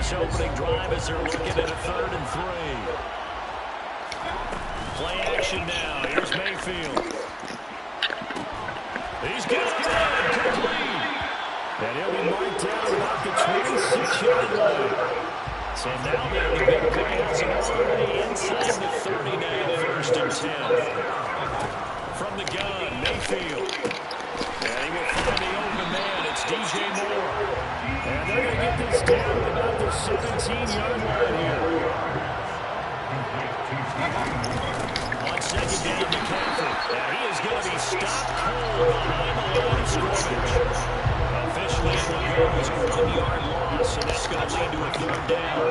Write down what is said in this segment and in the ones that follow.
this opening drive as they're looking at a 3rd and 3. Play action now. Here's Mayfield. He's got it. Complete. And he'll be marked down about the 26-yard line. So now the big players are already inside the 30 now, 1st and 10. From the gun, Mayfield. And he will find the open man. It's DJ Moore. And they're going to get this down at about the 17-yard line here. On 2nd down, McCaffrey. And he is going to be stopped cold behind the line of scrimmage. Officially, it will go as a 1-yard loss, and that's going to lead to a 3rd down.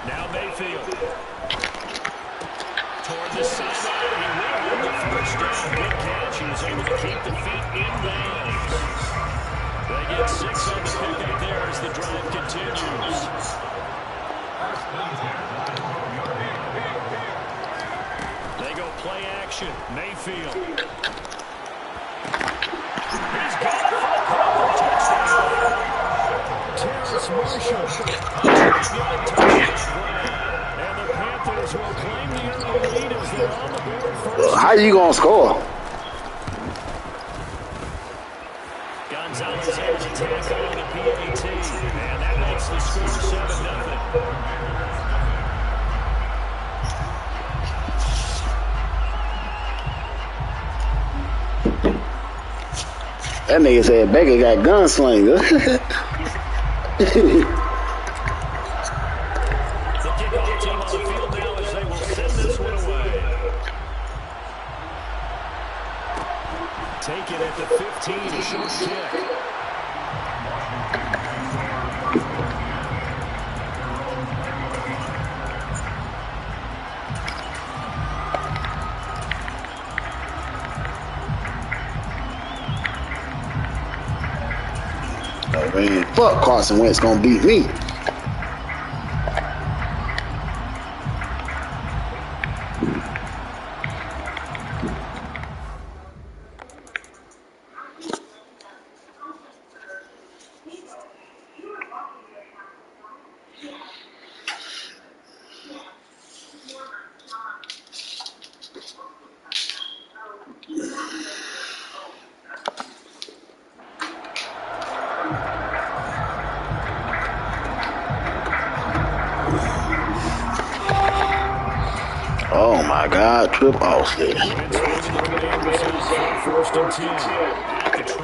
Now Mayfield. Toward the sideline, he will hold the 1st down. Good catch. He was able to keep the feet in bounds. They get 6 on the pickup there as the drive continues. They go play action. Mayfield. He's got it for a couple touchdown. Terrace Marshall. And the Panthers will claim the early lead as they're on the board first. How you gonna score? Gonzalez has a tackle on the PAT, and that makes the score 7-0. That nigga said Baker got gunslinger. The kickoff team on the field now as they will send this one away. Take it at the 15, a short kick. Oh man, fuck Carson Wentz gonna beat me. Oh my God, Trip Austin. 1st and 10 at the 20.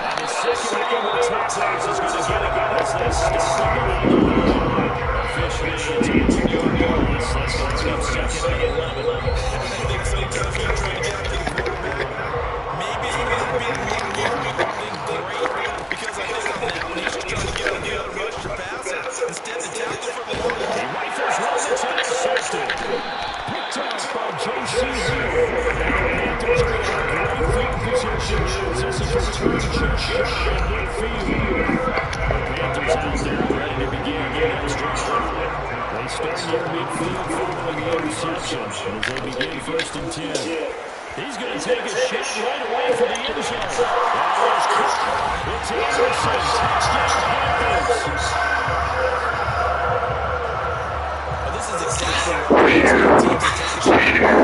And the second game of tackles is going to get it as they stop the officially, it's a 1-yard loss. That's going to up 2nd and 11. I think sometimes when you're trying to get after the quarterback, maybe he would have been great because I think on that one he's just trying to get on the other rush to pass it. Instead, the tackle from the long. He rifles one that's intercepted. Picked up by J.C. Hill. And the Panthers are in great field position as this is a return check shot at midfield. The Panthers out there ready to begin the next drive. They start near midfield following the interception as they begin 1st and 10. He's going to take a shot right away for the end zone. It's Anderson. Touchdown Panthers. Well, this is exactly what we expect teams to take a shot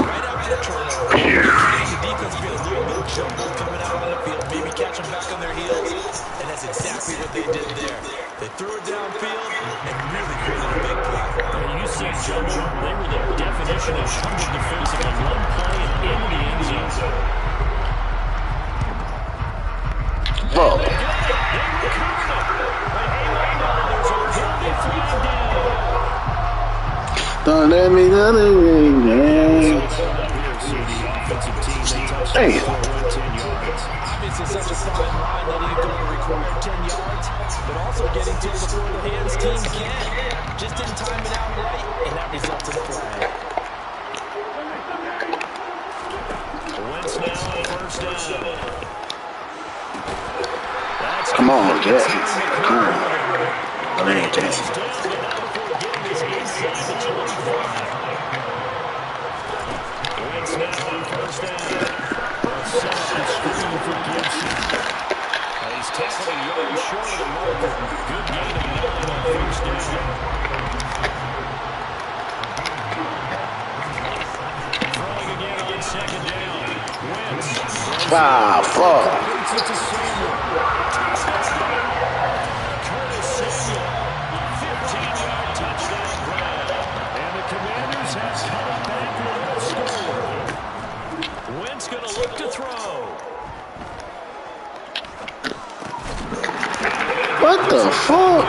right after the turnover. The defense be a little bit jumbled coming out on the field, maybe catch them back on their heels, and that's exactly what they did there. They threw it downfield and really created a big play. You said jumbled. They were the definition of jumbled defensively. One play and into the end zone. Fuck. Don't let me do it. Hey. Obviously such a fine line letting it go to required 10 yards, but also getting to it before the hands team can. Just didn't time it out right, and that results in a flag. Wentz now on 1st down. Come on, Jackson. Come on. Well, that ain't Jackson. Ah, fuck. Completes it to Samuel. Touchdown. Curtis Samuel. 15-yard touchdown grab. And the Commanders have come back with a score. Wentz going to look to throw. What the fuck?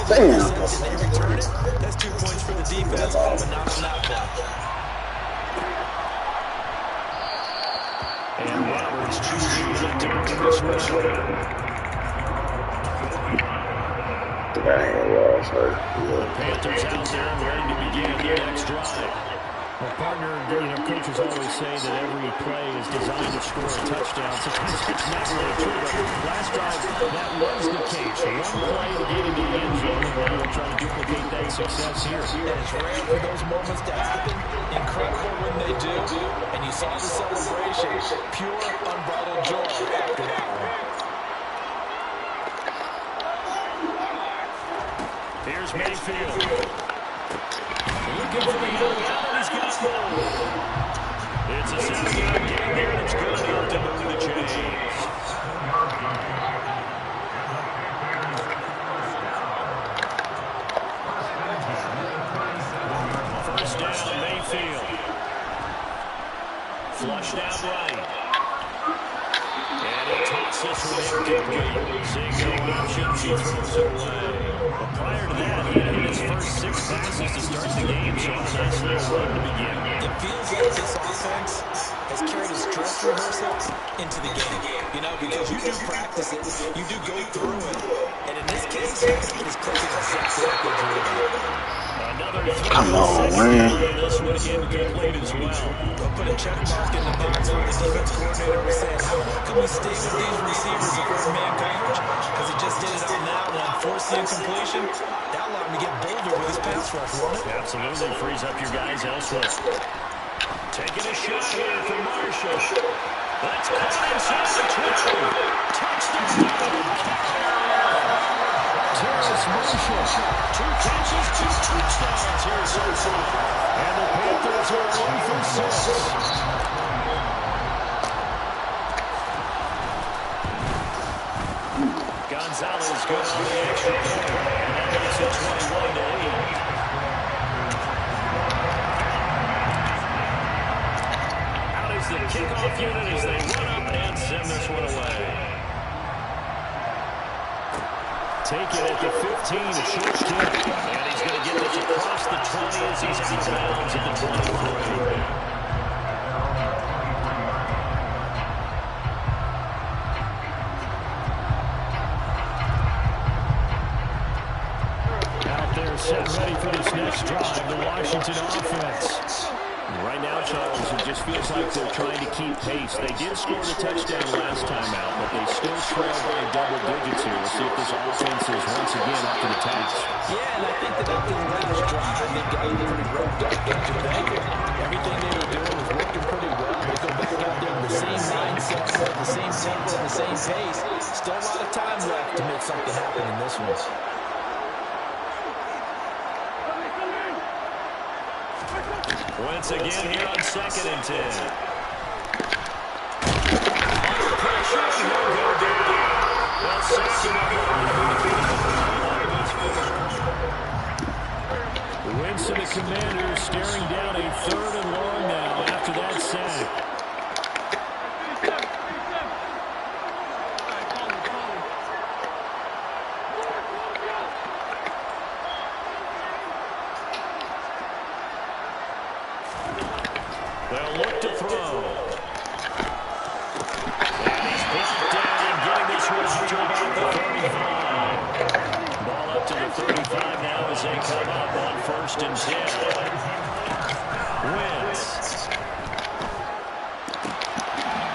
Damn. That's 2 points for the defense, but not on that play. And Roberts choosing to return to this one. The Panthers out there and ready to begin the next drive. Well, partner, coaches always say that every play is designed to score a touchdown. Sometimes it's not really true, but last drive, that was the case. One play to get into the end zone, and now we'll try to duplicate that success here. And it's rare for those moments to happen. Incredible when they do. And you saw the celebration. Pure, unbridled joy after that one. Here's Mayfield. Looking for the end, and he's got hold. It's a 7-yard gain there, and it's good enough to move the chains. First down, Mayfield. Flush down right. And he tosses one incomplete. Seeing no options, he throws it away. But prior to that, he had hit his first 6 passes to start the game, so a nice little run to begin. It feels like this offense has carried its dress rehearsal into the game. Because you do practice it, you do go through it, and in this case, it is clicking exactly like they drew it. Come on, man. This one incomplete as well. They'll put a check mark in the box where the defense coordinator was saying, how long can we stay with these receivers if we're man coverage? Because he just did it on that one, forced the incompletion. That allowed him to get bolder with his pass rush, won't it? Absolutely frees up your guys elsewhere. Taking a shot here for Marshall. That's caught inside the 20. Touchdown. Terrace Marshall. 2 catches, 2 touchdowns here so far. And the Panthers are 1 for 6. Gonzalez good on the extra point. And that makes it 21-8. Out is the kickoff unit as they run up and send this one away. Take it at the 15, a short kick. And he's going to get this across the 20 as he's out of bounds at the 23. Out there set ready for this next drive, the Washington offense. Right now, Charles, it just feels like they're trying to keep pace. They did score the touchdown last time out, but they still trail by double digits here. We'll see if this offense is once again up to the task. Yeah, and I think that after the last drive, they got a little roped up into that. Everything they were doing was working pretty well. They go back out there with the same mindset, the same tempo, the same pace. Still a lot of time left to make something happen in this one. Once again here on 2nd and 10. Wentz and the Commanders staring down a 3rd and long now after that sack. They'll look to throw. And he's blocked down, getting this one up to about the 35. Ball up to the 35 now as they come up on 1st and 10. Wentz.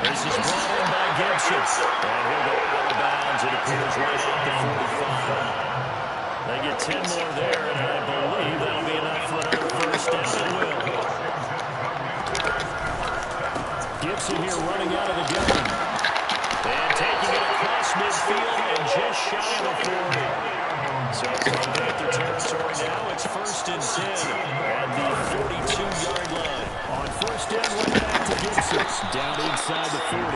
This is brought in by Gibson. And he'll go out of bounds. It appears right at the 45. They get 10 more there, and I believe that'll be enough for another 1st down. It will. Gibson here running out of the gun. And taking it across midfield and just shy of the 40. So from Panther territory now, it's 1st and 10 at the 42-yard line. On 1st down, running back to Gibson, down inside the 40.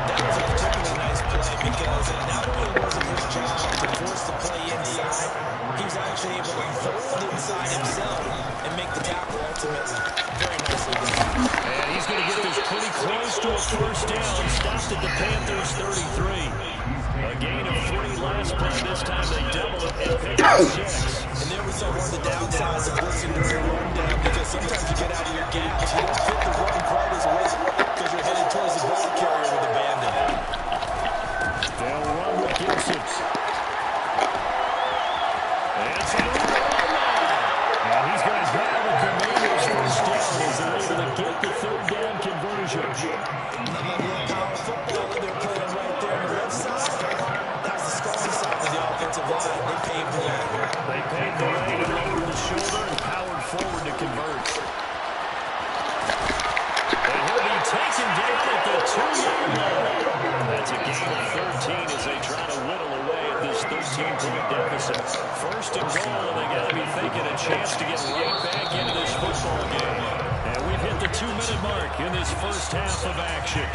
That was a particularly nice play because not only was it his job to force the play inside, he was actually able to fold inside himself and make the tackle ultimately. Very nicely done. And he's going to get this pretty close to a 1st down. Stopped at the Panthers' 33. A gain of 3 last play. This time they double it and pick up 6. And there we saw one of the downsides of blitzing during a rundown because sometimes you get out of your gaps. You don't fit the run quite as well because you're headed towards the ball carrier with a bandit. They'll run with Gibson. And he's going to grab the Commanders' 1st down as they're able to get the 3rd down conversion. Power football that they're playing right there on the left side. That's the strong side of the offensive line. They paved the way. They paved the way and lowered the shoulder and powered forward to convert. And he'll be taken down at the 2-yard line. That's a gain of 13 as they try to whittle away at this 13-point deficit. 1st and goal, and they got to be thinking a chance to get right back into this football game. And we've hit the 2-minute mark in this 1st half of action.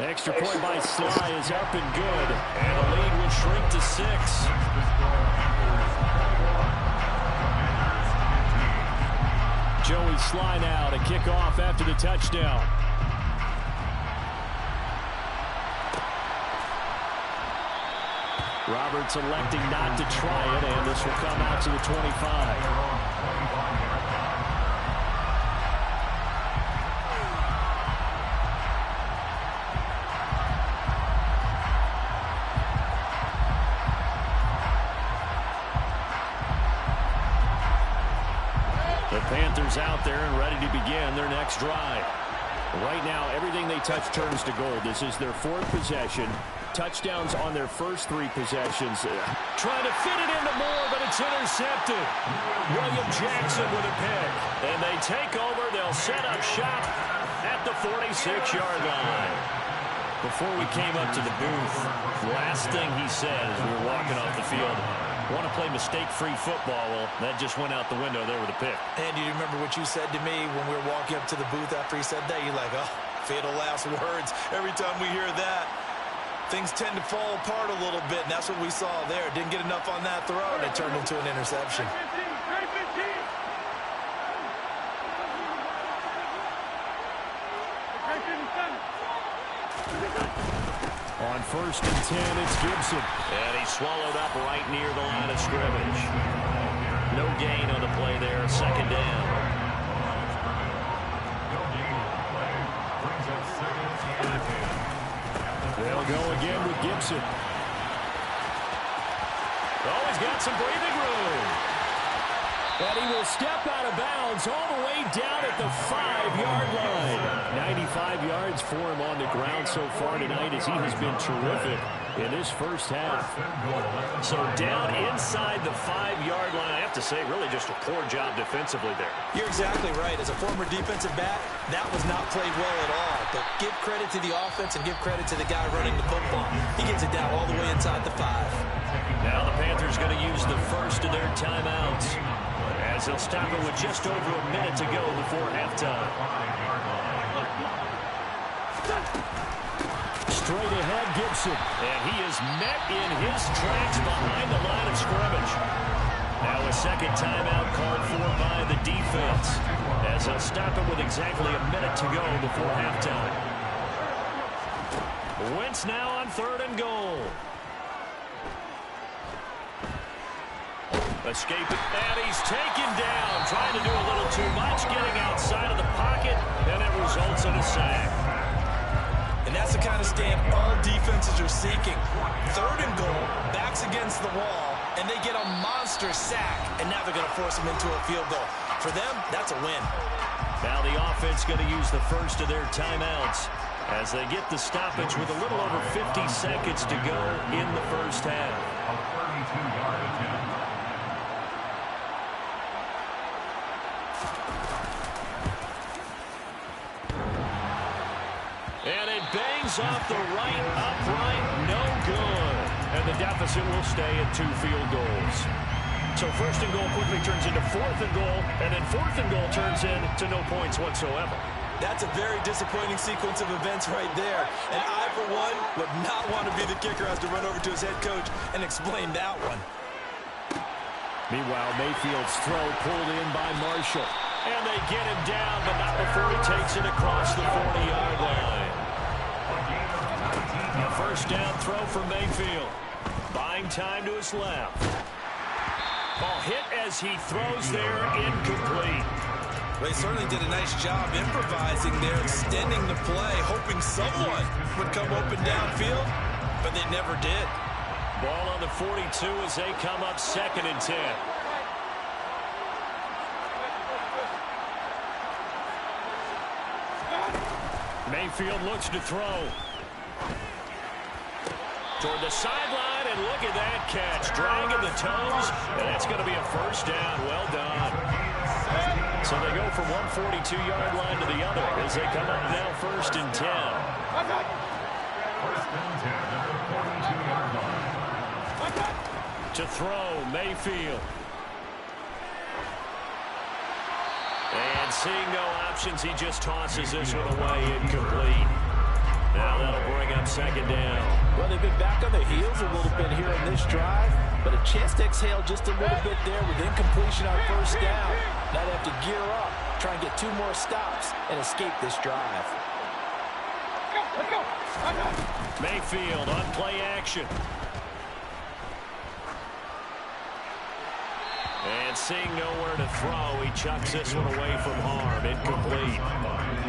Extra point by Sly is up and good, and the lead will shrink to 6. Joey Sly now to kick off after the touchdown. Roberts electing not to try it, and this will come out to the 25. Panthers out there and ready to begin their next drive. Right now, everything they touch turns to gold. This is their 4th possession. Touchdowns on their first 3 possessions. Trying to fit it into Moore, but it's intercepted. William Jackson with a pick. And they take over. They'll set up shop at the 46-yard line. Before we came up to the booth, the last thing he said as we were walking off the field, want to play mistake-free football. Well, that just went out the window there with a pick. And you remember what you said to me when we were walking up to the booth after he said that? You're like, oh, fatal last words. Every time we hear that, things tend to fall apart a little bit, and that's what we saw there. Didn't get enough on that throw, and it turned into an interception. On 1st and 10, it's Gibson. And he's swallowed up right near the line of scrimmage. No gain on the play there, 2nd down. They'll go again with Gibson. Oh, he's got some breathing room. And he will step out of bounds all the way down at the 5-yard line. 95 yards for him on the ground so far tonight as he has been terrific in this 1st half. So down inside the 5-yard line, I have to say, really just a poor job defensively there. You're exactly right. As a former defensive back, that was not played well at all. But give credit to the offense and give credit to the guy running the football. He gets it down all the way inside the 5. Now the Panthers going to use the first of their timeouts, as they'll stop it with just over a minute to go before halftime. Straight ahead, Gibson. And he is met in his tracks behind the line of scrimmage. Now a 2nd timeout called for by the defense, as they'll stop it with exactly a minute to go before halftime. Wentz now on 3rd and goal. A Escaping, and he's taken down. Trying to do a little too much, getting outside of the pocket, and it results in a sack. And that's the kind of stand all defenses are seeking. 3rd and goal, backs against the wall, and they get a monster sack, and now they're going to force them into a field goal. For them, that's a win. Now the offense going to use the first of their timeouts as they get the stoppage with a little over 50 seconds to go in the first half. And it bangs off the right upright, no good. And the deficit will stay at 2 field goals. So 1st and goal quickly turns into 4th and goal, and then 4th and goal turns into no points whatsoever. That's a very disappointing sequence of events right there. And I, for one, would not want to be the kicker who has to run over to his head coach and explain that one. Meanwhile, Mayfield's throw pulled in by Marshall. And they get him down, but not before he takes it across the 40-yard line. A 1st down throw for Mayfield. Buying time to his left. Ball hit as he throws there, incomplete. Well, he certainly did a nice job improvising there, extending the play, hoping someone would come open downfield, but they never did. Ball on the 42 as they come up 2nd and 10. Mayfield looks to throw. Toward the sideline, and look at that catch. Dragging the toes, and that's going to be a 1st down. Well done. So they go from one 42-yard line to the other as they come up now 1st and 10. 1st and 10 at the 42-yard line. To throw, Mayfield. And seeing no options, he just tosses this one away, incomplete. Now that'll bring up 2nd down. Well, they've been back on their heels a little bit here in this drive, but a chance to exhale just a little bit there with incompletion on 1st down. Now they have to gear up, try and get 2 more stops, and escape this drive. Let's go. Mayfield on play action. And seeing nowhere to throw, he chucks this one away from harm. Incomplete.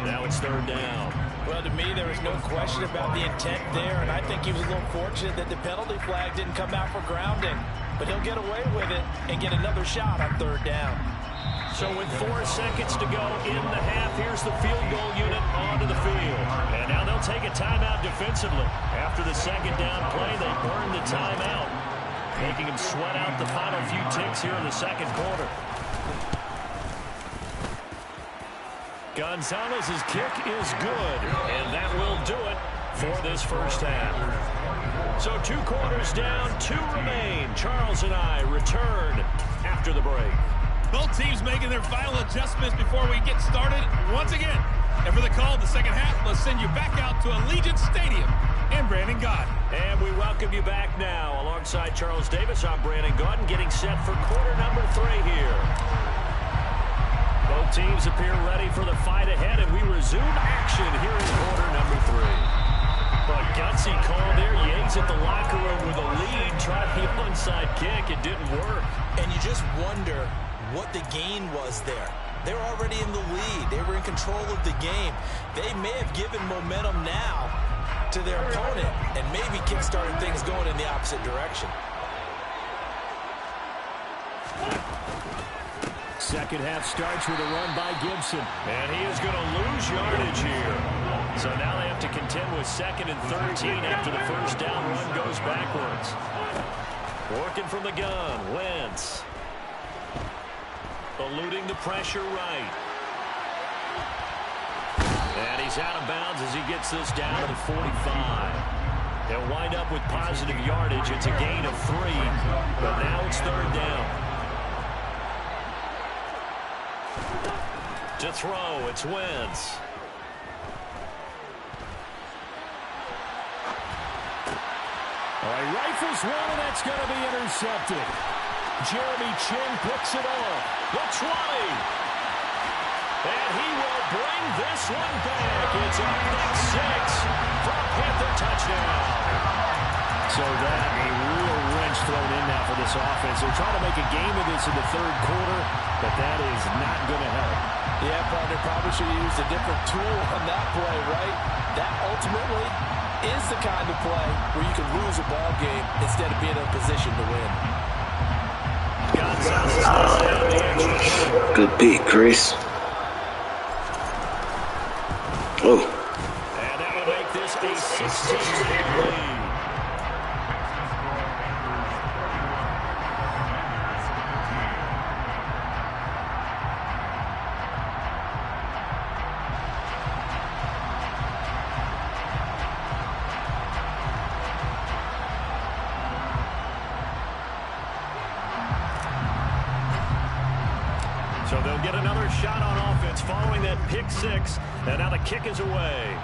Now it's 3rd down. Well, to me, there was no question about the intent there, and I think he was a little fortunate that the penalty flag didn't come out for grounding. But he'll get away with it and get another shot on 3rd down. So with 4 seconds to go in the half, here's the field goal unit onto the field. And now they'll take a timeout defensively. After the 2nd down play, they burn the timeout, making him sweat out the final few ticks here in the 2nd quarter. Gonzalez's kick is good, and that will do it for this 1st half. So 2 quarters down, 2 remain. Charles and I return after the break. Both teams making their final adjustments before we get started once again. And for the call of the 2nd half, let's send you back out to Allegiant Stadium and Brandon Gaudin. And we welcome you back now. Alongside Charles Davis, I'm Brandon Gaudin, getting set for quarter number 3 here. Both teams appear ready for the fight ahead, and we resume action here in quarter number 3. But gutsy call there. Yates at the locker room with a lead. Tried the onside kick. It didn't work. And you just wonder what the gain was there. They're already in the lead. They were in control of the game. They may have given momentum now to their opponent and maybe kick-started things going in the opposite direction. 2nd half starts with a run by Gibson. And he is going to lose yardage here. So now they have to contend with 2nd and 13 after the 1st down run goes backwards. Working from the gun, Wentz. Eluding the pressure right. And he's out of bounds as he gets this down to the 45. They'll wind up with positive yardage. It's a gain of 3, but now it's 3rd down. To throw, it's Wentz. All right, rifles one, and that's going to be intercepted. Jeremy Chinn picks it off. The 20. And he will bring this one back. It's a pick 6 for a Panther touchdown. So that a real wrench thrown in now for this offense. They're trying to make a game of this in the third quarter, but that is not going to help. Yeah, partner, probably should have used a different tool on that play, right? That ultimately is the kind of play where you can lose a ball game instead of being in a position to win. Good beat, Chris. Oh. And that will make this a 16-game lead. So they'll get another shot on offense following that pick six. And now the kick is away.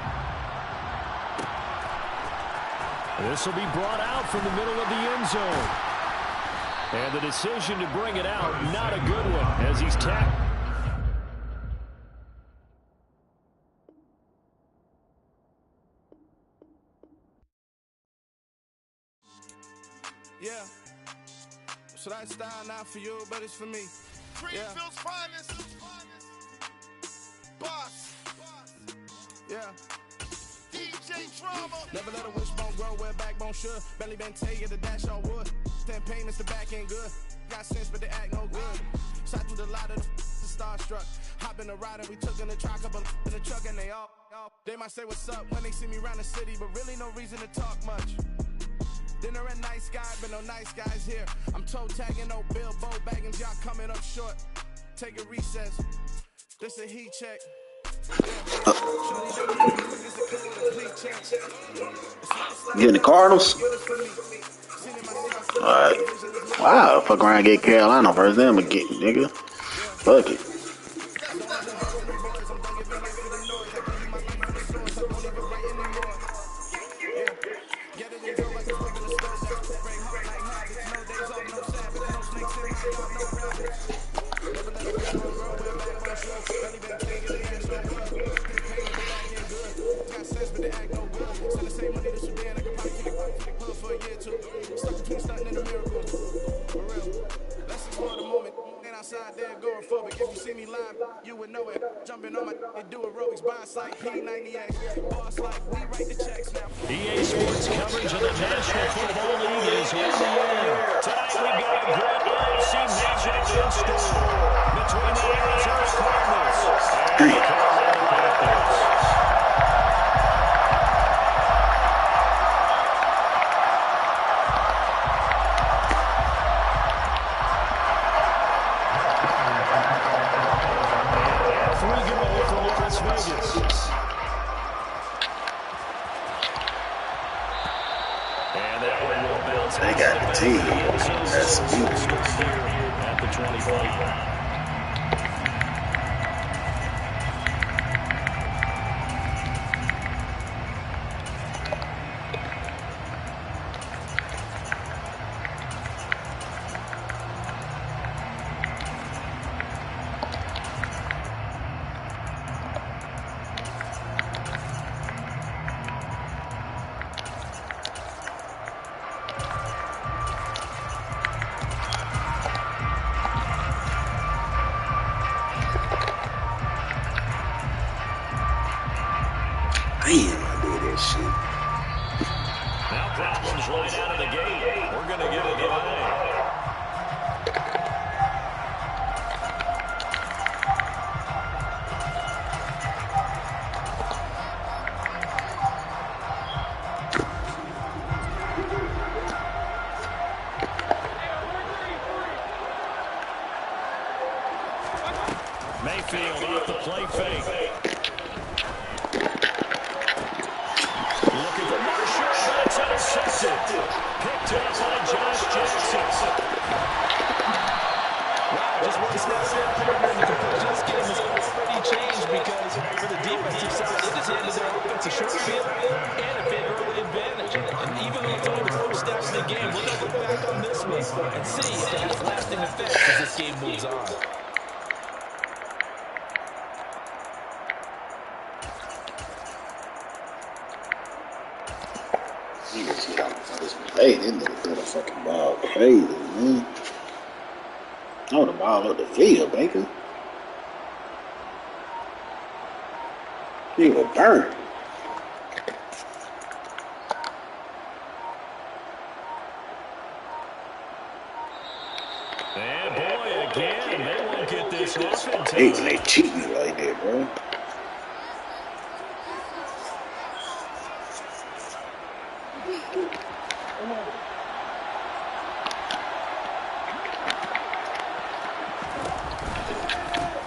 This will be brought out from the middle of the end zone. And the decision to bring it out, not a good one, as he's tackled. Yeah. Should I style not for you, but it's for me. Greenfield's finest. Boss. Yeah. DJ Drama. Never let a wishbone grow where backbone should. Belly been tell you the dash on wood. 10 payments, the back ain't good. Got sense, but they act no good. Shot through the lot of the starstruck. Hop in the ride and we took in the truck up in the truck and they all. They might say what's up when they see me around the city, but really no reason to talk much. Dinner a nice guy, but no nice guys here. I'm toe tagging, no Bill Bo Baggins, y'all coming up short. Take a recess. This a heat check. Getting the Cardinals? Alright. Wow, fuck around and get Carolina first. Then I'm gonna get nigga. Fuck it. Outside there going for, but if you see me live, you would know it. Jumping on my and do aerobics, boss like P90X. Boss like we write the checks now. EA Sports coverage of the National Football League is in the air. Tonight we've got a great NFC matchup in store between the Arizona Cardinals and the Carolina Panthers. They got the team. That's beautiful. At the 25. Damn, I did that shit. Now problems right out of the gate. We're going to get a delay. Mayfield off the play fake. Looking for Marshall. That's intercepted. Picked up by Josh Jackson. Wow, just one snap there, and the composer's game has already changed because for the defensive side, they just handed their offense a short field and a big early advantage. And even though it's only the first steps of the game, we're going to look back on this one and see if it has lasting effects as this game moves on. Hey, this nigga threw the Fucking ball crazy, man. Oh, the ball up the field, Baker. He was burnt. And boy, again, they won't get this off in Hey, time. they cheat me like that, bro.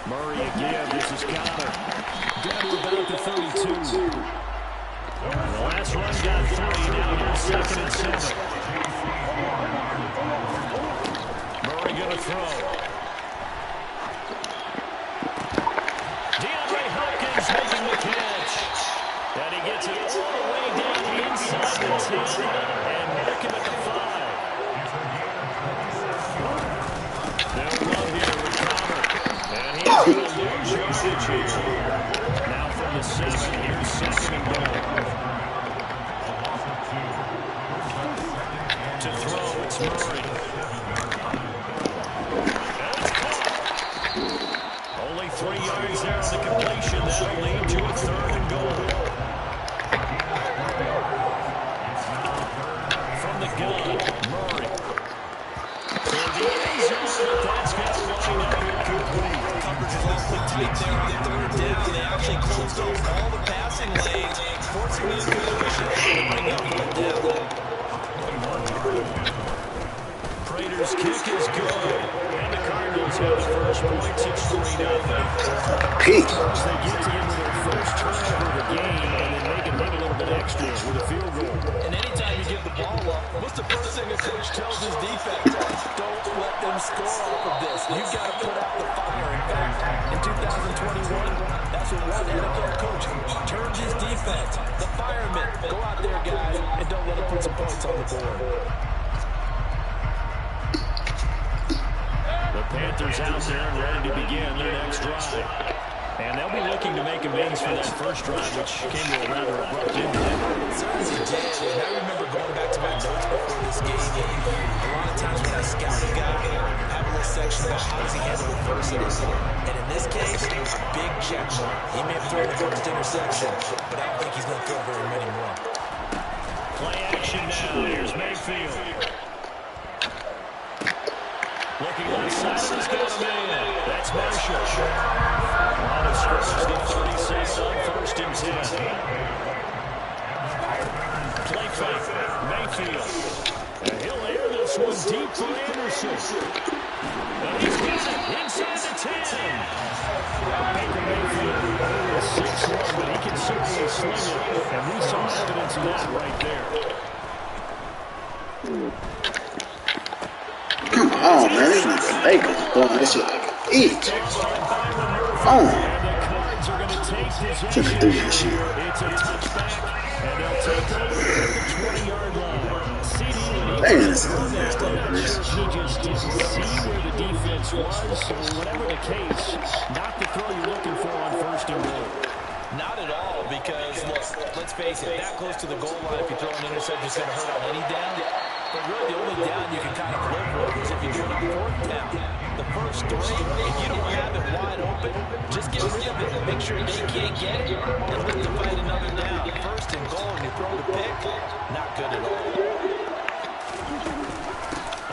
Murray again. This is Connor. Down to about the 32. The last run got 3. Now here's 2nd and 7. Murray going to throw. DeAndre Hopkins making the catch. And he gets it all the way down inside the 10 and mark him at the 5. They'll run here with Connor. And he's going to lose yardage here. Now from the 7, here's 2nd and goal. To throw, it's Murray. And it's caught. Only 3 yards there on the completion. That'll lead to a 3rd and goal. From the gun, Murray. For the end zone, but that's going to line up incomplete. Coverage is awfully tight there on 3rd down. They actually closed off all the passing lanes, forcing the incompletion to bring up 4th down. Prater's kick is good. And the Cardinals have the first points. It's 3-0. Pete. They get to him with their first turnover of the game, and then they can hit a little bit extra with a field goal. And anytime you give the ball up, what's the first thing a coach tells his defense? Don't let them score off of this. You've got to put out the fire. In fact, in 2021, that's what one NFL coach turns his defense. The firemen. Go out there, guys, and don't let them put some points on the board. The Panthers out there ready to begin their next drive. And they'll be looking to make amends for that first drive, which came to a rather abrupt end. Certainly did, and I remember going back to my notes before this game. A lot of times when I scout a guy, I have a little section about how does he handle adversity. And in this case, a big check mark. He may have thrown the first interception, but I don't think he's going to throw very many more. Play action now. Here's Mayfield. Looking left side, he's got a man. That's Marshall. Line of scrimmage, the 36 on 1st and 10. Play fake, Mayfield. And he'll air this one deep for Anderson. And he's got it inside the 10. Baker Mayfield, a 6'1", but he can certainly sling it. And we saw evidence of that right there. Come on, man. This nigga Baker's doing this shit like an idiot. Took it through this shit. It's a touchback, and they'll take over at the 20-yard line. CD, Man, this is messed up, Chris. he just didn't see where the defense was, so whatever the case, not the throw you're looking for on 1st and goal. Not at all, because, look, let's face it, that close to the goal line, if you throw an interception, it's going to hurt on any down. But really, the only down you can kind of live with is if you do it on 4th down. The first 3, if you don't have it wide open, just get rid of it. Make sure they can't get it, and look to fight another down. 1st and goal, and you throw the pick, not good at all.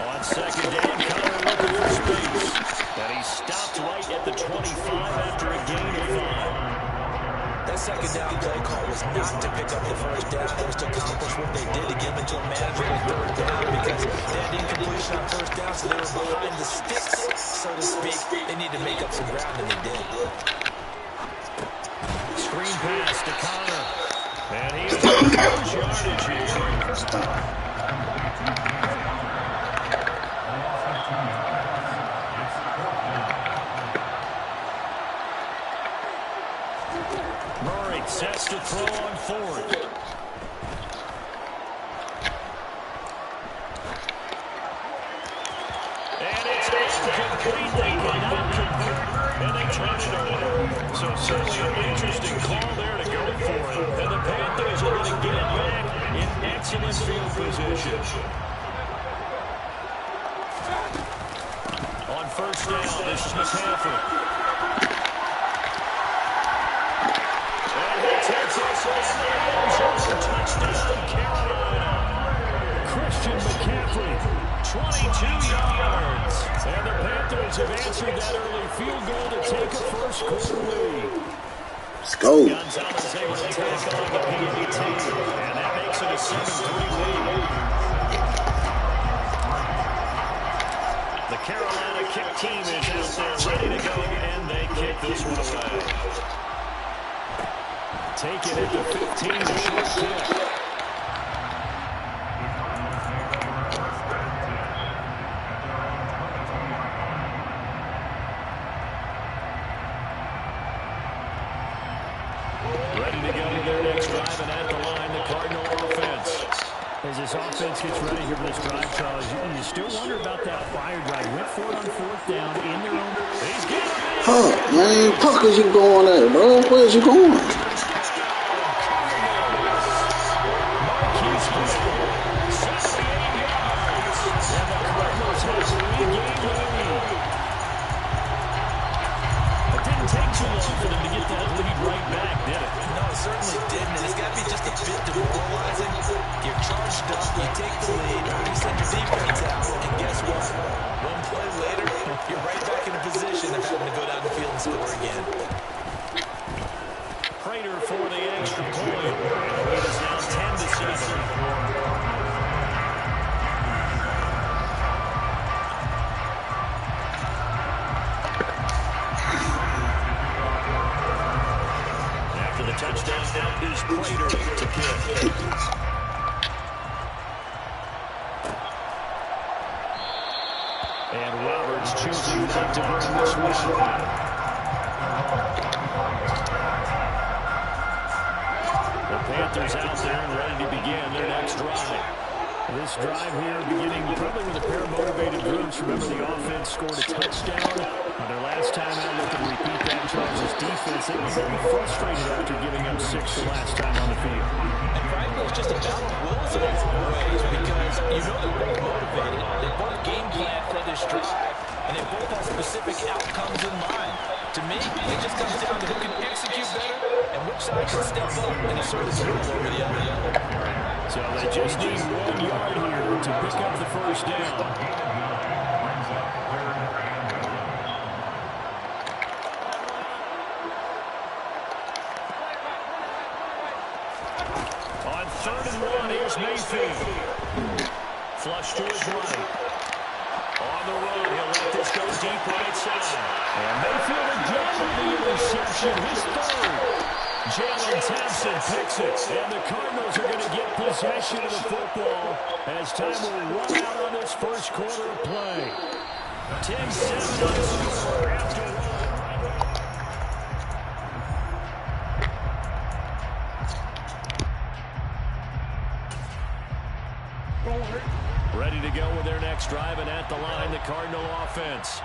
On 2nd down, Connor looking for space. And he stopped right at the 25 after a gain of 5. That 2nd down play call was not to pick up the 1st down. It was to accomplish what they did to give it to a manageable 3rd down because they had incompletion on 1st down, so they were behind the sticks, so to speak. They need to make up some ground, and they did. Screen pass to Connor. And he has a yardage here. Stop. Murray sets to throw on 4th. And it's incomplete. They cannot convert, and they turn it over. So certainly an interesting call there to go for it. And the Panthers are going to get it back in excellent field position. first down. This is McCaffrey. And he takes us in the end zone. Touchdown, Carolina. Christian McCaffrey, 22 yards. And the Panthers have answered that early field goal to take a first quarter lead. Let's go. Gonzalez able to tack on the PAT, and that makes it a 7-3 lead. The Carolina kick team is out there ready to go, and they kick this one away. Take it at the 15, the short kick. Ready to go to their next drive, and at the line, the Cardinal offense. As this offense gets ready here for this drive, Charles, you still wonder about that fire drive. Went for it on fourth down in their own. He's got it. Fuck, man. Fuck is you going at, bro? Where's you going? Certainly didn't, and it's got to be just a bit demoralizing. You're charged up, you take the lead, you send your defense out, and guess what? One play later, you're right back in a position of having to go down the field and score again. Prater for the extra point. It is now 10-7. Touchdown now is Prater to kick. And Roberts choosing not to bring this one. The Panthers out there and ready to begin their next drive. This drive here beginning probably with a pair of motivated groups. Remember, the offense scored a touchdown. Their last time out, look to repeat that. Charles' defense, they were very frustrated after giving up 6 the last time on the field. And frankly, it's just a battle of wills in different ways because you know they're both motivated. They both game plan for this drive, and they both have specific outcomes in mind. To me, it just comes down to who can execute better and which side can step up and assert its rule over the other. So they just need 1 yard here to pick up the first down. On 3rd and 1, here's Mayfield. Flush to his right. On the run, he'll let this go deep right side. And Mayfield again with the interception, his 3rd. Jalen Thompson picks it, and the Cardinals are going to get possession of the football as time will run out on this first quarter of play. 10-7 on the score after one. Ready to go with their next drive, and at the line, the Cardinal offense.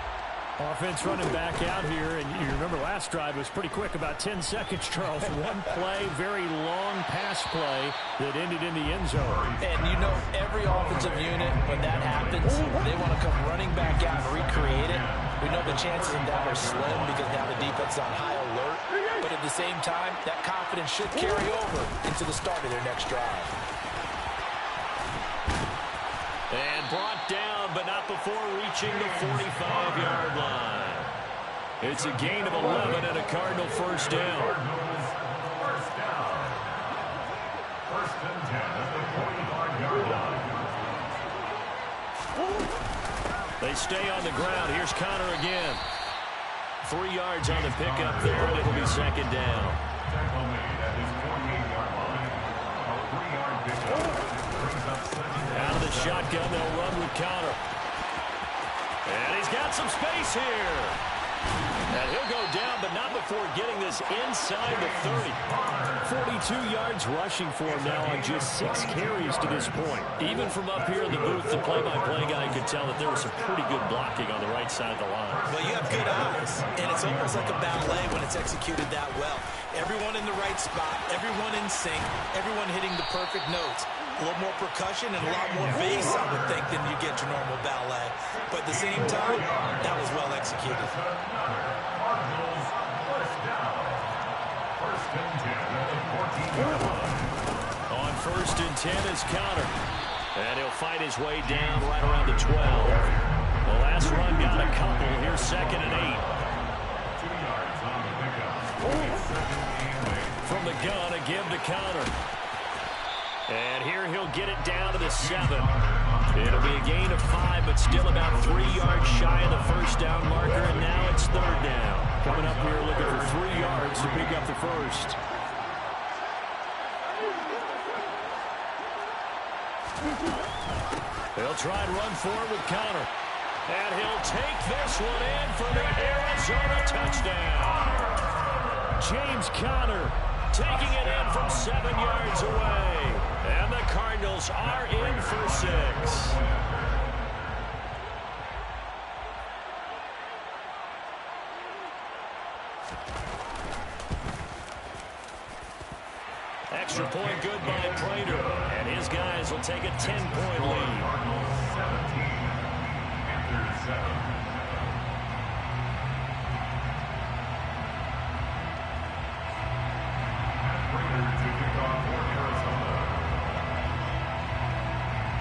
Offense running back out here, and you remember last drive was pretty quick, about 10 seconds, Charles. One play, very long pass play that ended in the end zone. And you know every offensive unit, when that happens, they want to come running back out and recreate it. We know the chances of that are slim because now the defense is on high alert. But at the same time, that confidence should carry over into the start of their next drive. And brought down, but not before reaching the 45-yard line. It's a gain of 11 and a Cardinal first down. First down. 1st and 10 at the 45-yard line. They stay on the ground. Here's Connor again. 3 yards on the pickup there, and it'll be 2nd down. Tackle made at his 48-yard line. A 3-yard pickup. Out of the shotgun, they'll run with Connor. And he's got some space here. And he'll go down, but not before getting this inside the 30. 42 yards rushing for him now on just 6 carries to this point. Even from up here in the booth, the play-by-play guy could tell that there was some pretty good blocking on the right side of the line. Well, you have good eyes, and it's almost like a ballet when it's executed that well. Everyone in the right spot, everyone in sync, everyone hitting the perfect notes. A little more percussion and a lot more bass, I would think, than you get your normal ballet. But at the same time, that was well executed. Cardinals first down. First and 10 at the 14-yard line. On first and 10 is Conner. And he'll fight his way down right around the 12. The last run got a couple. Here's second and 8. 2 yards on the pickup. Second and 8. From the gun, a give to Conner. And here he'll get it down to the 7. It'll be a gain of 5, but still about 3 yards shy of the first down marker, and now it's third down. Coming up here looking for 3 yards to pick up the first. He'll try and run forward with Conner. And he'll take this one in for the Arizona touchdown. James Conner taking it in from 7 yards away. And the Cardinals are in for 6. Extra point good by Prater. And his guys will take a 10-point lead. Cardinals 17. Panthers 7.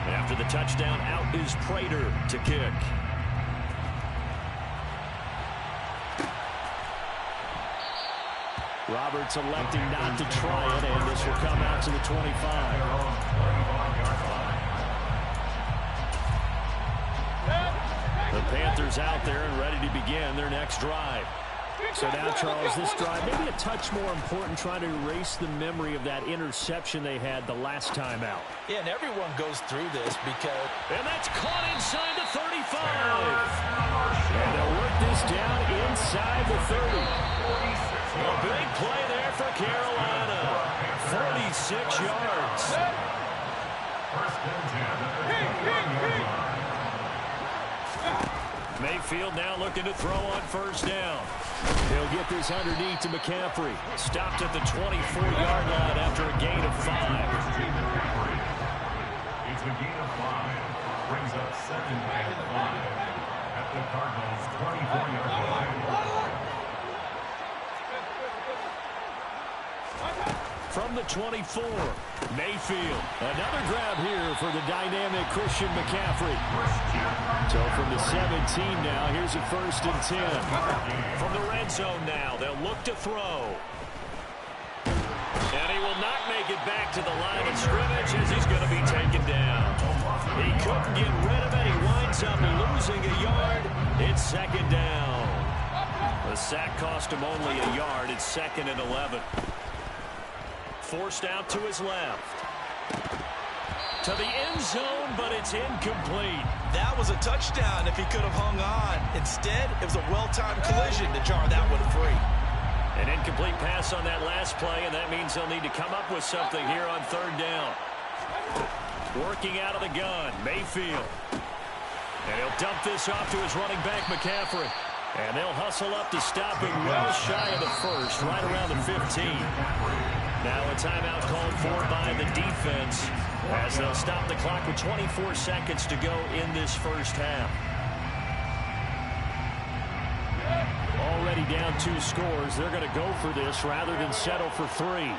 After the touchdown, out is Prater to kick. Roberts electing not to try it, and this will come out to the 25. The Panthers out there and ready to begin their next drive. So now, Charles, this drive maybe a touch more important, trying to erase the memory of that interception they had the last time out. Yeah, and everyone goes through this because... And that's caught inside the 35. And they'll work this down inside the 30. A big play there for Carolina. 46 yards. First and 10 at the 21-yard line. Mayfield now looking to throw on first down. He'll get this underneath to McCaffrey. Stopped at the 24-yard line after a gain of 5. It's a gain of 5. Brings up second and 5 at the Cardinals' 24-yard line. From the 24, Mayfield. Another grab here for the dynamic Christian McCaffrey. So from the 17 now, here's a first and 10. From the red zone now, they'll look to throw. And he will not make it back to the line of scrimmage as he's going to be taken down. He couldn't get rid of it. He winds up losing a yard. It's second down. The sack cost him only a yard. It's second and 11. Forced out to his left. To the end zone, but it's incomplete. That was a touchdown if he could have hung on. Instead, it was a well-timed collision to jar that one free. An incomplete pass on that last play, and that means they'll need to come up with something here on third down. Working out of the gun, Mayfield. And he'll dump this off to his running back, McCaffrey. And they'll hustle up to stop him well shy of the first, right around the 15. Now a timeout called for by the defense as they'll stop the clock with 24 seconds to go in this first half. Already down 2 scores. They're going to go for this rather than settle for 3.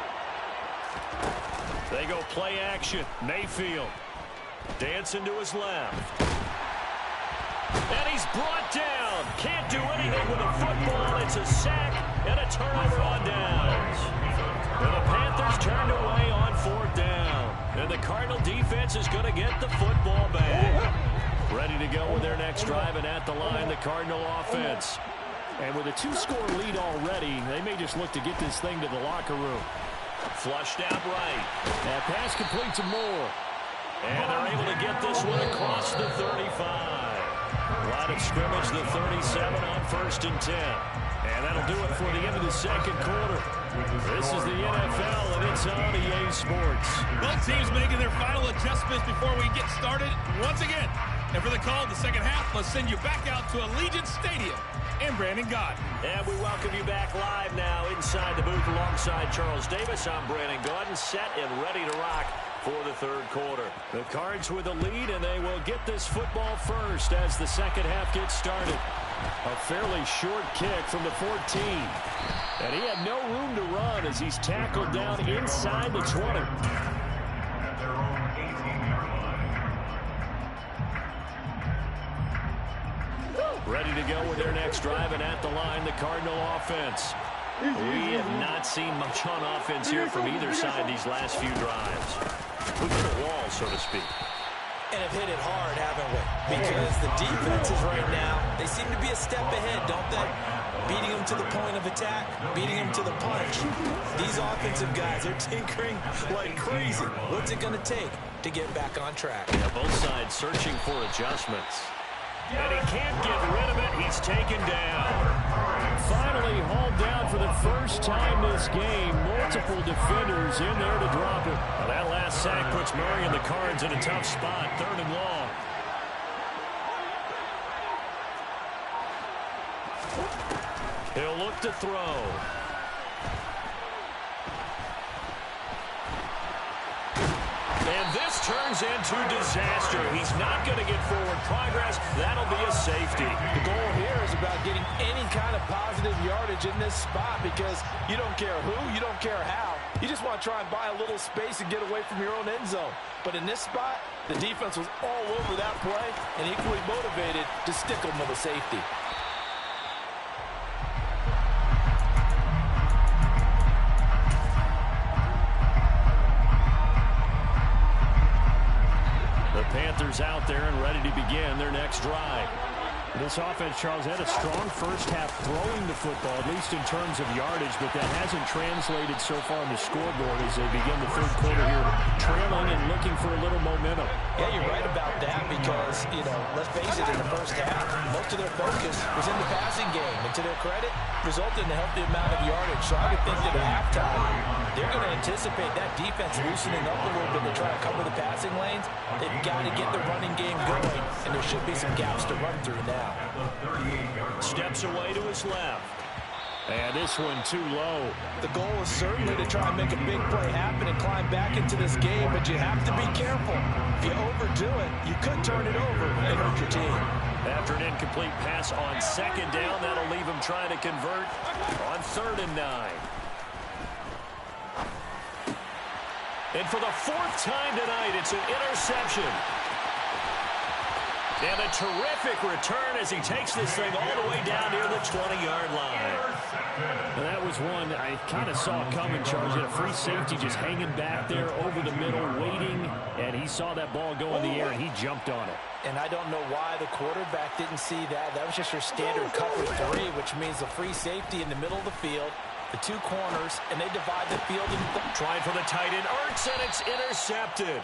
They go play action. Mayfield dancing to his left. And he's brought down. Can't do anything with a football. It's a sack and a turnover on downs. And the Panthers turned away on fourth down. And the Cardinal defense is going to get the football back. Ready to go with their next drive, and at the line, the Cardinal offense. And with a 2-score lead already, they may just look to get this thing to the locker room. Flushed out right. That pass complete to Moore. And they're able to get this one across the 35. Line of scrimmage, the 37 on first and 10. And that'll do it for the end of the second quarter. This is the NFL, and it's on EA Sports. Both teams making their final adjustments before we get started once again. And for the call in the second half, let's send you back out to Allegiant Stadium and Brandon Gaudin. And we welcome you back live now inside the booth alongside Charles Davis. I'm Brandon Gaudin, set and ready to rock for the third quarter. The Cards with a lead, and they will get this football first as the second half gets started. A fairly short kick from the 14. And he had no room to run as he's tackled down inside the 20. At their own 18-yard line. Ready to go with their next drive, and at the line, the Cardinal offense. We have not seen much on offense here from either side these last few drives. We've hit a wall, so to speak. And have hit it hard, haven't we? Because the defenses right now, they seem to be a step ahead, don't they? Beating them to the point of attack, beating them to the punch. These offensive guys are tinkering like crazy. What's it going to take to get back on track? Yeah, both sides searching for adjustments. And he can't get rid of it. He's taken down. Finally hauled down for the first time this game. Multiple defenders in there to drop it. Well, that last sack puts Murray and the Cards in a tough spot. 3rd and long. He'll look to throw. And this turns into disaster. He's not going to get forward progress. That'll be a safety. The goal here is about getting any kind of positive yardage in this spot because you don't care who, you don't care how. You just want to try and buy a little space and get away from your own end zone. But in this spot, the defense was all over that play and equally motivated to stick them with a safety. Panthers out there and ready to begin their next drive. This offense, Charles, had a strong first half throwing the football, at least in terms of yardage, but that hasn't translated so far on the scoreboard as they begin the third quarter here, trailing and looking for a little momentum. Yeah, you're right about that because, let's face it, in the first half, most of their focus was in the passing game. And to their credit, resulted in a healthy amount of yardage. So I would think that at halftime, they're going to anticipate that defense loosening up a little bit to try to cover the passing lanes. They've got to get the running game going, and there should be some gaps to run through now. Steps away to his left. And this one too low. The goal is certainly to try and make a big play happen and climb back into this game, but you have to be careful. If you overdo it, you could turn it over and hurt your team. After an incomplete pass on 2nd down, that'll leave him trying to convert on 3rd and 9. And for the 4th time tonight, it's an interception. And a terrific return as he takes this thing all the way down near the 20-yard line. And that was one I kind of saw coming, Charles. He had a free safety just hanging back there over the middle, waiting, and he saw that ball go in the air, and he jumped on it. And I don't know why the quarterback didn't see that. That was just your standard cover 3, which means a free safety in the middle of the field, the 2 corners, and they divide the field. Trying for the tight end, Ertz, and it's intercepted.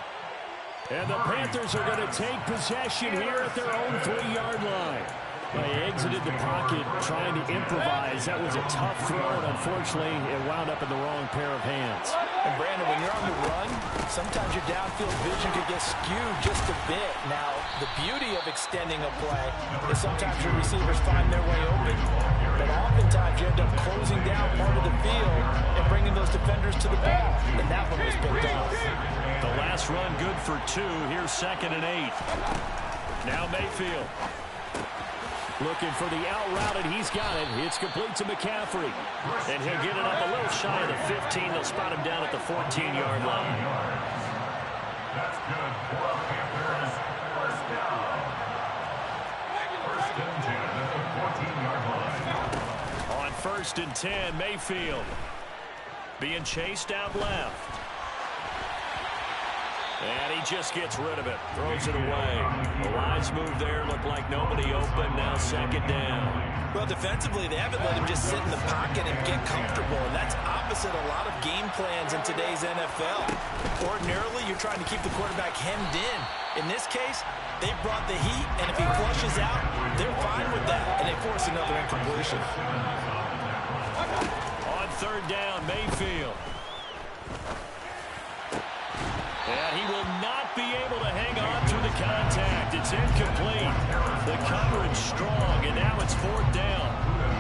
And the Panthers are going to take possession here at their own 3-yard line. They exited the pocket trying to improvise. That was a tough throw, and unfortunately, it wound up in the wrong pair of hands. And Brandon, when you're on the run, sometimes your downfield vision could get skewed just a bit. Now, the beauty of extending a play is sometimes your receivers find their way open, but oftentimes you end up closing down part of the field and bringing those defenders to the ball, and that one was picked off. The last run good for 2. Here's 2nd and 8. Now Mayfield. Looking for the out route, and he's got it. It's complete to McCaffrey. And he'll get it up a little shy of the 15. They'll spot him down at the 14-yard line. That's good for Panthers. First down. First and 10 at the 14-yard line. On 1st and 10, Mayfield being chased out left. And he just gets rid of it. Throws it away. The wise move there. Looked like nobody open. Now 2nd down. Well, defensively, they haven't let him just sit in the pocket and get comfortable. And that's opposite a lot of game plans in today's NFL. Ordinarily, you're trying to keep the quarterback hemmed in. In this case, they brought the heat, and if he flushes out, they're fine with that. And they force another incompletion. On 3rd down, Mayfield. And he will not be able to hang on to the contact. It's incomplete. The coverage strong, and now it's 4th down.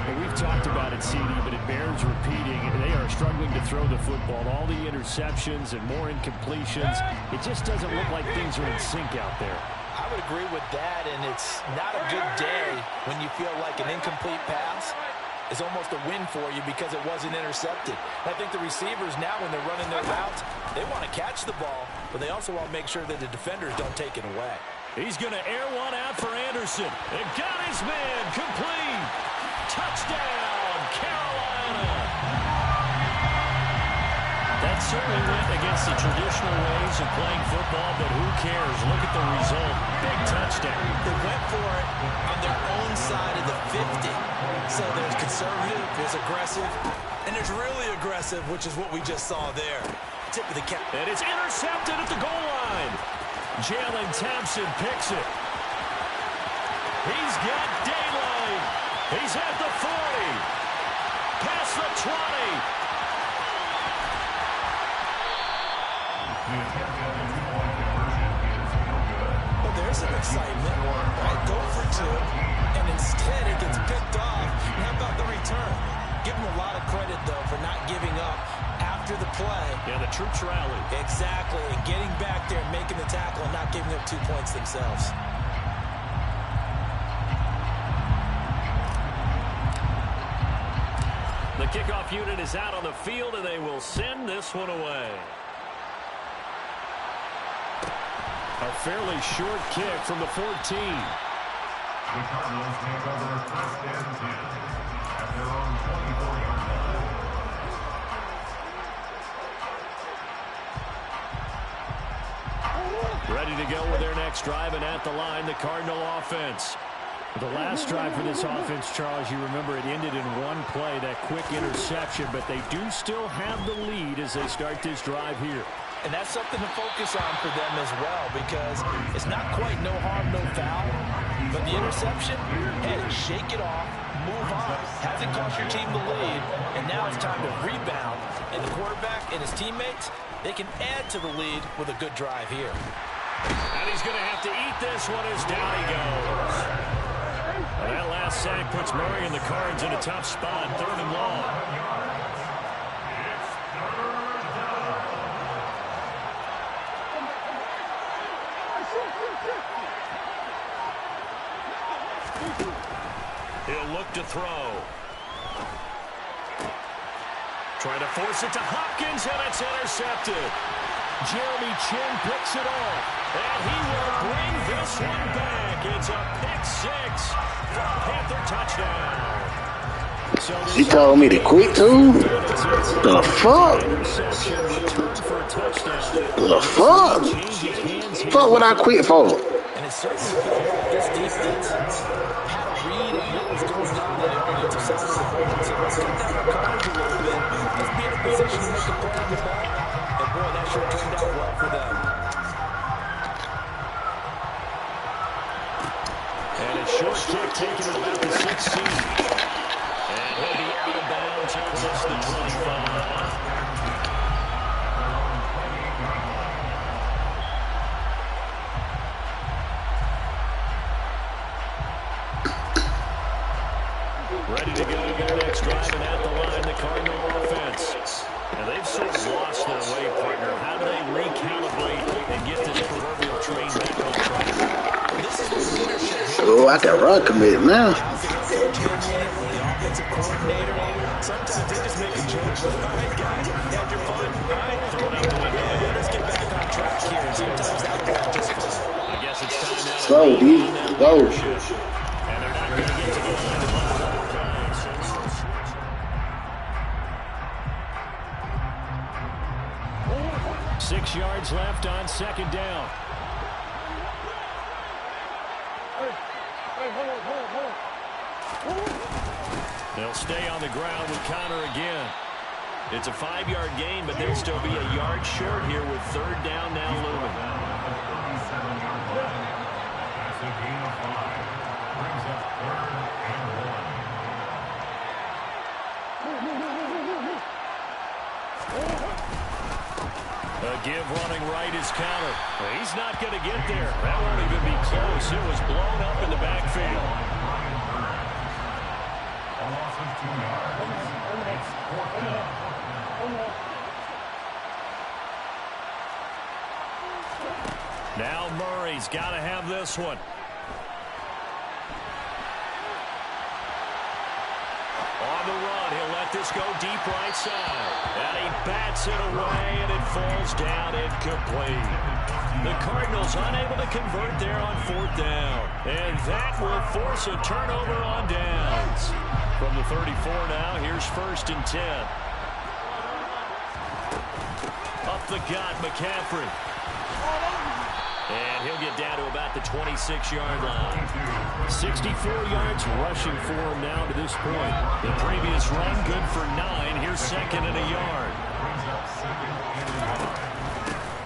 And we've talked about it, CD, but it bears repeating. They are struggling to throw the football. All the interceptions and more incompletions. It just doesn't look like things are in sync out there. I would agree with that, and it's not a good day when you feel like an incomplete pass is almost a win for you because it wasn't intercepted. I think the receivers now, when they're running their routes, they want to catch the ball, but they also want to make sure that the defenders don't take it away. He's going to air one out for Anderson. And got his man complete. Touchdown, Carolina. That certainly went against the traditional ways of playing football, but who cares? Look at the result. Big touchdown. They went for it on their own side of the 50. So there's conservative, there's aggressive, and there's really aggressive, which is what we just saw there. Tip of the cap. And it's intercepted at the goal line. Jalen Thompson picks it. He's got daylight. He's at the 40. Past the 20. Well, there's some excitement. Right, go for 2, and instead it gets picked off. And how about the return? Give him a lot of credit, though, for not giving up after the play. Yeah, the troops rallied. Exactly, and getting back there and making the tackle and not giving up 2 points themselves. The kickoff unit is out on the field, and they will send this one away. A fairly short kick from the 14. The Cardinals take over 1st and 10 at their own 24-yard line. Ready to go with their next drive, and at the line, the Cardinal offense. The last drive for this offense, Charles, you remember it ended in one play, that quick interception, but they do still have the lead as they start this drive here. And that's something to focus on for them as well, because it's not quite no harm, no foul, but the interception, hey, shake it off, move on. Hasn't cost your team the lead, and now it's time to rebound. And the quarterback and his teammates, they can add to the lead with a good drive here. And he's going to have to eat this one as down he goes. And that last sack puts Murray and the Cards in a tough spot, 3rd and long. He'll look to throw. Trying to force it to Hopkins, and it's intercepted. Jeremy Chin picks it off, and he will bring this one back. It's a pick 6 for a Panther touchdown. He told me to quit too? The fuck? The fuck? Fuck what I quit for? And it's certainly this defense had a read on what was going on and it's a sound of the ball. So let's get down our cards a little bit. Let's be in a position to make a play on the ball. And boy, that sure turned out well for them. And a short kick taken at about the 16. And he'll be out of bounds across the 25. Ready to go to their next drive, and at the line, the Cardinal offense. And they've sort of lost their way, partner. How do they recalibrate and get this proverbial train back on track? Oh, I can run commit now. The offensive coordinator, sometimes they just make a joke. All right, guys, had your fun. All right, throw it out the window. Let's get back on track here. And sometimes that works just fine. I guess it's time now. Slow, D. Go. And they're not going to get to go line to line. 6 yards left on 2nd down. They'll stay on the ground with Connor again. It's a 5-yard gain, but they'll still be a yard short here with 3rd down now looming. That's a gain of 5. Brings up 3rd and 1. give running right his counter. He's not going to get there. That won't even be close. It was blown up in the backfield. A loss of 2 yards. It's 4th down. Now Murray's got to have this one. On the run, he'll let this go deep right side. And he bats it away, and it falls down incomplete. The Cardinals unable to convert there on 4th down. And that will force a turnover on downs. From the 34 now, here's 1st and 10. Up the gut, McCaffrey. And he'll get down to about the 26-yard line. 64 yards rushing for him now to this point. The previous run, good for 9. Here's 2nd and a yard.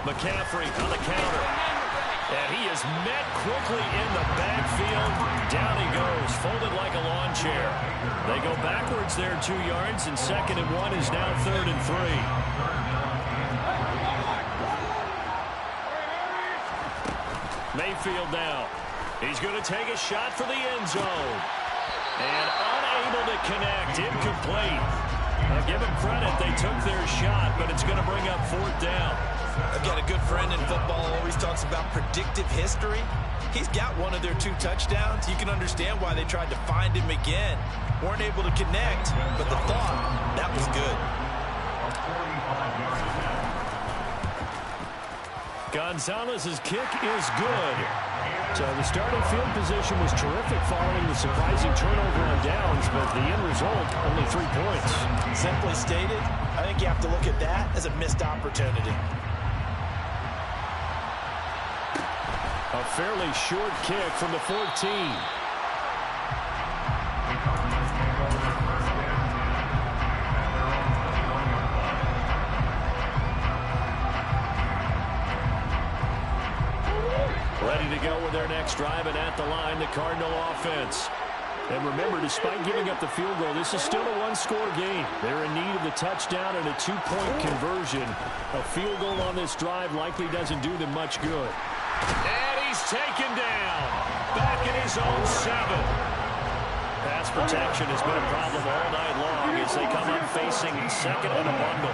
McCaffrey on the counter. And he is met quickly in the backfield. Down he goes, folded like a lawn chair. They go backwards there 2 yards, and 2nd and 1 is now 3rd and 3. Mayfield now. He's going to take a shot for the end zone. And unable to connect. Incomplete. I'll give them credit. They took their shot, but it's going to bring up 4th down. I've got a good friend in football who always talks about predictive history. He's got one of their 2 touchdowns. You can understand why they tried to find him again. Weren't able to connect, but the thought, that was good. Gonzalez's kick is good. So the starting field position was terrific following the surprising turnover on downs, but the end result, only 3 points. Simply stated, I think you have to look at that as a missed opportunity. A fairly short kick from the 14. Ready to go with their next drive, and at the line, the Cardinal offense. And remember, despite giving up the field goal, this is still a 1-score game. They're in need of the touchdown and a 2-point conversion. A field goal on this drive likely doesn't do them much good. And he's taken down. Back in his own 7. Pass protection has been a problem all night long as they come up facing 2nd and a bundle.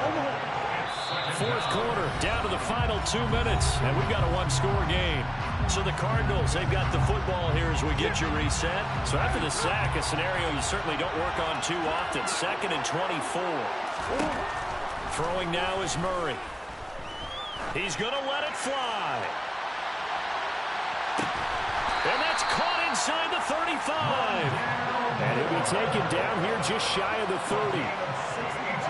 4th quarter, down to the final 2 minutes, and we've got a 1-score game. So the Cardinals, they've got the football here as we get you reset. So after the sack, a scenario you certainly don't work on too often. 2nd and 24. Throwing now is Murray. He's going to let it fly. And that's caught inside the 35. And he'll be taken down here just shy of the 30.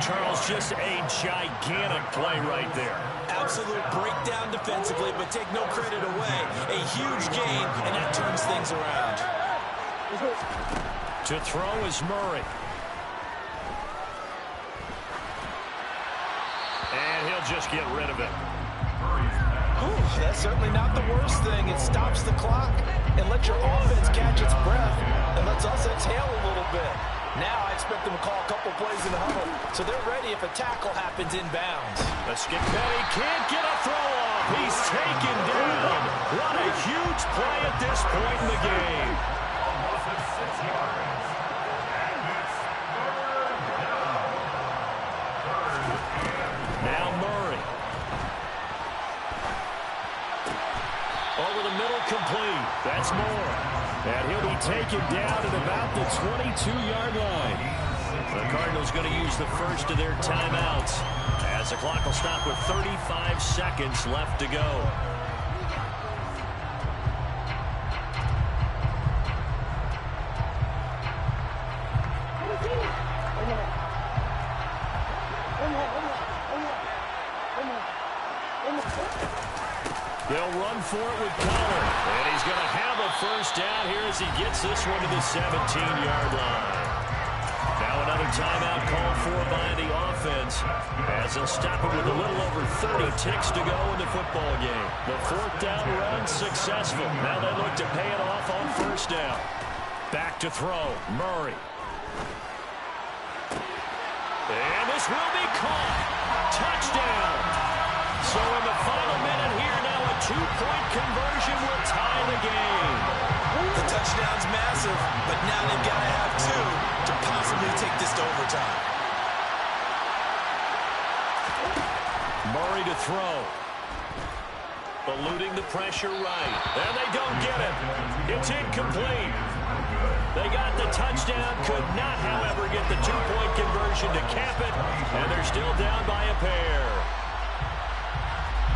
Charles, just a gigantic play right there. Absolute breakdown defensively, but take no credit away. A huge gain, and that turns things around. To throw is Murray. And he'll just get rid of it. Ooh, that's certainly not the worst thing. It stops the clock and lets your offense catch its breath and lets us exhale a little bit. Now I expect them to call a couple plays in the huddle, so they're ready if a tackle happens inbounds. Escobedo can't get a throw off. He's taken down. What a huge play at this point in the game. Now Murray. Over the middle, complete. That's Moore. And he'll be taken down at about the 22-yard line. The Cardinals going to use the first of their timeouts as the clock will stop with 35 seconds left to go. They'll run for it with Collar. And he's going to have a first down here as he gets this one to the 17-yard line. Now another timeout called for by the offense as they'll stop it with a little over 30 ticks to go in the football game. The 4th down run successful. Now they look to pay it off on 1st down. Back to throw. Murray. And this will be caught. Touchdown. So in the final minute here now, a 2-point conversion will tie the game. The touchdown's massive, but now they've got to have two to possibly take this to overtime. Murray to throw. Eluding the pressure right. And they don't get it. It's incomplete. They got the touchdown, could not, however, get the 2-point conversion to cap it, and they're still down by a pair.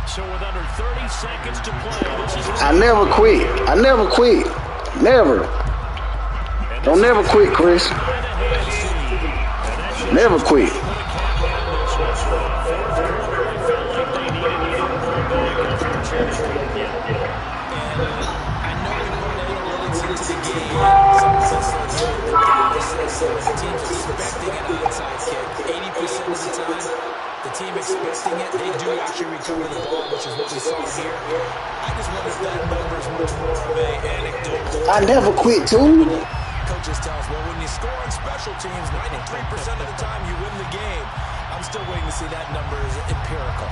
So with under 30 seconds to play, this is... I never quit. I never quit. Never. Don't never quit, Chris. Never quit. The team's expecting an onside kick. 80% of the time, the team expecting it, they do actually recover the ball, which is what we saw here. I just wonder if that number is much more of an anecdote. I never quit, too. Coaches tell us, well, when you score on special teams, 93% of the time you win the game. I'm still waiting to see that number is empirical.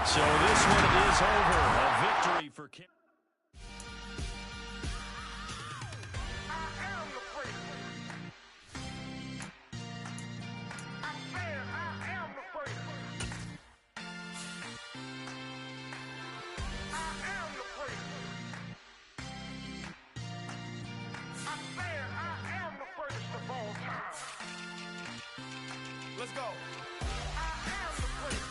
So this one is over. A victory for Kim. Let's go.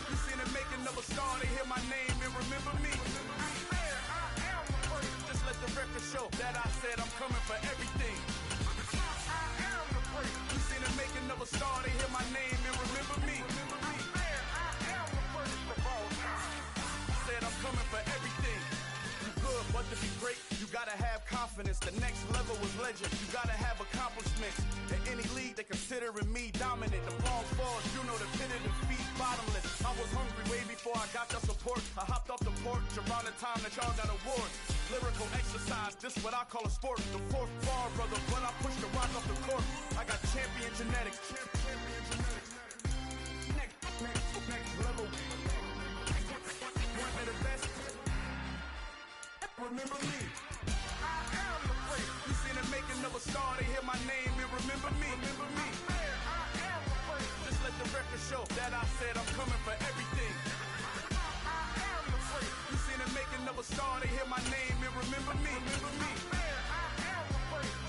You seen the making of a star, they hear my name and remember me. Just let the record show that I said I'm coming for everything. You seen the making of a star, they hear my name and remember me. I said I'm coming for everything. You good, but to be great, you gotta have confidence. The next level was legend. You gotta have accomplishments. In any league, they considering me dominant. The long falls, you know the pit of defeat, bottomless. I was hungry way before I got your support. I hopped off the porch around the time that y'all got awards. Lyrical exercise, this what I call a sport. The fourth bar, brother, when I push the rock off the court. I got champion genetics. Next level. One of the best. Remember me. You seen the making of a star, they hear my name and remember me. Just let the record show that I said I'm coming for everything. You seen the making of a star, they hear my name and remember me.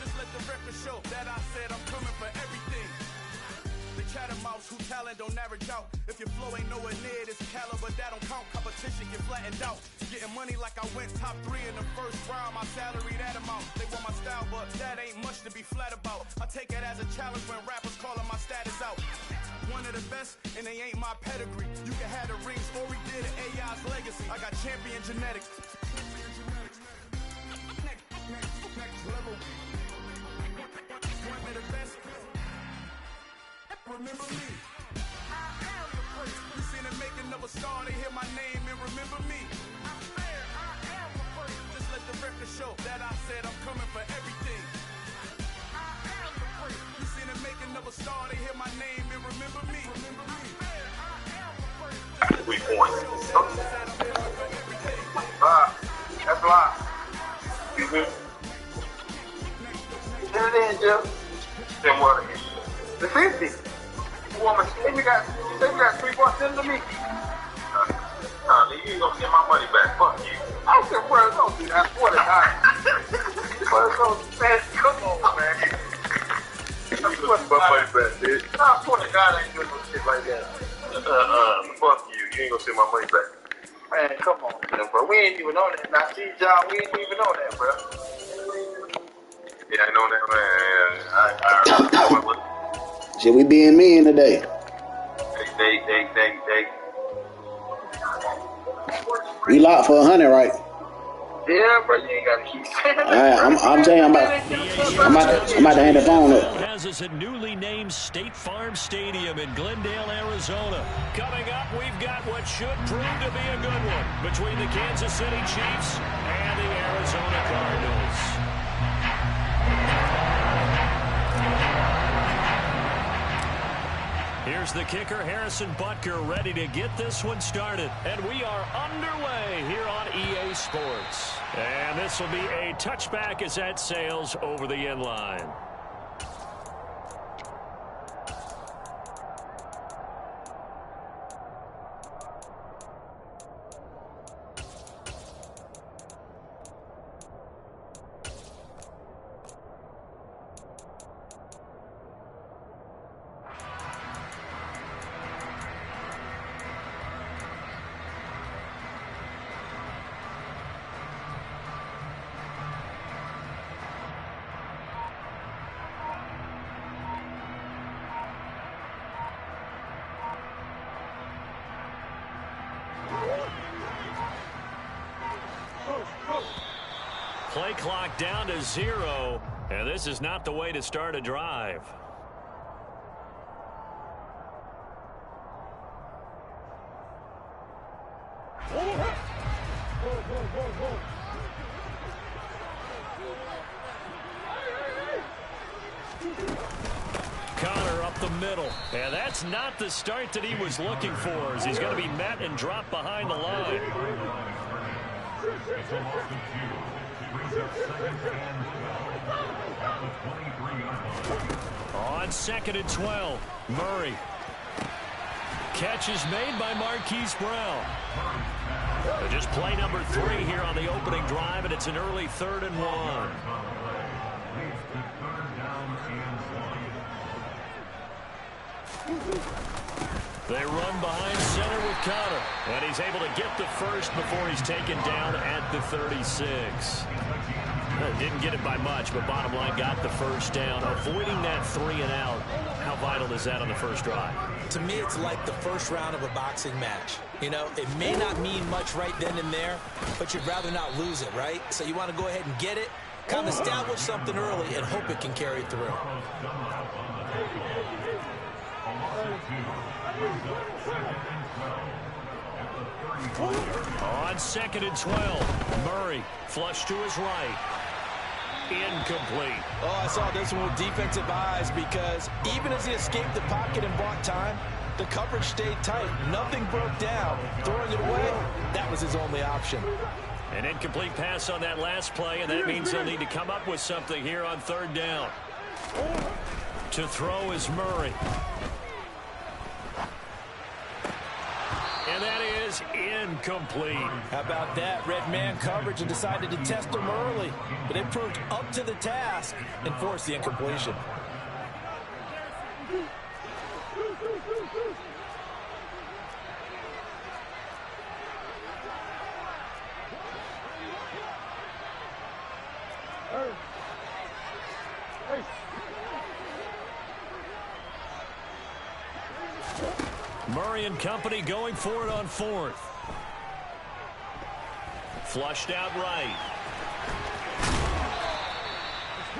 Just let the record show that I said I'm coming for everything. The chattermouths who talent don't average out. If your flow ain't nowhere near this caliber, that don't count. Competition get flattened out. Getting money like I went top 3 in the first round. My salary that amount. They want my style, but that ain't much to be flat about. I take it as a challenge when rappers calling my status out. One of the best, and they ain't my pedigree. You can have the rings, or we did it, AI's legacy. I got champion genetics. Next level. One of the best. Remember me. You seen the making of a star, they hear my name and remember me. Just let the record show that I said I'm coming for everything. You seen the making of a star, they hear my name and remember me. We point. That's a lot. Get it in, Jeff. Then what? The 50. Woman, you got 3 bucks into me. Nah, you ain't gonna get my money back. Fuck you. I don't care where it's gonna do that. I swear to God. Man, come on, man. I swear to God. Dude. I swear to God, I ain't doing no shit like that. Fuck you. You ain't gonna get my money back. Man, come on, man, bro. We ain't even on that. Now, see, John, we ain't even on that, bro. Yeah, I know that, man. Should we be in men today? They. We locked for 100, right? Yeah, bro, you ain't gotta keep saying that. All right, I'm telling you, I'm about to hand the phone up. Has us at newly named State Farm Stadium in Glendale, Arizona. Coming up, we've got what should prove to be a good one between the Kansas City Chiefs and the Arizona Cardinals. Here's the kicker, Harrison Butker, ready to get this one started. And we are underway here on EA Sports. And this will be a touchback as that sails over the end line. Play clock down to 0, and this is not the way to start a drive. Connor up the middle, and that's not the start that he was looking for, as he's going to be met and dropped behind the line. It's a loss of 2. Brings up 2nd and 12 at the 23-yard line. On 2nd and 12, Murray. Catch is made by Marquise Brown. Just play number 3 here on the opening drive, and it's an early 3rd and 1. Leads to 3rd down and 1. They run behind center with Connor, and he's able to get the first before he's taken down at the 36. Didn't get it by much, but bottom line, got the first down. Avoiding that 3 and out, how vital is that on the first drive? To me, it's like the first round of a boxing match. You know, it may not mean much right then and there, but you'd rather not lose it, right? So you want to go ahead and get it, kind of establish something early, and hope it can carry through. On 2nd and 12, Murray flush to his right. Incomplete. Oh, I saw this one with defensive eyes, because even as he escaped the pocket and bought time, the coverage stayed tight. Nothing broke down. Throwing it away, that was his only option. An incomplete pass on that last play, and that means they'll need to come up with something here on 3rd down. To throw is Murray. And that is incomplete. How about that? Red man coverage and decided to test him early, but it proved up to the task and forced the incompletion. Murray and company going for it on 4th. Flushed out right.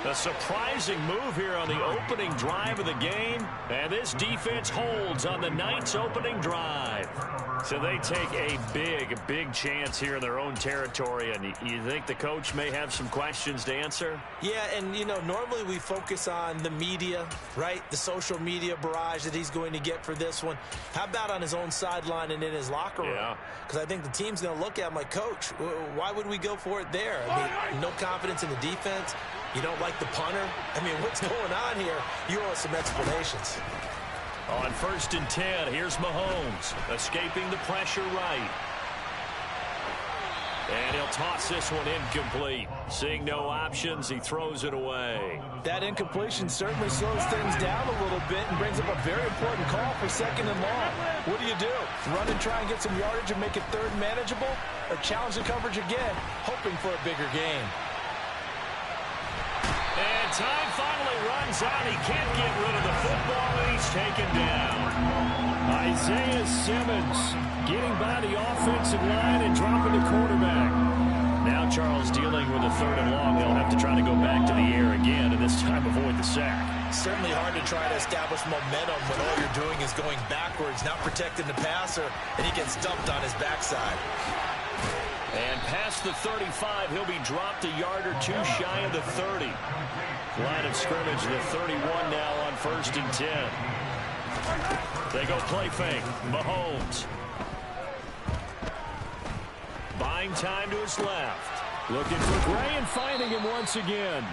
A surprising move here on the opening drive of the game. And this defense holds on the Knights' opening drive. So they take a big chance here in their own territory. And you think the coach may have some questions to answer? Yeah, and, you know, normally we focus on the media, right? The social media barrage that he's going to get for this one. How about on his own sideline and in his locker room? Yeah. Because I think the team's going to look at him like, Coach, why would we go for it there? I mean, no confidence in the defense. You don't like the punter? I mean, what's going on here? You owe us some explanations. On 1st and 10, here's Mahomes, escaping the pressure right. And he'll toss this one incomplete. Seeing no options, he throws it away. That incompletion certainly slows things down a little bit and brings up a very important call for 2nd and long. What do? Run and try and get some yardage and make it 3rd manageable? Or challenge the coverage again, hoping for a bigger gain? And time finally runs out. He can't get rid of the football, and he's taken down. Isaiah Simmons getting by the offensive line and dropping the quarterback. Now Charles dealing with a 3rd and long. They'll have to try to go back to the air again, and this time avoid the sack. Certainly hard to try to establish momentum when all you're doing is going backwards, not protecting the passer, and he gets dumped on his backside. And past the 35, he'll be dropped a yard or 2 shy of the 30. Line of scrimmage, the 31 now on 1st and 10. They go play fake. Mahomes. Buying time to his left. Looking for Gray and finding him once again.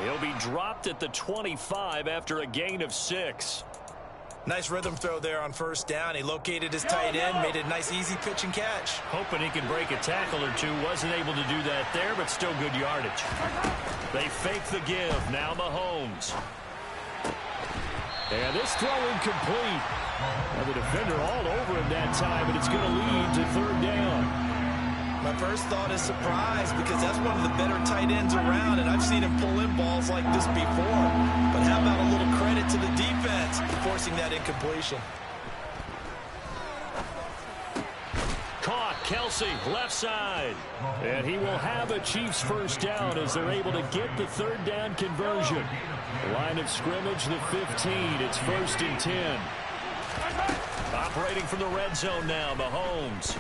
He'll be dropped at the 25 after a gain of 6. Nice rhythm throw there on first down. He located his tight end, made a nice easy pitch and catch. Hoping he can break a tackle or two. Wasn't able to do that there, but still good yardage. They fake the give. Now Mahomes. And this throw incomplete. Now the defender all over him that time, but it's going to lead to third down. My first thought is surprise because that's one of the better tight ends around, and I've seen him pull in balls like this before. But how about a little credit to the defense forcing that incompletion? Caught. Kelsey, left side. And he will have a Chiefs first down as they're able to get the third down conversion. Line of scrimmage, the 15. It's 1st and 10. Operating from the red zone now, Mahomes.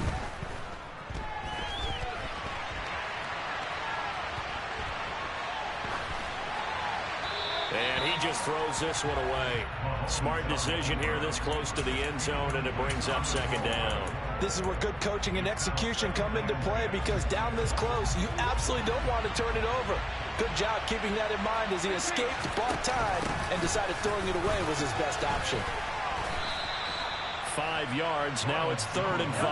And he just throws this one away. Smart decision here this close to the end zone, and it brings up second down. This is where good coaching and execution come into play because down this close, you absolutely don't want to turn it over. Good job keeping that in mind as he escaped, bought time, and decided throwing it away was his best option. 5 yards. Now it's 3rd and 5.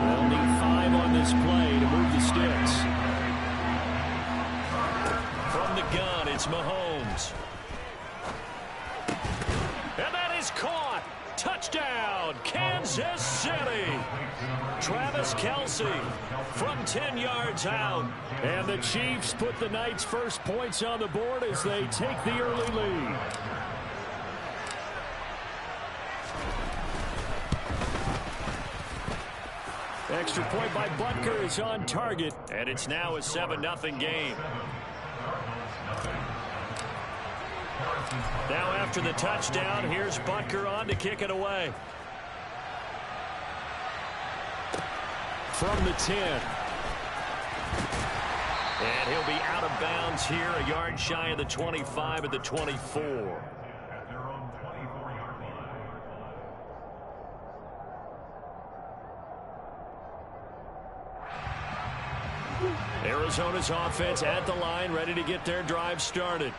They'll need 5 on this play to move the sticks. From the gun, it's Mahomes. And that is caught. Touchdown, Kansas City. Travis Kelce from 10 yards out. And the Chiefs put the night's first points on the board as they take the early lead. Extra point by Butker is on target, and it's now a 7-0 game. Now after the touchdown, here's Butker on to kick it away. From the 10. And he'll be out of bounds here, a yard shy of the 25 at the 24. Arizona's offense at the line, ready to get their drive started.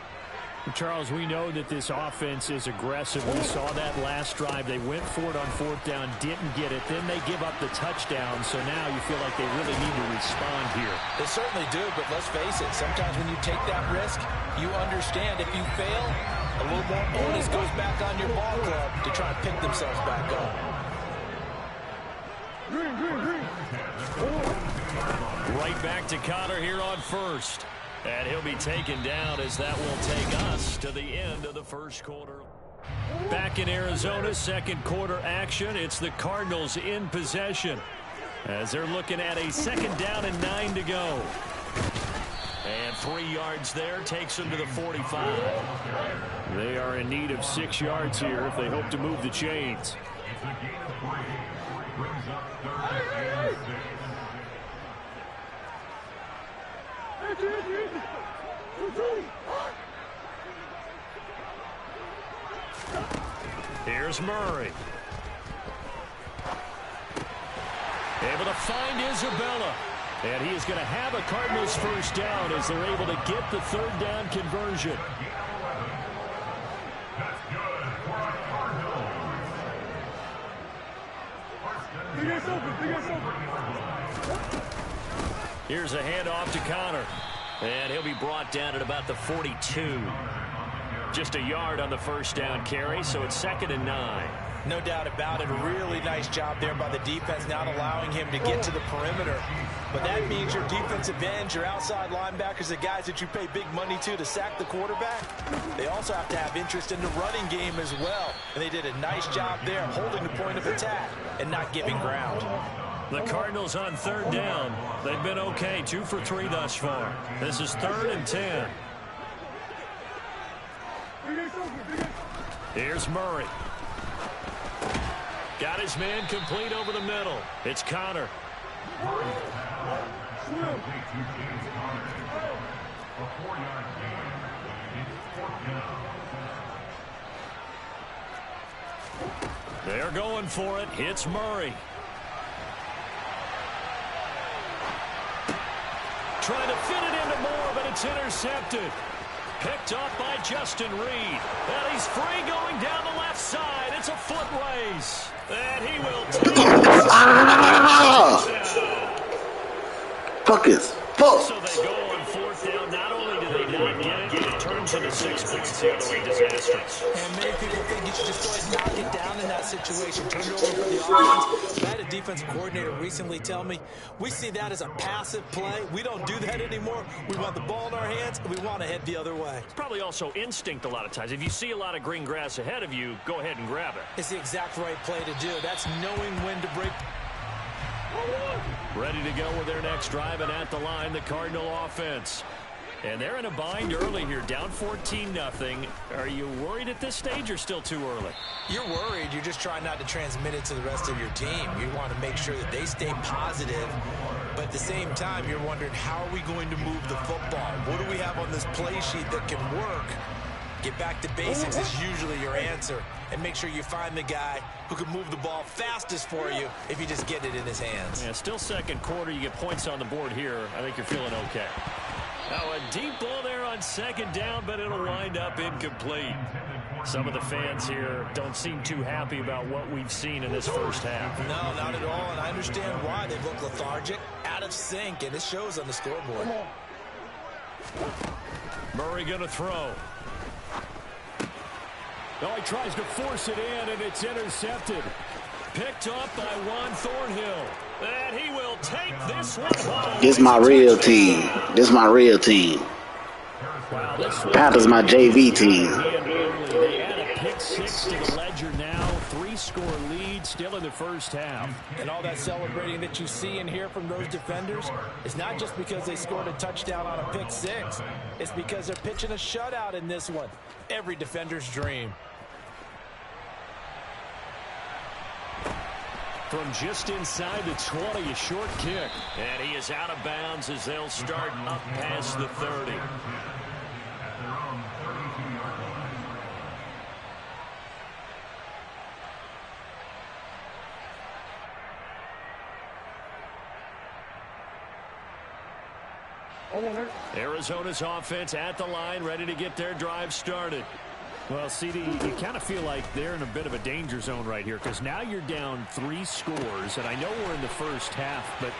Charles, we know that this offense is aggressive. We saw that last drive. They went for it on 4th down, didn't get it. Then they give up the touchdown, so now you feel like they really need to respond here. They certainly do, but let's face it. Sometimes when you take that risk, you understand if you fail, a little more bonus goes back on your ball club to try and pick themselves back up. Right back to Connor here on first. And he'll be taken down as that will take us to the end of the first quarter. Back in Arizona, second quarter action. It's the Cardinals in possession as they're looking at a 2nd down and 9 to go. And 3 yards there takes them to the 45. They are in need of 6 yards here if they hope to move the chains. It's a gain of 3. Brings up 3rd and 6. Here's Murray. Able to find Isabella. And he is going to have a Cardinals first down as they're able to get the 3rd down conversion. That's good for a Cardinal. Here's a handoff to Connor. And he'll be brought down at about the 42. Just a yard on the first down carry, so it's 2nd and 9. No doubt about it. A really nice job there by the defense, not allowing him to get to the perimeter. But that means your defensive ends, your outside linebackers, the guys that you pay big money to sack the quarterback, they also have to have interest in the running game as well. And they did a nice job there holding the point of attack and not giving ground. The Cardinals on 3rd down. They've been okay, 2 for 3 thus far. This is 3rd and 10. Here's Murray. Got his man complete over the middle. It's Connor. A 4-yard gain. It's 4th down. They're going for it. It's Murray. Trying to fit it into Moore, but it's intercepted. Picked up by Justin Reed. And he's free going down the left side. It's a foot race. And he will take Fuckers. Fuck. So they go on fourth down. Not only do they not get it, it turns into 6 points the other way. Disastrous. And many people think you should just go ahead and knock it down in that situation. Turn it over for the offense. I had a defensive coordinator recently tell me, we see that as a passive play. We don't do that anymore. We want the ball in our hands, and we want to head the other way. It's probably also instinct a lot of times. If you see a lot of green grass ahead of you, go ahead and grab it. It's the exact right play to do. That's knowing when to break. Ready to go with their next drive, and at the line, the Cardinal offense. And they're in a bind early here, down 14-0. Are you worried at this stage or still too early? You're worried. You're just trying not to transmit it to the rest of your team. You want to make sure that they stay positive. But at the same time, you're wondering, how are we going to move the football? What do we have on this play sheet that can work? Get back to basics is usually your answer. And make sure you find the guy who can move the ball fastest for you if you just get it in his hands. Yeah, still second quarter. You get points on the board here. I think you're feeling okay. Now a deep ball there on second down, but it'll wind up incomplete. Some of the fans here don't seem too happy about what we've seen in this first half. No, not at all, and I understand why. They look lethargic, out of sync, and it shows on the scoreboard. Murray going to throw. No, he tries to force it in, and it's intercepted. Picked up by Juan Thornhill. And he will take this one home. This is my real team. This is my real team. Wow, Panthers my JV team. They add a pick 6 to the ledger now. 3-score lead still in the first half. And all that celebrating that you see and hear from those defenders is not just because they scored a touchdown on a pick 6. It's because they're pitching a shutout in this one. Every defender's dream. From just inside the 20, a short kick. And he is out of bounds as they'll start up past the 30. Arizona's offense at the line, ready to get their drive started. Well, CD, you kind of feel like they're in a bit of a danger zone right here because now you're down 3 scores, and I know we're in the first half, but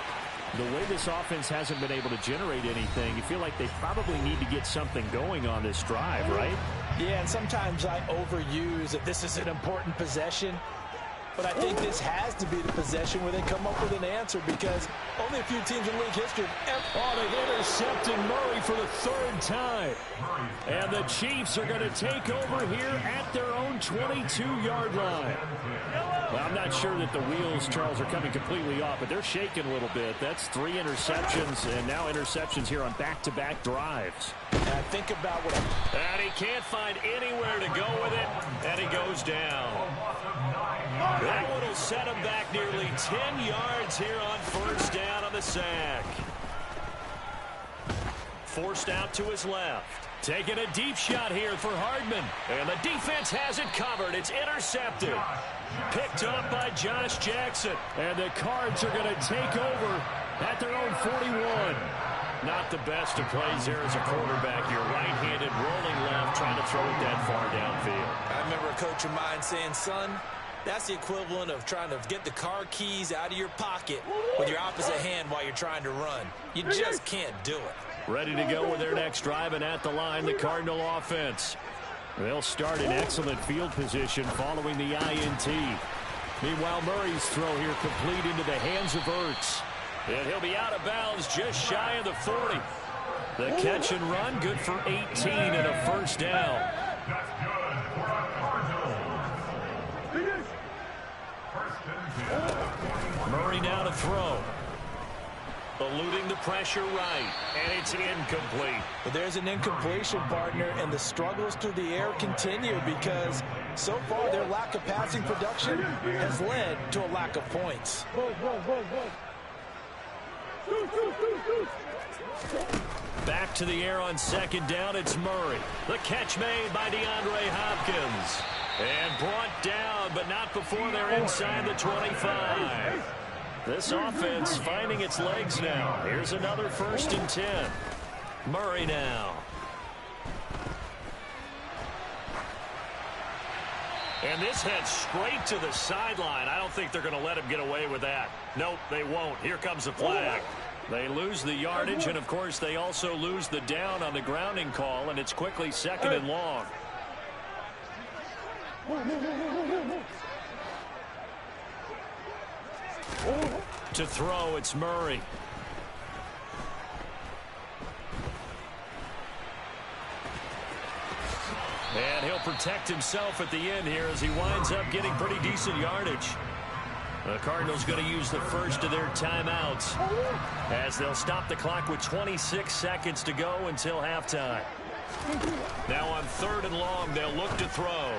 the way this offense hasn't been able to generate anything, you feel like they probably need to get something going on this drive, right? Yeah, and sometimes I overuse that this is an important possession. But I think this has to be the possession where they come up with an answer because only a few teams in league history have they've intercepted Murray for the 3rd time. And the Chiefs are going to take over here at their own 22-yard line. Well, I'm not sure that the wheels, Charles, are coming completely off, but they're shaking a little bit. That's 3 interceptions, and now interceptions here on back-to-back drives. And think about what and he can't find anywhere to go with it, and he goes down. That one will set him back nearly 10 yards here on 1st down on the sack. Forced out to his left. Taking a deep shot here for Hardman. And the defense has it covered. It's intercepted. Picked up by Josh Jackson. And the Cards are going to take over at their own 41. Not the best of plays there as a quarterback. You're right-handed, rolling left, trying to throw it that far downfield. I remember a coach of mine saying, son, that's the equivalent of trying to get the car keys out of your pocket with your opposite hand while you're trying to run. You just can't do it. Ready to go with their next drive, and at the line, the Cardinal offense. They'll start in excellent field position following the INT. Meanwhile, Murray's throw here complete into the hands of Ertz. And he'll be out of bounds just shy of the 40. The catch and run, good for 18 and a 1st down. Murray now to throw. Eluding the pressure right, and it's incomplete. But there's an incompletion, partner, and the struggles through the air continue because so far their lack of passing production has led to a lack of points. Back to the air on 2nd down, it's Murray. The catch made by DeAndre Hopkins. And brought down, but not before they're inside the 25. This offense finding its legs now. Here's another 1st and 10. Murray now. And this heads straight to the sideline. I don't think they're going to let him get away with that. Nope, they won't. Here comes the flag. They lose the yardage, and, of course, they also lose the down on the grounding call, and it's quickly 2nd and long. To throw, it's Murray. And he'll protect himself at the end here as he winds up getting pretty decent yardage. The Cardinals going to use the first of their timeouts as they'll stop the clock with 26 seconds to go until halftime. Now on 3rd and long, they'll look to throw.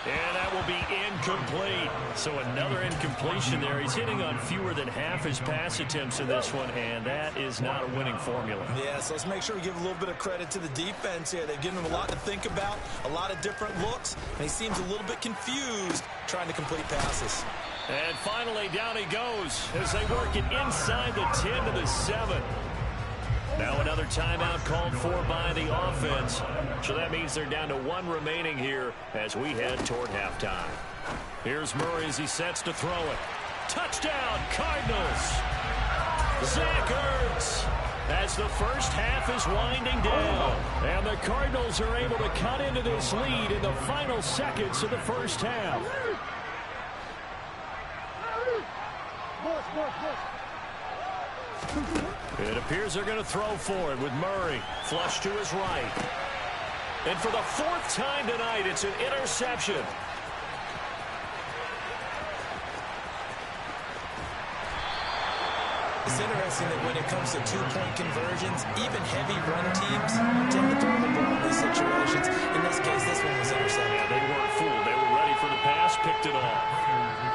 And that will be incomplete. So another incompletion there. He's hitting on fewer than half his pass attempts in this one, and that is not a winning formula. Yeah, so let's make sure we give a little bit of credit to the defense here. They've given him a lot to think about, a lot of different looks, and he seems a little bit confused trying to complete passes. And finally, down he goes as they work it inside the 10 to the 7. Now another timeout called for by the offense. So that means they're down to 1 remaining here as we head toward halftime. Here's Murray as he sets to throw it. Touchdown, Cardinals! Zach Ertz as the first half is winding down. And the Cardinals are able to cut into this lead in the final seconds of the first half. It appears they're going to throw for it with Murray. Flush to his right. And for the 4th time tonight, it's an interception. It's interesting that when it comes to 2-point conversions, even heavy run teams tend to throw the ball in these situations. In this case, this one was intercepted. Yeah, they weren't fooled. They were ready for the pass, picked it off.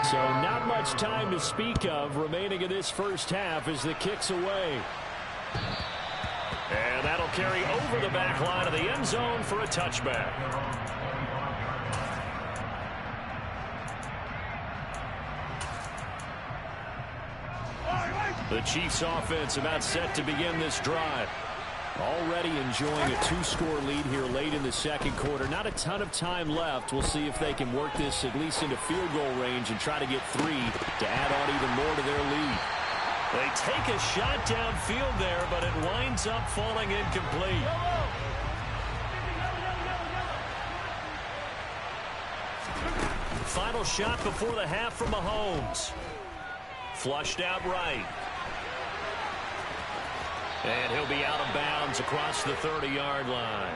So not much time to speak of remaining in this first half as the kick's away. And that'll carry over the back line of the end zone for a touchback. The Chiefs offense about set to begin this drive. Already enjoying a 2-score lead here late in the second quarter. Not a ton of time left. We'll see if they can work this at least into field goal range and try to get 3 to add on even more to their lead. They take a shot downfield there, but it winds up falling incomplete. Final shot before the half from Mahomes. Flushed out right. And he'll be out of bounds across the 30-yard line.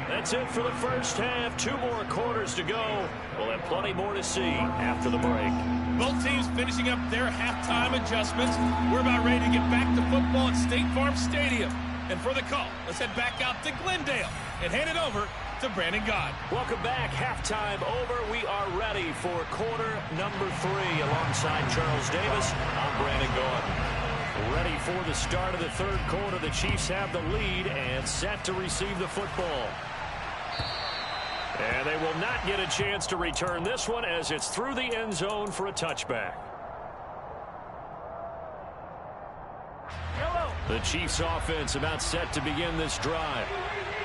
That's it for the first half. 2 more quarters to go. We'll have plenty more to see after the break. Both teams finishing up their halftime adjustments. We're about ready to get back to football at State Farm Stadium. And for the call, let's head back out to Glendale and hand it over to Brandon Gaudin. Welcome back. Halftime over. We are ready for quarter number 3 alongside Charles Davis. I'm Brandon Gaudin. Ready for the start of the third quarter. The Chiefs have the lead and set to receive the football. And they will not get a chance to return this one as it's through the end zone for a touchback. The Chiefs offense about set to begin this drive.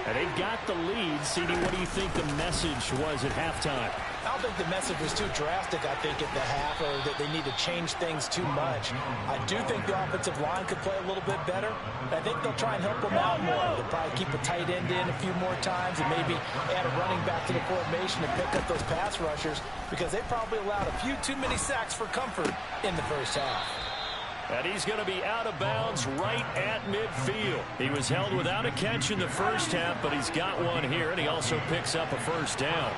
And they've got the lead. CD, what do you think the message was at halftime? I don't think the message was too drastic, I think, at the half, or that they need to change things too much. I do think the offensive line could play a little bit better. I think they'll try and help them out more. They'll probably keep a tight end in a few more times and maybe add a running back to the formation to pick up those pass rushers because they probably allowed a few too many sacks for comfort in the first half. And he's going to be out of bounds right at midfield. He was held without a catch in the first half, but he's got one here, and he also picks up a first down.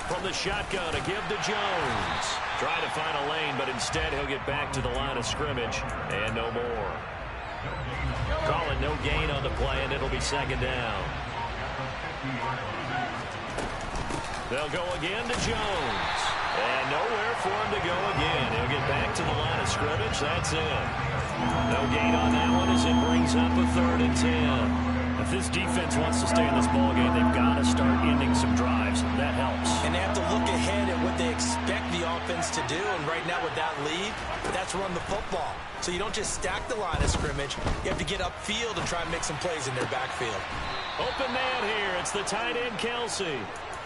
From the shotgun, a give to Jones. Trying to find a lane, but instead he'll get back to the line of scrimmage, and no more. Calling no gain on the play, and it'll be second down. They'll go again to Jones. And nowhere for him to go again. He'll get back to the line of scrimmage. That's it. No gain on that one as it brings up a 3rd and 10. And If this defense wants to stay in this ballgame, they've got to start ending some drives. That helps. And they have to look ahead at what they expect the offense to do. And right now with that lead, that's run the football. So you don't just stack the line of scrimmage. You have to get upfield and try and make some plays in their backfield. Open man here. It's the tight end, Kelsey.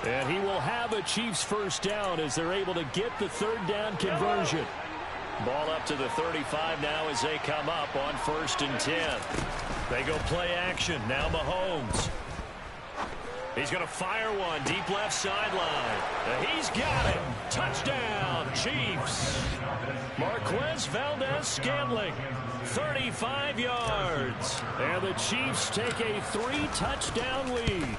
And he will have a Chiefs first down as they're able to get the third down conversion. Ball up to the 35 now as they come up on 1st and 10. They go play action. Now Mahomes. He's going to fire one deep left sideline. He's got it. Touchdown, Chiefs. Marquez Valdez-Scantling, 35 yards. And the Chiefs take a 3-touchdown lead.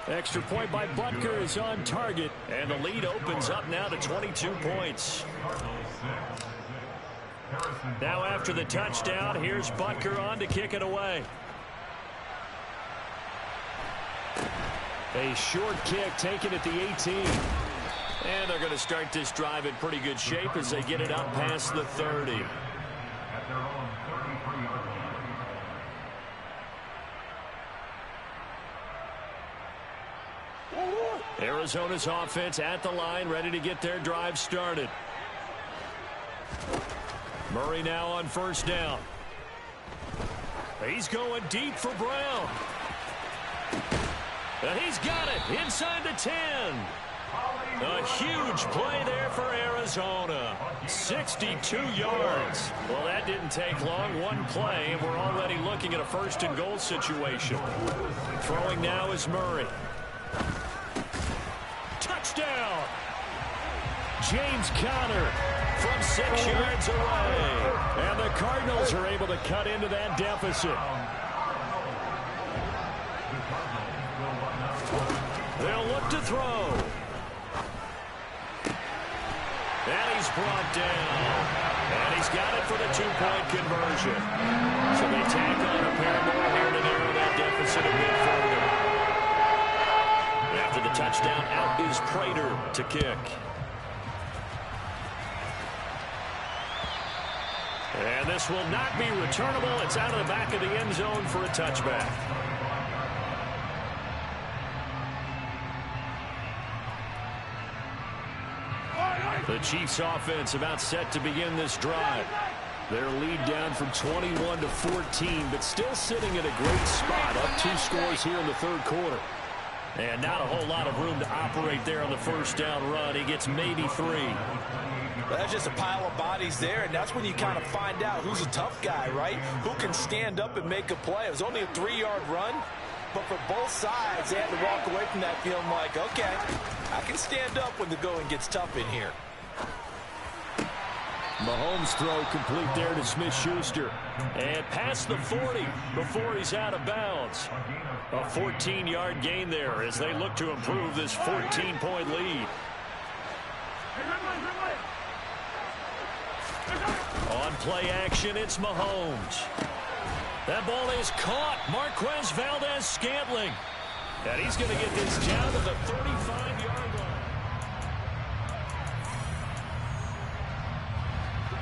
Extra point by Butker is on target. And the lead opens up now to 22 points. Now after the touchdown, here's Butker on to kick it away. A short kick taken at the 18. And they're going to start this drive in pretty good shape as they get it up past the 30. Arizona's offense at the line, ready to get their drive started. Murray now on 1st down. He's going deep for Brown. And he's got it inside the 10. A huge play there for Arizona. 62 yards. Well, that didn't take long. One play, and we're already looking at a 1st and goal situation. Throwing now is Murray. Touchdown! James Conner from 6 yards away. And the Cardinals are able to cut into that deficit. They'll look to throw. And he's brought down. And he's got it for the 2-point conversion. So they tack on a pair more here to narrow that deficit a bit further. After the touchdown, out is Prater to kick. And this will not be returnable. It's out of the back of the end zone for a touchback. The Chiefs offense about set to begin this drive. Their lead down from 21 to 14, but still sitting at a great spot. Up 2 scores here in the 3rd quarter. And not a whole lot of room to operate there on the 1st down run. He gets maybe 3. But that's just a pile of bodies there, and that's when you kind of find out who's a tough guy, right? Who can stand up and make a play. It was only a 3-yard run, but for both sides, they had to walk away from that feeling like, okay, I can stand up when the going gets tough in here. Mahomes' throw complete there to Smith-Schuster. And past the 40 before he's out of bounds. A 14-yard gain there as they look to improve this 14-point lead. On play action, it's Mahomes. That ball is caught. Marquez Valdez-Scantling. And he's going to get this down to the 35-yard line.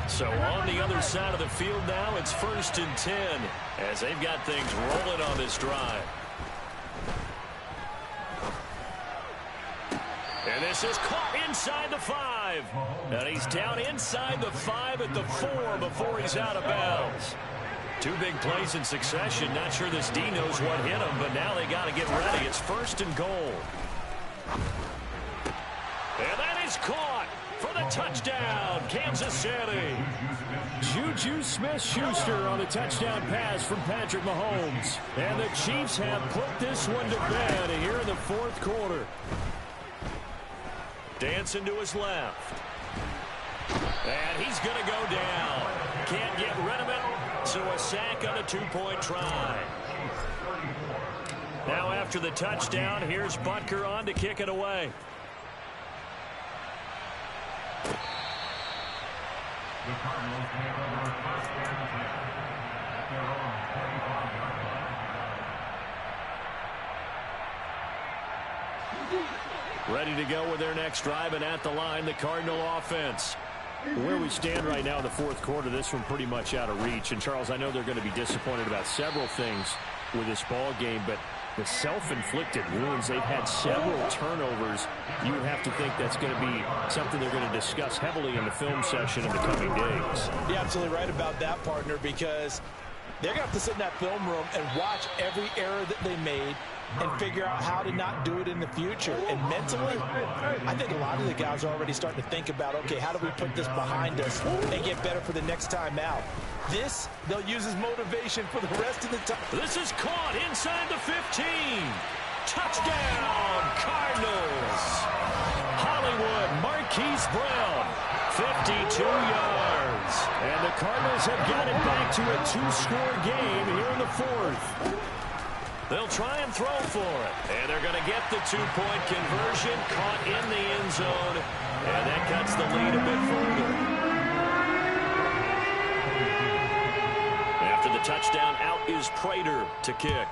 So on the other side of the field now, it's 1st and 10 as they've got things rolling on this drive. And this is caught inside the 5. And he's down inside the 5 at the 4 before he's out of bounds. 2 big plays in succession. Not sure this D knows what hit him, but now they got to get ready. It's 1st and goal. And that is caught for the touchdown, Kansas City. Juju Smith-Schuster on the touchdown pass from Patrick Mahomes. And the Chiefs have put this one to bed here in the 4th quarter. Dancing to his left. And he's going to go down. Can't get rid of it, so a sack on a 2-point try. Now after the touchdown, here's Butker on to kick it away. The Cardinals have over 1st and 10 at their own 25-yard line. Ready to go with their next drive, and at the line, the Cardinal offense. Where we stand right now in the fourth quarter, this one pretty much out of reach. And, Charles, I know they're going to be disappointed about several things with this ball game, but the self-inflicted wounds, they've had several turnovers. You would have to think that's going to be something they're going to discuss heavily in the film session in the coming days. You're absolutely right about that, partner, because they're going to have to sit in that film room and watch every error that they made and figure out how to not do it in the future. And mentally, I think a lot of the guys are already starting to think about, okay, how do we put this behind us and get better for the next time out? This, they'll use as motivation for the rest of the time. This is caught inside the 15. Touchdown, Cardinals. Hollywood Marquise Brown, 52 yards. And the Cardinals have got it back to a two-score game here in the fourth. They'll try and throw for it. And they're going to get the two-point conversion, caught in the end zone. And that cuts the lead a bit further. After the touchdown, out is Prater to kick.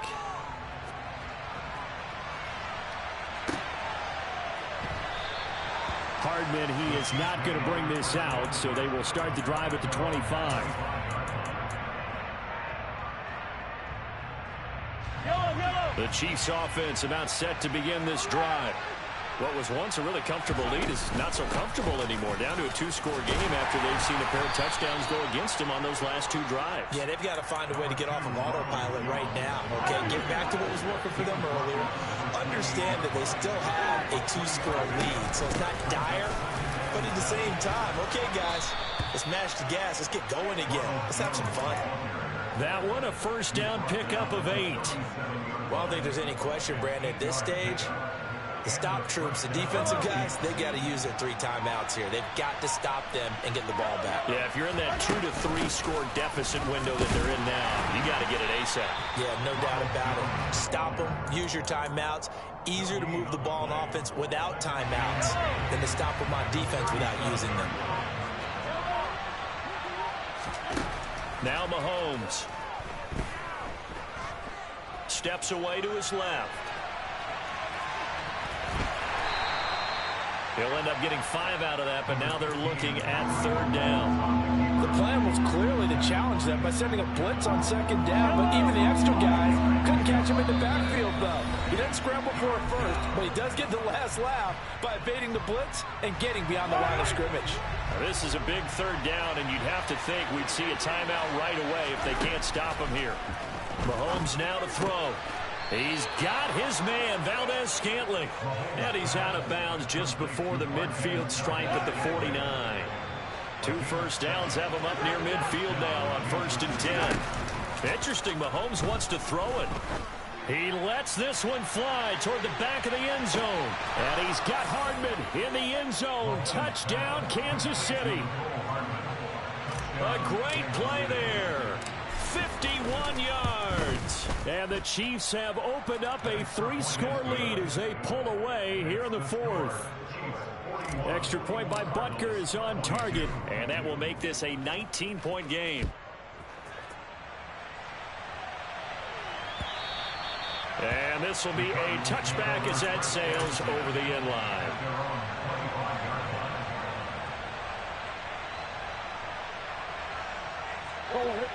Hardman, he is not going to bring this out, so they will start the drive at the 25. The Chiefs offense about set to begin this drive. What was once a really comfortable lead is not so comfortable anymore. Down to a two-score game after they've seen a pair of touchdowns go against them on those last two drives. Yeah, they've got to find a way to get off of autopilot right now, okay? Get back to what was working for them earlier. Understand that they still have a two-score lead, so it's not dire, but at the same time, okay, guys, let's mash the gas. Let's get going again. Let's have some fun. That one, a first down pickup of 8. Well, I don't think there's any question, Brandon, at this stage, the stop troops, the defensive guys, they got to use their 3 timeouts here. They've got to stop them and get the ball back. Yeah, if you're in that 2 to 3 score deficit window that they're in now, you got to get it ASAP. Yeah, no doubt about it. Stop them, use your timeouts. Easier to move the ball on offense without timeouts than to stop them on defense without using them. Now Mahomes steps away to his left. He'll end up getting 5 out of that, but now they're looking at third down. The plan was clearly to challenge them by sending a blitz on second down, but even the extra guys couldn't catch him in the backfield, though. He didn't scramble for it first, but he does get the last laugh by evading the blitz and getting beyond the line of scrimmage. Now, this is a big third down, and you'd have to think we'd see a timeout right away if they can't stop him here. Mahomes now to throw. He's got his man, Valdez-Scantling. And he's out of bounds just before the midfield stripe at the 49. 2 first downs have him up near midfield now on 1st and 10. Interesting, Mahomes wants to throw it. He lets this one fly toward the back of the end zone. And he's got Hardman in the end zone. Touchdown, Kansas City. A great play there. 51 yards. And the Chiefs have opened up a 3-score lead as they pull away here in the fourth. Extra point by Butker is on target, and that will make this a 19-point game. And this will be a touchback as that sails over the end line.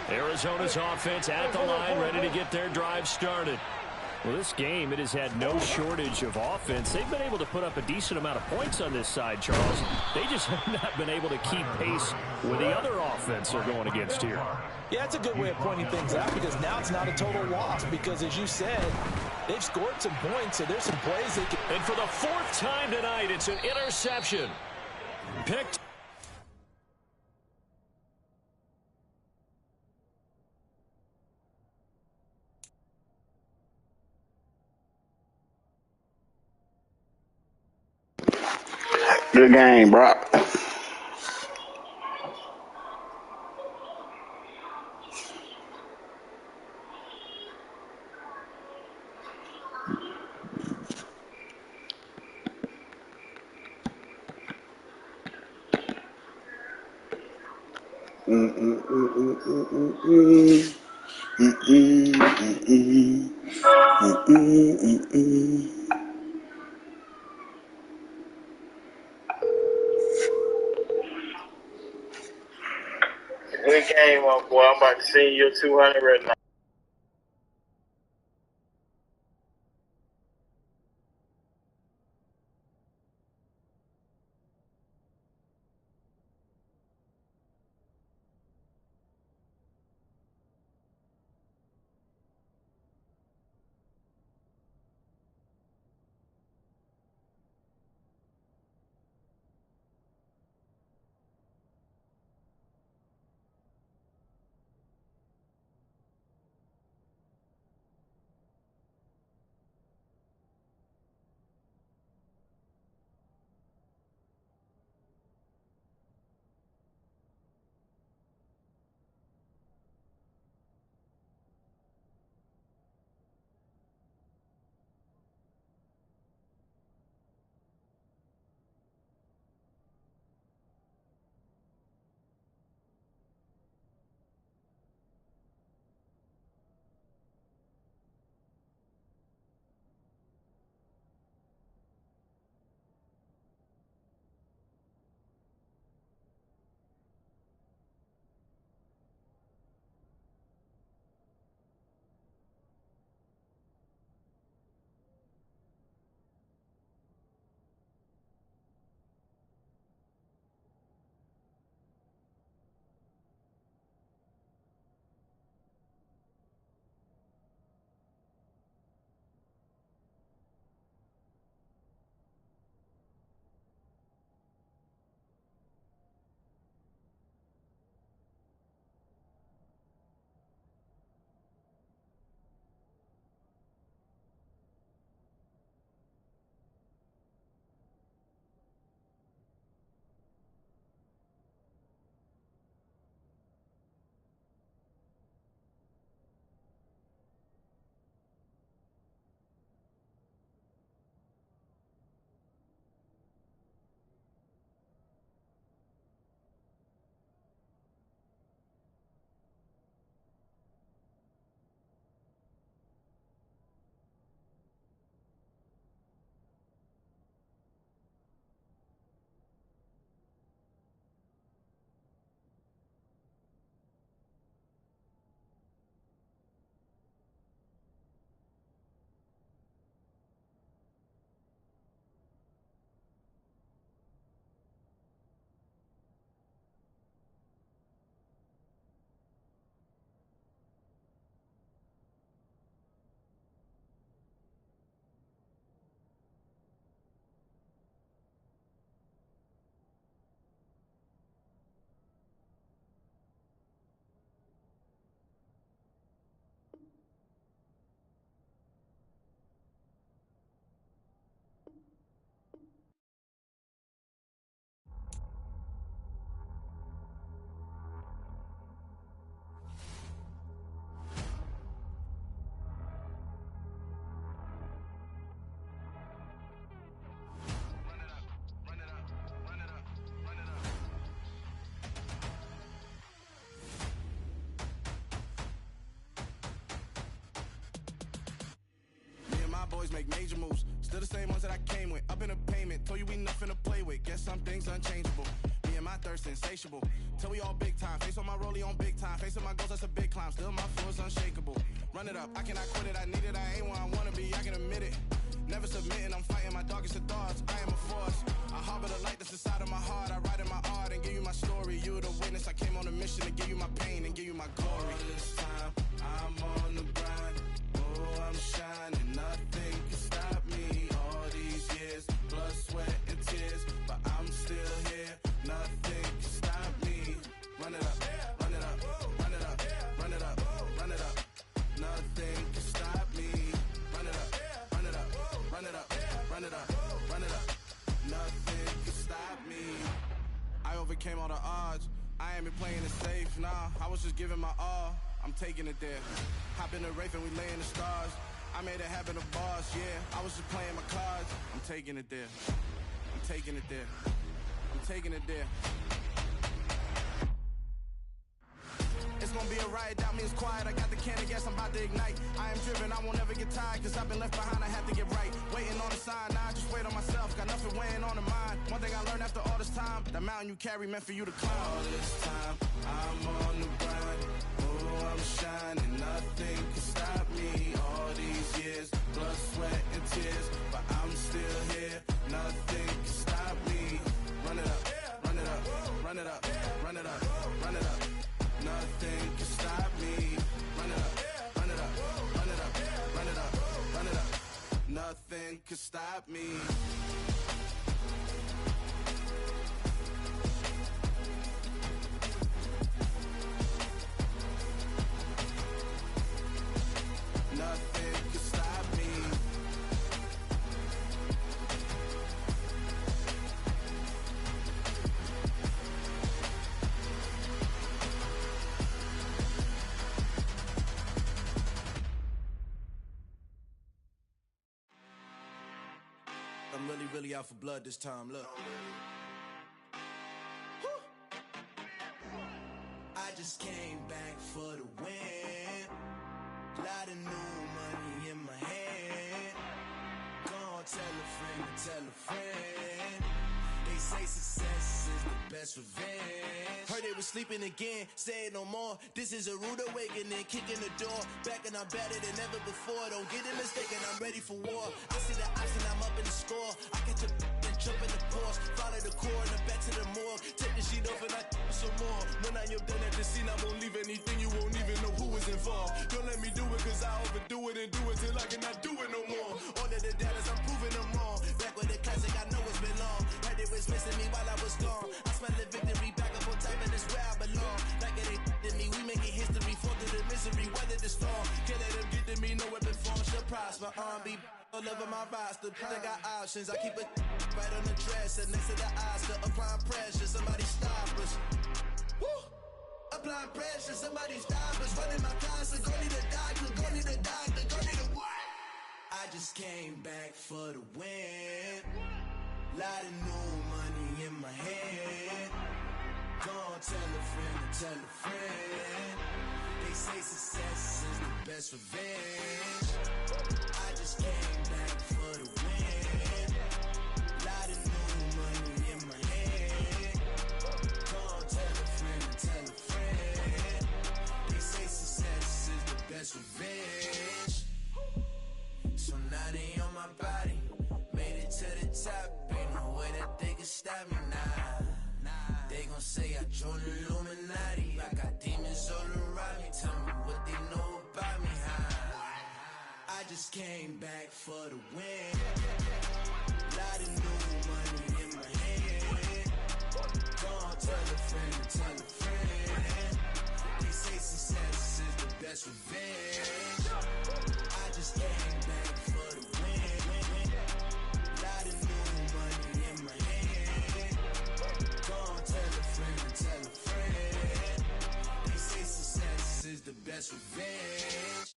Arizona's offense at the line, ready to get their drive started. Well, this game, it has had no shortage of offense. They've been able to put up a decent amount of points on this side, Charles. They just have not been able to keep pace with the other offense they're going against here. Yeah, that's a good way of pointing things out because now it's not a total loss because, as you said, they've scored some points, so there's some plays they can... And for the 4th time tonight, it's an interception. Picked. Good game, bro. Good game, my boy. I'm about to send you 200 right now. Boys make major moves, still the same ones that I came with. Up in the payment, told you we nothing to play with. Guess some things unchangeable. Me and my thirst insatiable. Till we all big time. Face on my rollie on big time. Facing my goals, that's a big climb. Still my flow is unshakable. Run it up, I cannot quit it. I need it, I ain't where I wanna be. I can admit it. Never submitting, I'm fighting my darkest of thoughts. I am a force. I harbor the light that's inside of my heart. I write in my art and give you my story. You the witness. I came on a mission to give you my pain and give you my glory. All this time, I'm on the grind. Oh, I'm shining. Nothing can stop me. All these years, blood, sweat, and tears. But I'm still here. Nothing can stop me. Run it up, run it up, run it up, run it up, run it up. Nothing can stop me. Run it up, run it up, run it up, run it up, run it up. Nothing can stop me. I overcame all the odds. I ain't been playing it safe, nah. I was just giving my all. I'm taking it there. Hop in the Wraith and we lay in the stars. I made it happen, a boss, yeah. I was just playing my cards. I'm taking it there. I'm taking it there. I'm taking it there. It's gonna be a riot, doubt me, it's quiet. I got the can of gas, I'm about to ignite. I am driven, I won't ever get tired, cause I've been left behind, I have to get right. Waiting on the sign, now I just wait on myself, got nothing weighing on the mind. One thing I learned after all this time, the mountain you carry meant for you to climb. All this time, I'm on the grind. Oh, I'm shining, nothing can stop me. All these years, blood, sweat, and tears, but I'm still here, nothing can stop me. Run it up, run it up, run it up, run it up, run it up. Nothing can stop me. Run it up, run it up, run it up, run it up, run it up. Nothing can stop me. Nothing can stop me. I'm really out for blood this time, look. I just came back for the win. Lot of new money in my hand. Gonna tell a friend to tell a friend. They say success is the best revenge. Heard they was sleeping again, say it no more. This is a rude awakening, kicking the door. Back and I'm better than ever before. Don't get it mistaken, I'm ready for war. I see the option, I'm up in the score. I catch a and jump in the course. Follow the core and the back to the morgue. Take the sheet off and I some more. When I am done at the scene, I won't leave anything. You won't even know who was involved. Don't let me do it cause I overdo it and do it till I cannot do it no more. All of the doubters, I'm proving them wrong. Back with the classic, I know it's been long. Heard it was missing me while I was gone. I smell the victory, back up on time and it's where I belong. Like it ain't to me, we making history. Fall through the misery, weather the storm. Can't let them get to me, no weapon form shall prosper. Be all over my roster. I got options, I keep it right on the dresser. Next to the Oscar, applying pressure, somebody stop us. Woo! Applying pressure, somebody stop us. Running my closet, go need a doctor, go need a doctor, go need a what? I just came back for the win. Lot of new money in my hand. Gonna tell a friend to tell a friend. They say success is the best revenge. I just came back for the win. Lot of new money in my hand. Gonna tell a friend to tell a friend. They say success is the best revenge. So now they on my body. Made it to the top. Ain't no way that they can stop me now. They gon' say I joined the Illuminati. I got demons all around me. Tell me what they know about me, huh? I just came back for the win. Lot of new money in my hand. Gonna tell a friend to tell a friend. They say success is the best revenge. I just came back for the win. Lot of new money in my hand. Gonna tell a friend to tell a friend. They say success is the best revenge.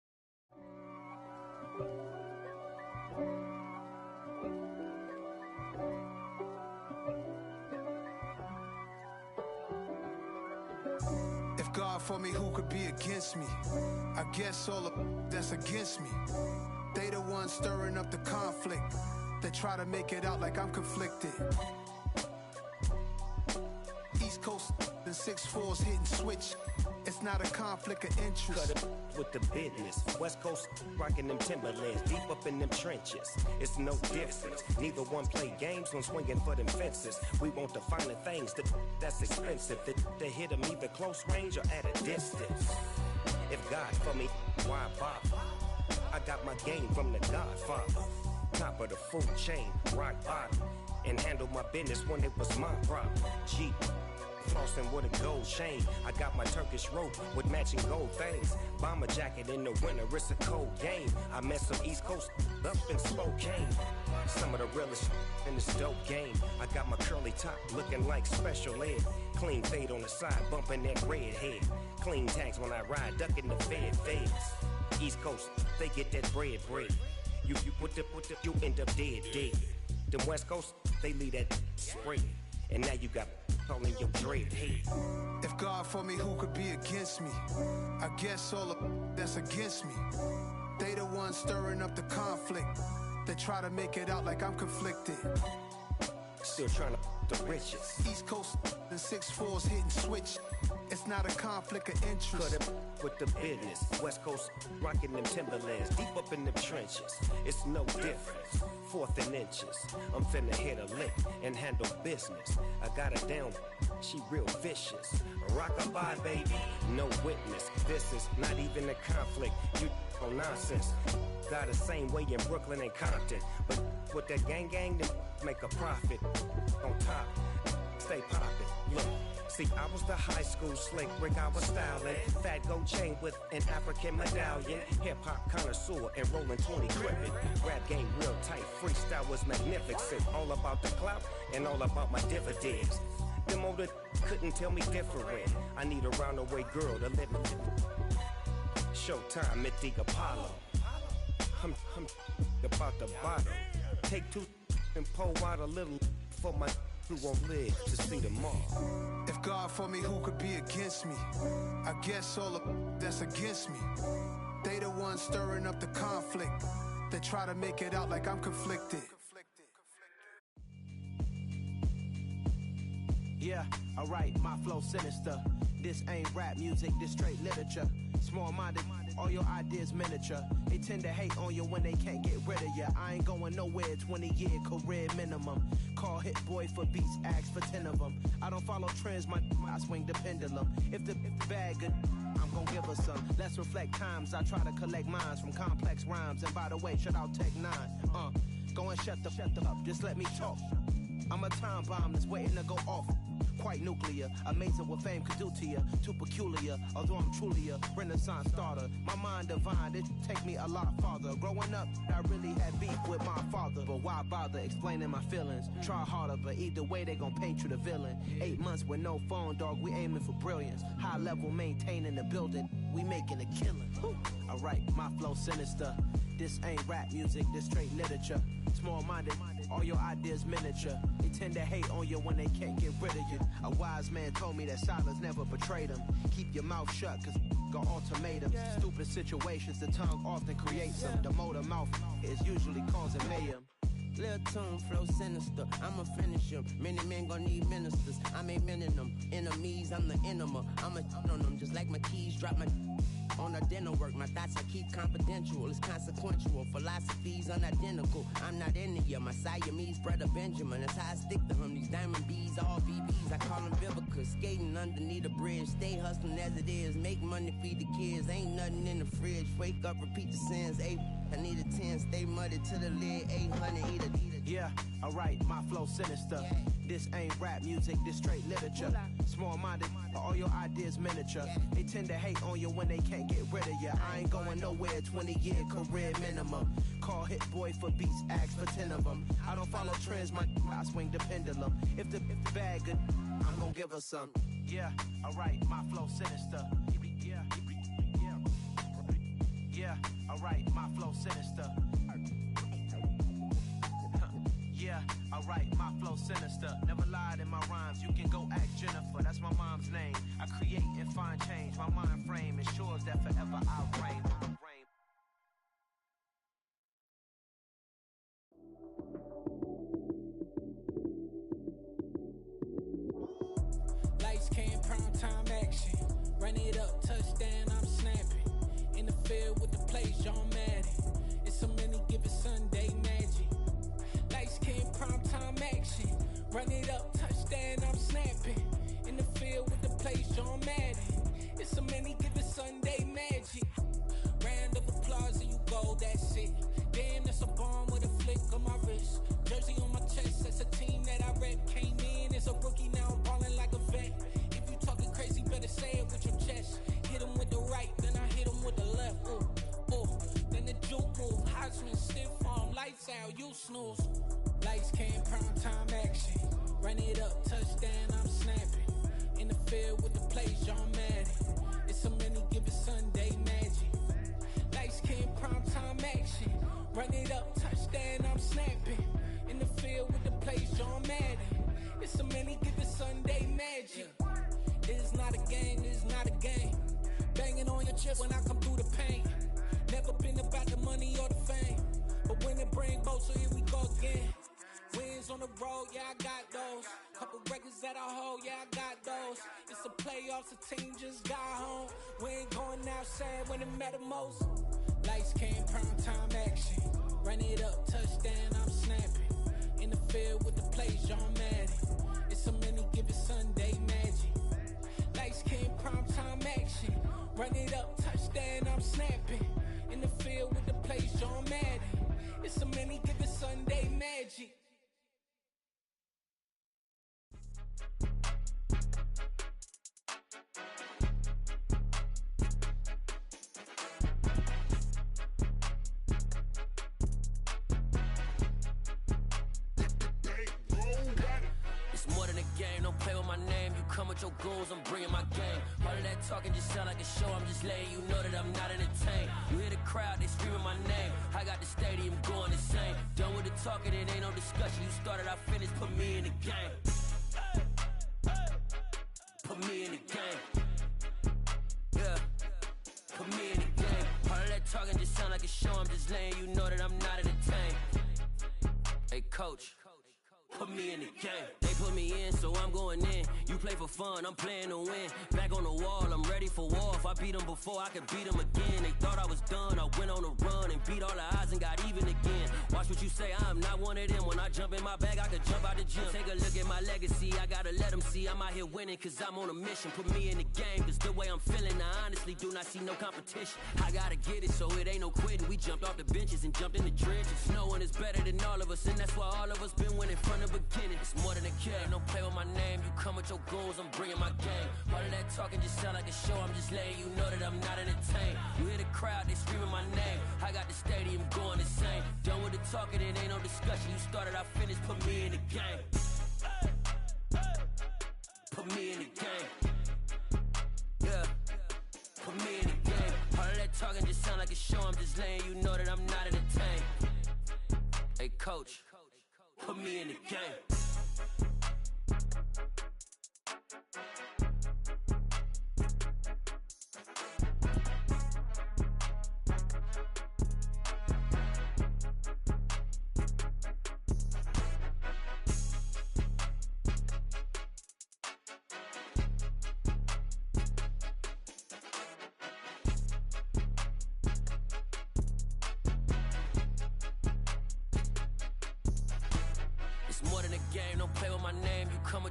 If God for me, who could be against me? I guess all of that's against me. They the ones stirring up the conflict. They try to make it out like I'm conflicted. East Coast and 6'4's hitting switch. It's not a conflict of interest. Cut it with the business. West Coast rocking them Timberlands, deep up in them trenches. It's no difference. Neither one play games when swinging for them fences. We want the finer things that's expensive. They hit them either close range or at a distance. If God for me, why bother? I got my game from the Godfather. Top of the food chain, rock bottom. And handle my business when it was my problem. Jeep. Flossing with a gold chain. I got my Turkish rope with matching gold things. Bomber jacket in the winter, it's a cold game. I met some East Coast up in Spokane. Some of the realest in this dope game. I got my curly top looking like special ed. Clean fade on the side, bumping that red head. Clean tags when I ride, ducking the feds. East Coast, they get that bread. You put the, you end up dead. Them West Coast, they leave that spread. And now you got all in your dread head. If God for me, who could be against me? I guess all of that's against me. They the ones stirring up the conflict. They try to make it out like I'm conflicted. Still trying to the riches. East Coast and 6'4s hitting switch. It's not a conflict of interest. Cut it with the business. West Coast rocking them Timberlands. Deep up in them trenches. It's no difference. 4th and inches. I'm finna hit a lick and handle business. I got her down. She real vicious. Rockabye, baby. No witness. This is not even a conflict. You on nonsense. Got the same way in Brooklyn and Compton. But with that gang, then make a profit. On top, stay poppin'. Look, see, I was the high school slick Rick, I was styling. Fat gold chain with an African medallion. Hip-hop connoisseur and rolling 20 gripping. Rap game real tight, freestyle was magnificent. All about the clout and all about my dividends. Them older couldn't tell me different. I need a roundaway girl to live with. Showtime at the Apollo. I'm about the bottle. Take 2 and pour out a little for my who won't live to see tomorrow. If God for me, who could be against me? I guess all of that's against me. They the ones stirring up the conflict. They try to make it out like I'm conflicted. Yeah, alright, my flow sinister. This ain't rap music, this straight literature. Small-minded, all your ideas miniature. They tend to hate on you when they can't get rid of you. I ain't going nowhere, 20-year career minimum. Call Hit Boy for beats, ask for 10 of them. I don't follow trends, I swing the pendulum. If the bag good, I'm gon' give her some. Let's reflect times, I try to collect minds from complex rhymes. And by the way, shout out Tech 9. Go and shut the up, just let me talk. I'm a time bomb that's waiting to go off. Quite nuclear, amazing what fame could do to you. Too peculiar, although I'm truly a renaissance starter. My mind divine, it take me a lot farther. Growing up, I really had beef with my father. But why bother explaining my feelings? Try harder, but either way they gon' paint you the villain. 8 months with no phone, dog, we aiming for brilliance. High level maintaining the building, we making a killing. Alright, my flow sinister. This ain't rap music, this straight literature. Small-minded, all your ideas miniature. They tend to hate on you when they can't get rid of you. A wise man told me that silence never betrayed him. Keep your mouth shut, cause got ultimatums. Stupid situations, the tongue often creates them. The motor mouth is usually causing mayhem. Lil' tune, flow sinister, I'ma finish him. Many men gon' need ministers, I'm aiming them. Enemies, I'm the enema, I'ma on them. Just like my keys, drop my on a dinner work. My thoughts I keep confidential, it's consequential. Philosophies unidentical, I'm not in it. My Siamese brother Benjamin, that's how I stick to him. These diamond bees, all BBs, I call them Vivica. Skating underneath the bridge, stay hustling as it is. Make money, feed the kids, ain't nothing in the fridge. Wake up, repeat the sins, I need a 10, stay muddy to the lid, 800, eat it. Yeah, alright, my flow sinister. This ain't rap music, this straight literature. Small-minded, all your ideas miniature. They tend to hate on you when they can't get rid of you. I ain't going nowhere, 20-year career minimum. Call Hit Boy for beats, ask for 10 of them. I don't follow trends, I swing the pendulum. If the bag good, I'm gon' give her some. Yeah, alright, my flow sinister. Yeah, alright, my flow sinister. Yeah, alright, my flow sinister. Never lied in my rhymes, you can go ask Jennifer, that's my mom's name. I create and find change, my mind frame ensures that forever I'll reign. Lights came, prime time action. Run it up, touchdown, I'm snapping. In the field with the plays, John Madden. It's so many, give it Sunday magic. Lights came, prime time action. Run it up, touchdown, I'm snapping. In the field with the plays, John Madden. It's so many, give it Sunday magic. Round of applause and you go, that's it. Damn, that's a bomb with a flick on my wrist. Jersey on my chest, that's a team that I rep. Came in as a rookie, now I'm ballin' like a vet. If you talking crazy, better say it with your chest. Hit him with the right, then I hit him with the left. Then the juke move, Heisman, stiff arm, lights out, you snooze. Lights came, prime time action. Run it up, touchdown, I'm snapping. In the field with the plays, John Madden. It's so many, give it Sunday magic. Lights came, prime time action. Run it up, touchdown, I'm snapping. In the field with the plays, John Madden. It's so many, give it Sunday magic. shit when I come through the pain. Never been about the money or the fame. But when it bring both, so here we go again. Wins on the road, yeah, I got those. Couple records that I hold, yeah, I got those. It's the playoffs, the team just got home. We ain't going outside when it matter most. Lights came, prime time action. Run it up, touchdown, I'm snapping. In the field with the plays, John Madden. It's a many given Sunday magic. Lights came, prime time action. Run it up, touchdown, I'm snapping. In the field with the plays, John Madden. It's a many given Sunday magic. With your goons, I'm bringing my game. All of that talking just sound like a show. I'm just letting you know that I'm not entertained. You hear the crowd, they screaming my name. I got the stadium going insane. Done with the talking, it ain't no discussion. You started, I finished, put me in the game. Put me in the game. Yeah, put me in the game. All of that talking just sound like a show. I'm just letting you know that I'm not entertained. Hey, coach, put me in the game. They put me in, so I'm going in. You play for fun, I'm playing to win. Back on the wall, I'm ready for war. If I beat them before, I could beat them again. They thought I was done, I went on a run and beat all the odds and got even again. Watch what you say, I'm not one of them. When I jump in my bag, I could jump out the gym. Take a look at my legacy, I gotta let them see I'm out here winning, cause I'm on a mission. Put me in the game, cause the way I'm feeling, I honestly do not see no competition. I gotta get it, so it ain't no quitting. We jumped off the benches and jumped in the trenches. No one is better than all of us, and that's why all of us been winning from the beginning. It's more than a kill, ain't no play with my name. You come with your goons, I'm bringing my game. All of that talking just sound like a show. I'm just letting you know that I'm not entertained. You hear the crowd, they screaming my name. I got the stadium going insane. Done with the talking, it ain't no discussion. You started, I finished, put me in the game. Put me in the game. Yeah, put me in the game. All of that talking just sound like a show. I'm just letting you know that I'm not entertained. Hey, coach, put me in the game.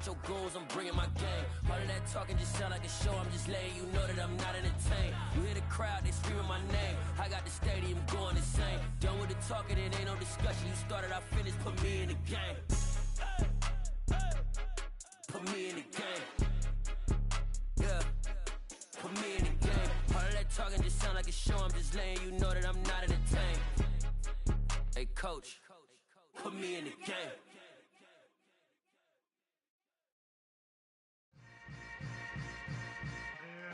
Your goals, I'm bringing my game. All of that talking just sound like a show. I'm just letting you know that I'm not entertained. You hear the crowd, they screaming my name. I got the stadium going insane. Done with the talking, it ain't no discussion. You started, I finished, put me in the game. Put me in the game. Yeah, put me in the game. All of that talking just sound like a show. I'm just letting you know that I'm not entertained. Hey, coach, put me in the game.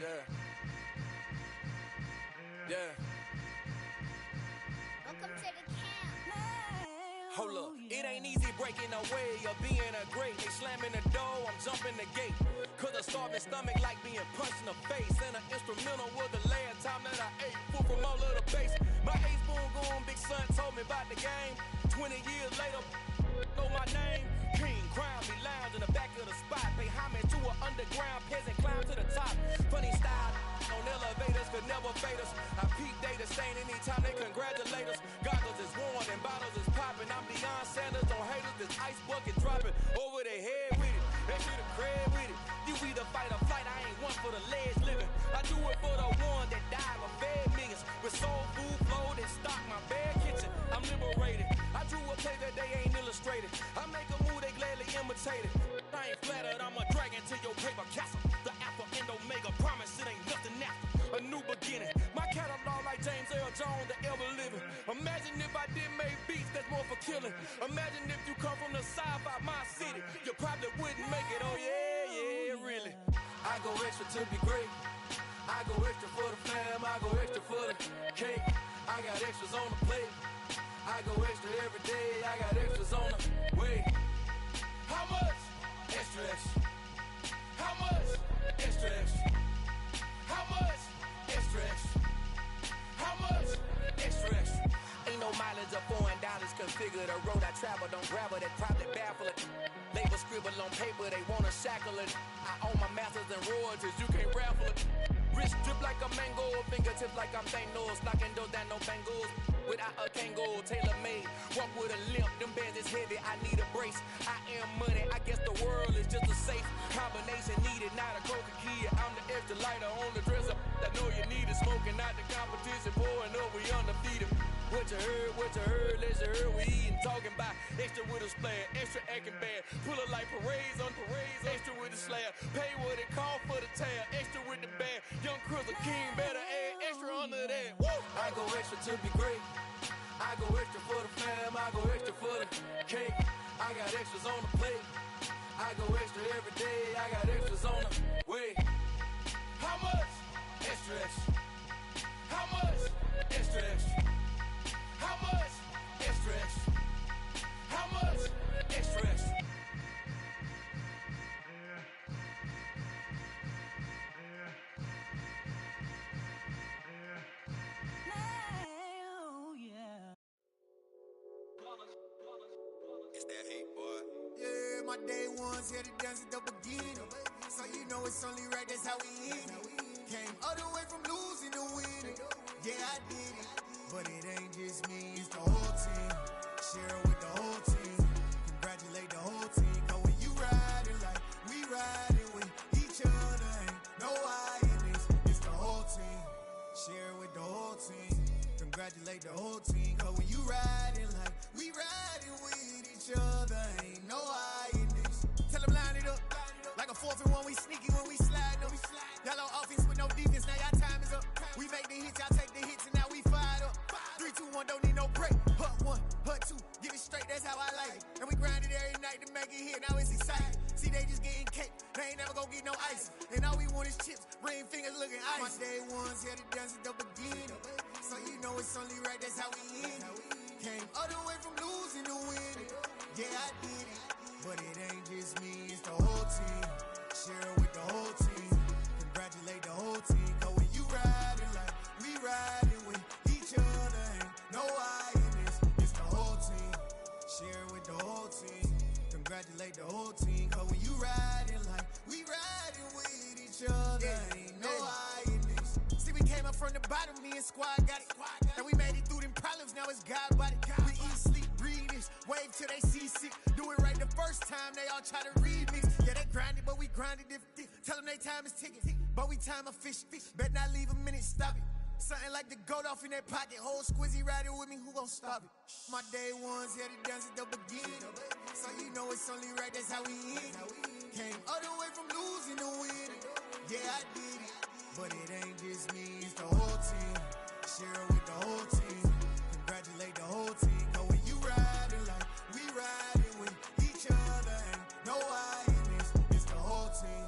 Yeah. Yeah. Welcome to the camp. Hold up, it ain't easy breaking away or being a great. They slamming the door, I'm jumping the gate. Cause a starving stomach like being punched in the face. And an instrumental was the last time that I ate food from all of the base. My ace spoon goon, big son told me about the game. 20 years later, know my name. King, crown me, lounge in the back of the spot. Pay homage to an underground peasant, climb to the top. Funny style on elevators could never fade us. I peep data stain anytime they congratulate us. Goggles is worn and bottles is popping. I'm beyond Sanders on haters, this ice bucket dropping over their head with it. They should have cred with it. You either fight or flight, I ain't one for the ledge living. I do it for the one that died or fed millions. With soul food flowed and stocked my bare kitchen. I'm liberated. I drew a play that they ain't illustrated. I make a move, they gladly imitate it. I ain't flattered, I'm a dragon to your paper castle. The Alpha and Omega, promise it ain't nothing after. A new beginning. My catalog like James Earl Jones, the ever living. Imagine if I did make beats that's more for killing. Imagine if you come from the side by my city. You probably wouldn't make it, oh yeah, really. I go extra to be great. I go extra for the fam, I go extra for the cake. I got extras on the plate. I go extra every day, I got extras on the way. How much? Extra, extra. How much? Extra, extra. How much? Extra, extra. the road I travel, don't gravel, that probably baffle it. Label scribble on paper, they wanna shackle it. I own my masters and royalties, you can't raffle it. Wrist drip like a mango, fingertips like I'm Thanos, knocking doors down, no bangles. Without a Kango, tailor-made, walk with a limp, them bands is heavy, I need a brace. I am money, I guess the world is just a safe combination needed, not a coca key. I'm the extra lighter on the dresser, I know you need it, smoking out the competition, pouring up, we undefeated. What you heard, let's you heard, we eating, talking about extra with a splash, extra acting bad, pull it like parades on parades, extra with the slab, pay what it cost for the tab, extra with the bag, young Crystal King, better add extra under that. Woo! I go extra to be great. I go extra for the fam, I go extra for the cake. I got extras on the plate. I go extra every day, I got extras on the way. How much? Extra, extra. How much? Extra, extra. How much? Extra, extra. How much? Extra, extra. It's that hate, boy. Yeah, my day ones here to dance at the beginning. So you know it's only right, that's how we end it. Came all the way from losing to winning. Yeah, I did it. But it ain't just me, it's the whole team. Share it with the whole team. Congratulate the whole team. Cause when you riding like we riding with each other, ain't no I in this. It's the whole team. Share it with the whole team. Congratulate the whole team. Cause when you riding like we riding with each other, ain't no I in this. Tell them line it up. Like a 4th and 1, we sneaky when we slide up. Yellow offense with no defense, now y'all time is up. We make the hits, y'all take the hits, and now we fired up. 3, 2, 1, don't need no break. Hut 1, hut 2, get it straight, that's how I like it. And we grind it every night to make it hit, now it's exciting. See, they just getting cake, they ain't never gonna get no ice. And all we want is chips, ring fingers looking ice. My day ones here to dance at the beginning. So you know it's only right, that's how we end it. Came all the way from losing to winning. Yeah, I did it. But it ain't just me, it's the whole team. Share it with the whole team. Congratulate the whole team. Cause when you riding like we riding with each other, ain't no I in this. It's the whole team. Share it with the whole team. Congratulate the whole team. Cause when you riding like we riding with each other, ain't no I in this. See, we came up from the bottom, me and squad got it. And we made it through them problems, now it's God body. We eat, sleep, breathe this. Wave till they see sick. Do it right the first time, they all try to remix. Yeah, they grinded, but we grinded different. Tell them they time is ticking, but we time a fish. Bet not leave a minute, stop it. Something like the goat off in their pocket. Whole squizzy riding with me, who gon' stop it? My day ones here to dance at the beginning. So you know it's only right, that's how we end it. Came all the way from losing to winning. Yeah, I did it. But it ain't just me, it's the whole team. Share it with the whole team. Congratulate the whole team. Cause when you riding like we riding with each other, ain't no I in this. It's the whole team.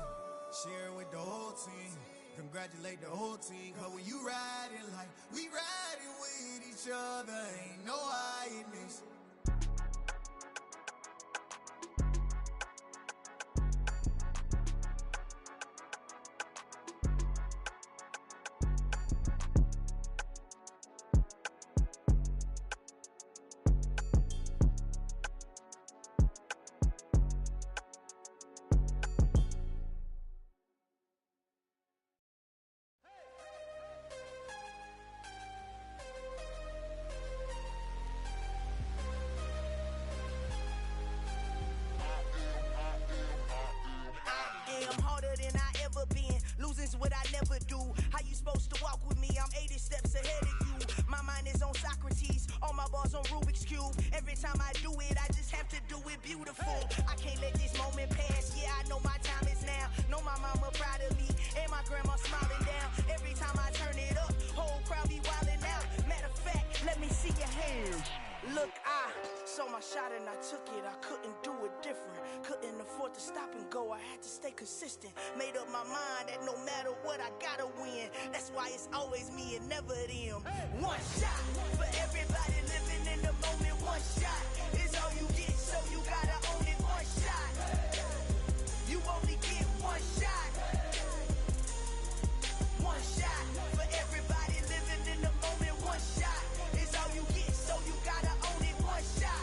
Share it with the whole team. Congratulate the whole team. Cause when you riding like we riding with each other, ain't no I in this. What I never do. How you supposed to walk with me? I'm 80 steps ahead of you. My mind is on Socrates, all my bars on Rubik's Cube. Every time I do it, I just have to do it beautiful. I can't let this moment pass. Yeah, I know my time is now. Know my mama proud of me, and my grandma smiling down. Every time I turn it up, whole crowd be wildin' out. Matter of fact, let me see your hands. Look, I saw my shot and I took it. I couldn't do it different. Couldn't afford to stop and go. I had to stay consistent. Made up my mind that no matter what, I gotta win. That's why it's always me and never them. One shot for everybody living in the moment. One shot is all you get, so you gotta own it. One shot. You only get one shot. One shot for everybody living in the moment. One shot is all you get, so you gotta own it. One shot.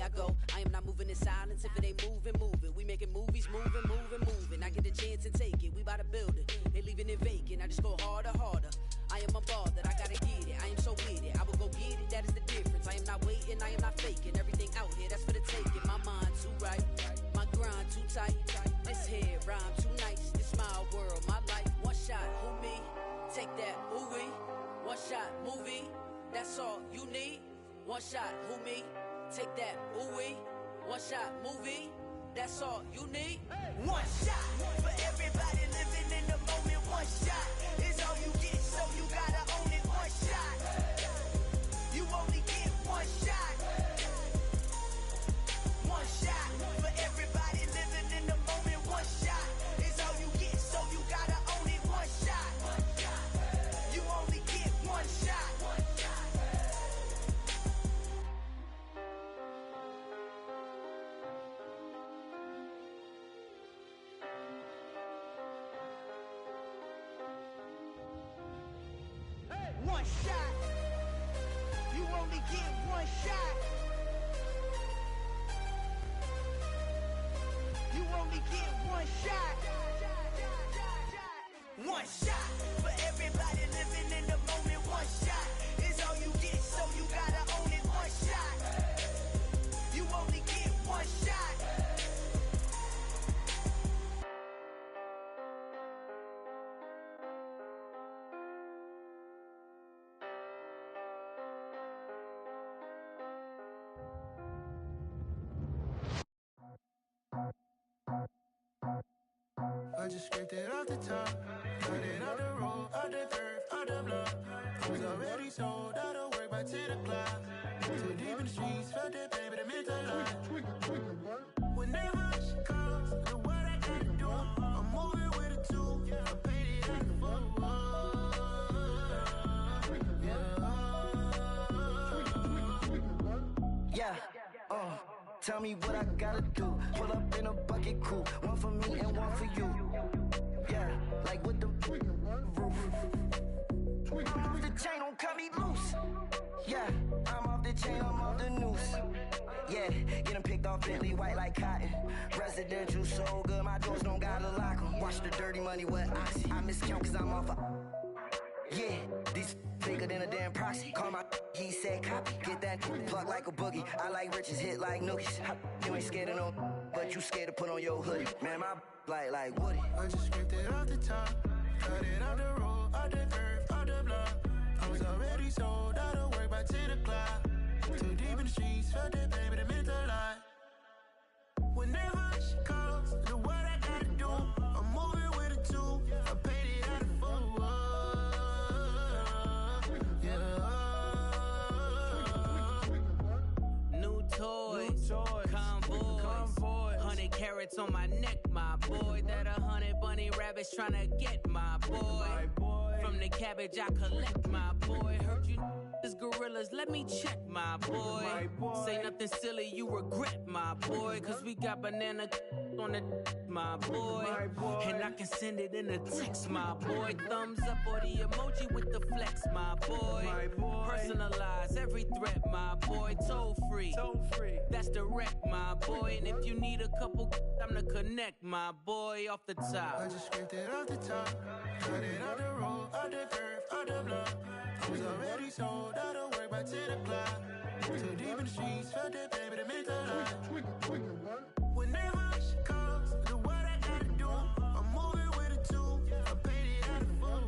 I go. I am not moving in silence. If it ain't moving, move it. We making movies, moving. I get a chance and take it. We bout to build it. They leaving it vacant. I just go harder. I am a ball that I gotta get it. I am so with it. I will go get it. That is the difference. I am not waiting. I am not faking. Everything out here, that's for the taking. My mind too right. My grind too tight. This head rhyme too nice. This my world, my life. One shot, who me? Take that, who we? One shot, movie. That's all you need. One shot, who me? Take that, who we? One shot, movie. That's all you need. One shot for everybody living in the moment. One shot is all you get, so you gotta own it. One shot. You only get one shot. One shot for everybody living in the moment. One shot is all you get, so you gotta own it. One shot. You only get one shot. One shot. You only get one shot. You only get one shot. One shot for everybody living in the moment. One shot is all you get, so you gotta own it. One shot. You only get one shot. I just scraped it off the top, cut it out the road, out the turf, out the block. I was already sold, out of work by 10 o'clock. Too deep in the streets, felt that pain, but it meant a lot. Whenever she calls, the what I gotta do, I'm moving with a two. I paid it out the full. Yeah, tell me what I gotta do. Pull up in a bucket crew, one for me and one for you. Yeah, like with the roof. I'm off the chain, don't cut me loose. Yeah, I'm off the chain, I'm off the noose. Yeah, getting picked off Bentley, white like cotton. Residential so good, my doors don't gotta lock 'em. Watch the dirty money with oxy. I miscount cause I'm off a... Yeah, these bigger than a damn proxy. Call my he said copy. Get that plug like a boogie. I like riches, hit like nookies. You ain't scared of no, but you scared to put on your hoodie. Man, my like Woody. I just scraped it off the top, cut it out the road, out the turf, out the block. I was already sold, out of work by 10 o'clock. Too deep in the streets, felt that pain, but it meant a lot. Whenever she calls, the what I gotta do, I'm moving with a two. I paid it out of full. New toys, convoy, 100 carats on my neck, my boy. That 100 bunny rabbits tryna get my boy. From the cabbage I collect, my boy. Heard you is gorillas, let me check, my boy. Say nothing silly, you regret, my boy. Cause we got banana on the my boy. And I can send it in a text, my boy. Thumbs up or the emoji with the flex, my boy. Personalize every threat, my boy. Toll free, that's direct, my boy. And if you need a couple, I'm the connect, my boy. Off the top, I just scraped it off the top, cut it out the road, out the turf, out the block. I was already sold, out of work by 10 o'clock. Too deep in the streets, felt that pain, but it meant a lot. Whenever she calls, the what I gotta do, I'm moving with a two. I paid it out of full.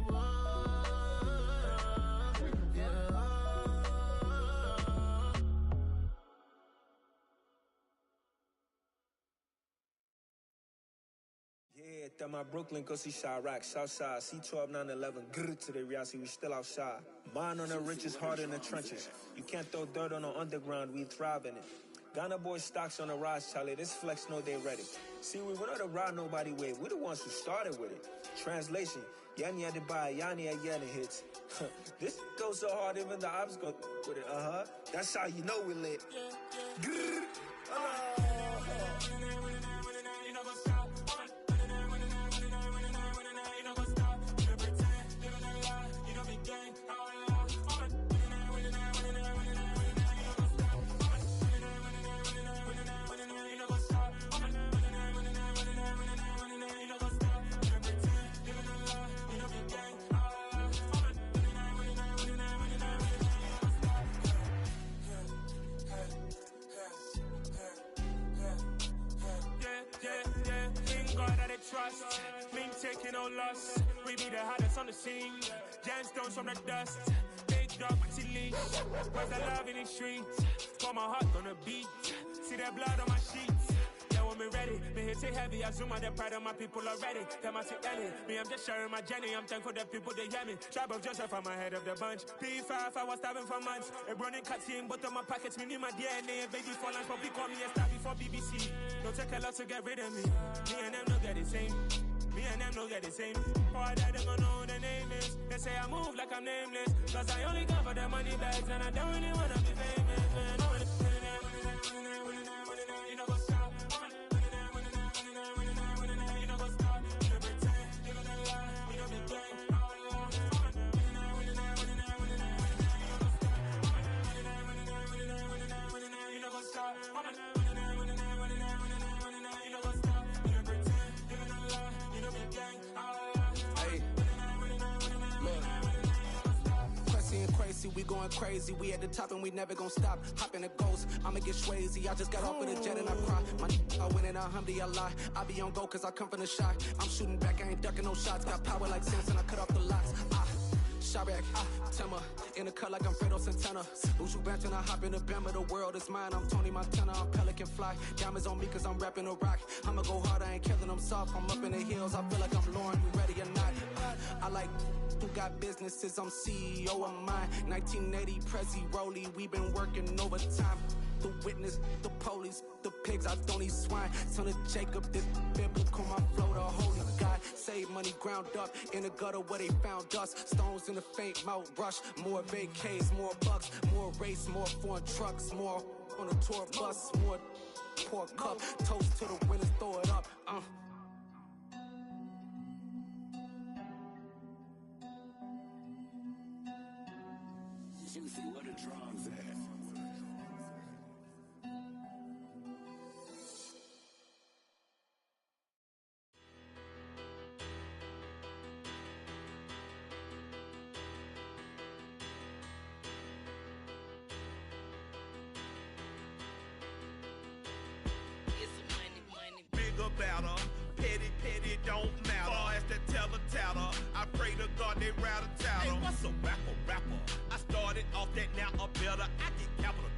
Yeah, that my Brooklyn, go see Chirac, Southside, C12, 911, grr to the reality, we still outside. Mine on the riches, hard in the trenches. You can't throw dirt on the underground, we thrive in it. Ghana boy stocks on the rise, Charlie, this flex know they ready. See, we were not to ride nobody way, we the ones who started with it. Translation, Yani had to buy, Yani had Yanni hits. This goes so hard, even the ops go with it, That's how you know we lit. Grr, trust. Mean taking no loss. We be the hottest on the scene. Gemstones from the dust. Big dog with leash. Where's the love in the streets? Pour my heart on the beat. See that blood on my sheets. Yeah, when me ready, me hit it heavy. I zoom out the pride of my people already. Them I see Ellie. Me, I'm just sharing my journey. I'm thankful that people they hear me. Tribe of Joseph, I'm ahead of the bunch. P5, I was starving for months. A running cutscene, but on my pockets, me need my DNA. Baby for lunch, but call me a star before BBC. Don't take a lot to get rid of me. Me and them don't get the same. Me and them don't get the same. All that them gonna know who the name is. They say I move like I'm nameless. Cause I only come for the money bags and I don't really wanna be famous, man. You know what's up? You know what's up? You know pretend. You know the lie. You know the game. You know what's up? We going crazy, we at the top and we never gon' stop. Hop in a ghost, I'ma get swayzy. I just got off of the jet and I cry. My I win in a Humvee, I lie. I be on go cause I come from the shot. I'm shooting back, I ain't ducking no shots. Got power like Samson, I cut off the locks. Shybak, Timmer, in the cut like I'm Fredo Santana. Uju Benton, I hop in the Bama, the world is mine. I'm Tony Montana, I'm Pelican Fly. Diamonds on me cause I'm rapping a rock. I'ma go hard, I ain't killing them soft. I'm up in the hills, I feel like I'm Lauren, you ready or not? I like who got businesses, I'm CEO of mine. 1980, Prezi Rolly, we been working overtime. The witness, the police, the pigs, I don't eat swine. Son of Jacob, this biblical, my flow, the holy God. Save money ground up in the gutter where they found us. Stones in the faint mouth rush. More vacays, more bucks, more race, more foreign trucks, more on a tour bus, more pour cup. Toast to the winners, throw it up. Juicy, what the drums at? Better, petty, don't matter. Far as the teller, I pray to God they rattle tattle. Hey, what's a rapper? I started off that, now I'm better. I get capital.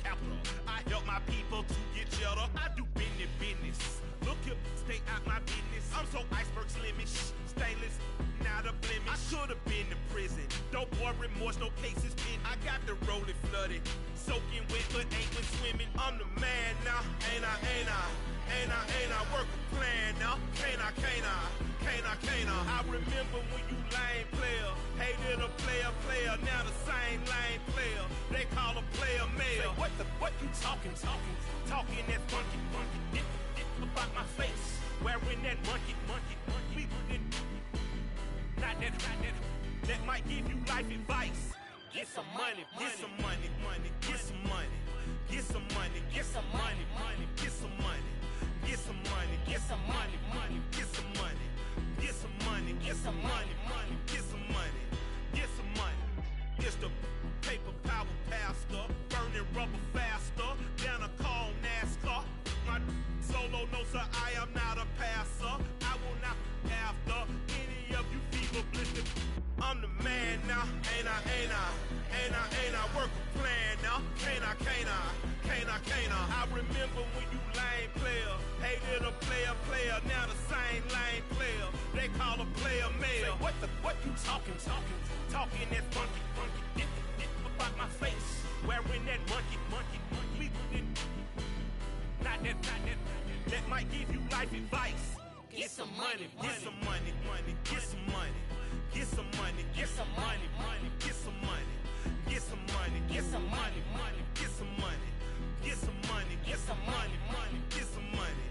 I help my people to get cheddar. I do business. Look here, stay out my business. I'm so iceberg slimmish, stainless, not a blemish. I should've been in prison. Don't boy remorse, no cases pinned. I got the rolling flooded, soaking wet, but ain't been swimming. I'm the man now, ain't I? Work a plan now, can't I? I remember when you lame player, hated a player, now the same lame player. They call a player mayor. What you talking that funky, dip about my face, wearing that monkey. We didn't, not that, that might give you life advice. Get some money, get some money, get some money. Get some money, get some money, get some money. Get some money, get some money, get some money. Get some money, get some money, get some money. Get some money. It's the paper power pastor, burning rubber faster than a call NASCAR. My solo, no sir, I am not a passer. I will not after any of you fever blistered. I'm the man now, ain't I? Work a plan now, can't I? I remember when you lame player, hated a player, now the same lame player. They call a player mayor. What you talking that funky, dip about my face, wearing that monkey. We didn't, not that, that might give you life advice. Get some money, get some money, get some money. Get some money, get some money, get some money. Get some money, get some money, get some money. Get some money, get some money, get some money.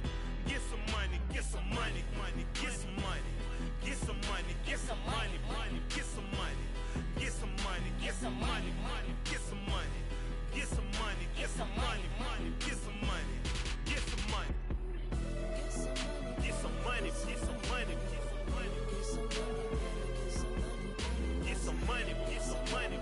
Get some money, get some money, get some money. Get some money, get some money, get some money. Get some money, get some money, get some money. Get some money, get some money, get some money. Get some money. Get some money, get some money, get some money. Get some money, get some money.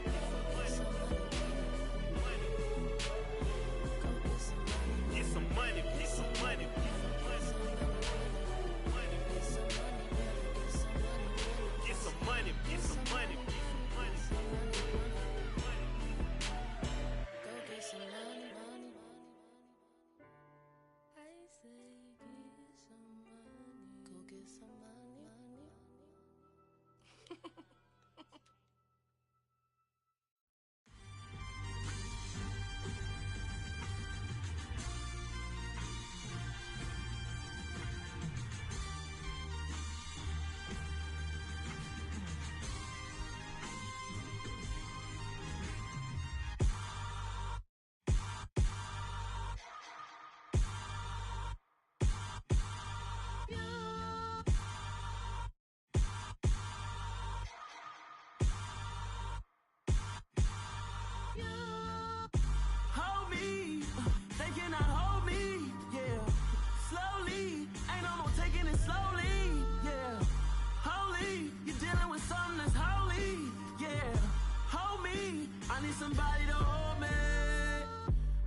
I need somebody to hold me.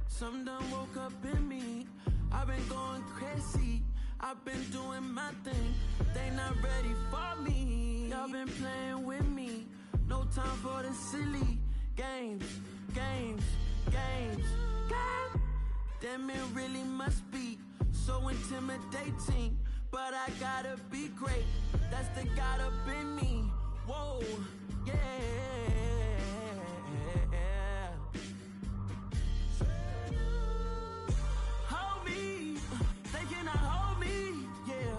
Something done woke up in me. I've been going crazy. I've been doing my thing. They not ready for me. Y'all been playing with me. No time for the silly games. Damn, it really must be so intimidating. But I gotta be great. That's the God up in me. Whoa, yeah. Hold me, they cannot hold me, yeah.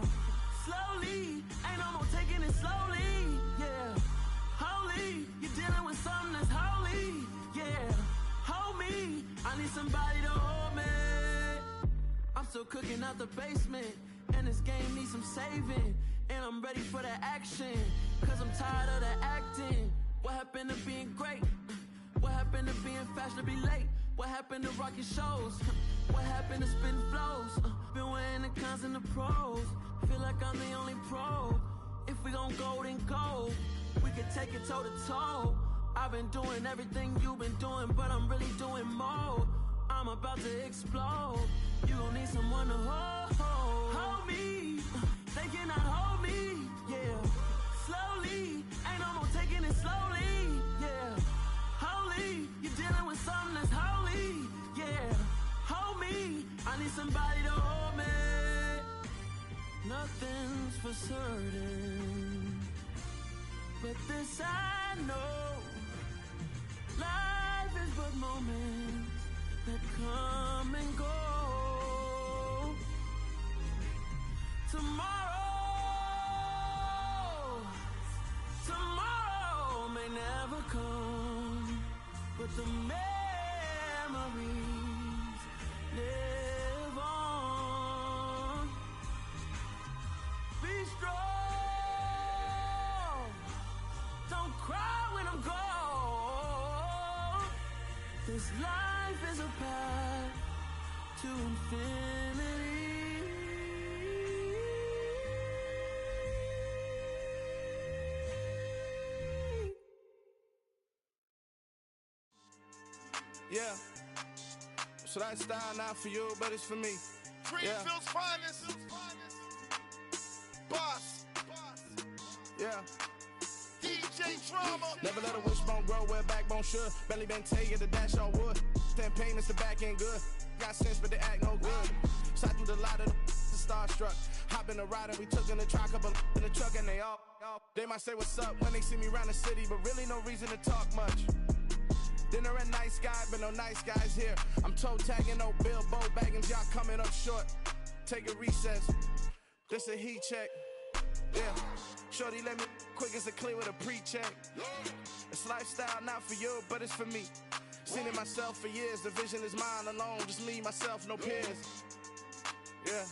Slowly, ain't no more taking it slowly, yeah. Holy, you're dealing with something that's holy, yeah. Hold me, I need somebody to hold me. I'm still cooking out the basement, and this game needs some saving. And I'm ready for the action, cause I'm tired of the acting. What happened to being great? What happened to being fashionably late? What happened to rocking shows? What happened to spitting flows? Been wearing the cons and the pros. Feel like I'm the only pro. If we gon' go, then go. We could take it toe to toe. I've been doing everything you've been doing, but I'm really doing more. I'm about to explode. You gon' need someone to hold me. They cannot hold me, yeah. Slowly, ain't no more taking it slowly, yeah. Holy, you're dealing with something that's holy, yeah. Hold me, I need somebody to hold me. Nothing's for certain, but this I know. Life is but moments that come and go. Tomorrow may never come, but the memories live on. Be strong, don't cry when I'm gone. This life is a path to infinity. Yeah, so that style not for you, but it's for me. Greenfield's finest. Boss. Yeah. DJ Drama. Never let a wishbone grow where backbone should. Belly been taking the dash all wood. Campaign is the back end good. Got sense, but they act no good. Shot through the lot of the starstruck. Hop in the ride and we took in the truck, couple in the truck, and they might say what's up when they see me around the city, but really no reason to talk much. Dinner at Nice Guy, but no nice guys here. I'm toe tagging, no Bilbo baggins, y'all coming up short. Take a recess, this a heat check. Yeah, shorty let me quick as a clear with a pre-check. It's lifestyle not for you, but it's for me. Seen it myself for years, the vision is mine alone. Just me, myself, no peers. Yeah.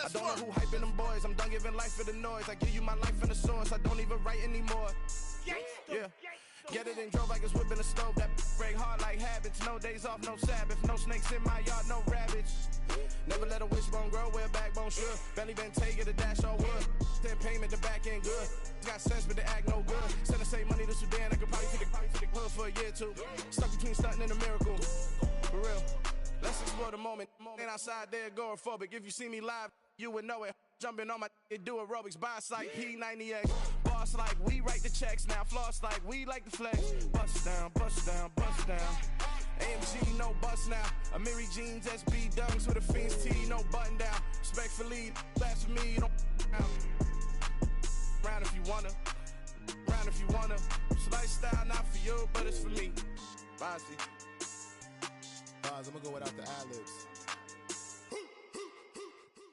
I don't know who hyping them boys, I'm done giving life for the noise. I give you my life in the source, I don't even write anymore. Yeah. Get it and drove like it's whipping a stove. That break hard like habits. No days off, no Sabbath. No snakes in my yard, no rabbits. Never let a wishbone grow where backbone should. Belly been taking the dash all wood. Then payment, the back end good. Got sense, but they act no good. Send the same money to Sudan. I could probably take the hood for a year or two. Stuck between stunting and a miracle. For real. Let's explore the moment. Ain't outside there agoraphobic. If you see me live, you would know it. Jumping on my do aerobics, boss like P90X. Boss like we write the checks now. Floss like we like the flex. Bust down, bust down, bust down. AMG, no bust now. Amiri jeans, SB dunks with a Fiends tee, no button down. Respectfully, laughs for me, you don't round if you wanna. Round if you wanna. It's lifestyle not for you, but it's for me. Bossy. I'm gonna go without the ad-libs.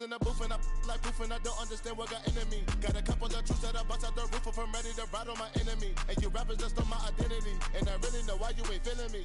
In the booth and I like proof and I don't understand what got into me. Got a couple of truths that I bust out the roof if I'm ready to ride on my enemy. And you rappers just on my identity, and I really know why you ain't feeling me.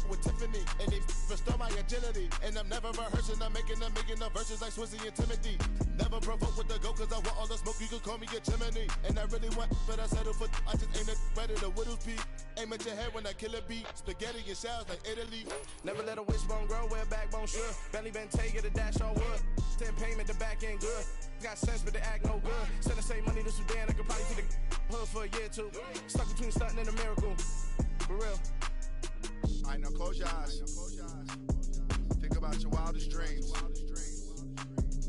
With Tiffany, and they restore my agility. And I'm never rehearsing, I'm making the verses like Swizzy and Timothy. Never provoke with the go, cause I want all the smoke, you can call me a chimney. And I really want, but I settle for, I just ain't ready to whittles peak. Aim at your head when I kill a beat. Spaghetti and shells like Italy. Never let a wishbone grow where backbone should. Belly been taking the dash all wood. 10 payment, the back end good. Got sense, but they act no good. Send the same money to Sudan, I could probably take the hood for a year or two. Stuck between stunting and a miracle. For real. All right, now close your eyes. Think about your wildest dreams.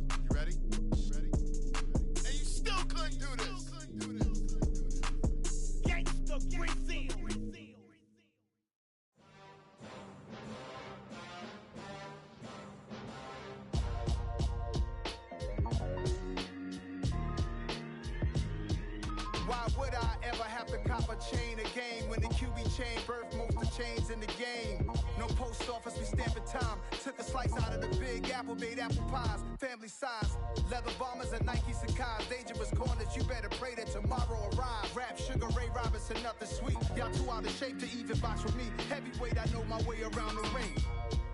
You ready? And you still couldn't do this. Gangsta Brazil. Why would I ever have to cop a chain again when the QB chain birthed most of the chains in the game? No post office, we stamping time. Took a slice out of the big apple, made apple pies, family size. Leather bombers and Nike Sacai's. Dangerous corners, you better pray that tomorrow arrives. Rap, Sugar Ray Robinson, nothing sweet. Y'all too out of shape to even box with me. Heavyweight, I know my way around the ring.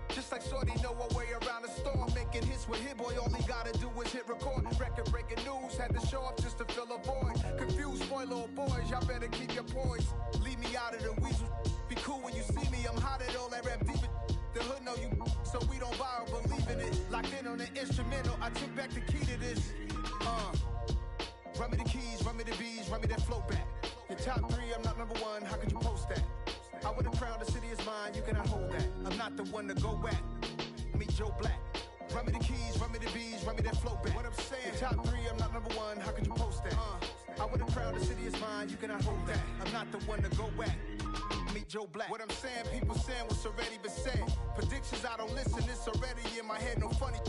Just like Shorty know her way around the storm. Making hits with Hit Boy, all he gotta do is hit record. Record breaking news, had to show up just to fill a void. Confused boy, little boys, y'all better keep your poise. Leave me out of the weasel. Be cool when you see me, I'm hot at all that rap deep. The hood know you, so we don't borrow, believe in it. Locked in on the instrumental, I took back the key to this. Run me the keys, run me the bees, run me that flow back. Your top 3, I'm not number 1, how could you post that? I would have crowned the city is mine, you cannot hold that. I'm not the one to go at. Meet Joe Black. Run me the keys, run me the bees, run me that flow back. What I'm saying, top 3, I'm not number 1, how could you post that? I would have crowned the city is mine, you cannot hold that. I'm not the one to go at. Meet Joe Black. What I'm saying, people saying what's already been said. Predictions, I don't listen, it's already in my head, no funny.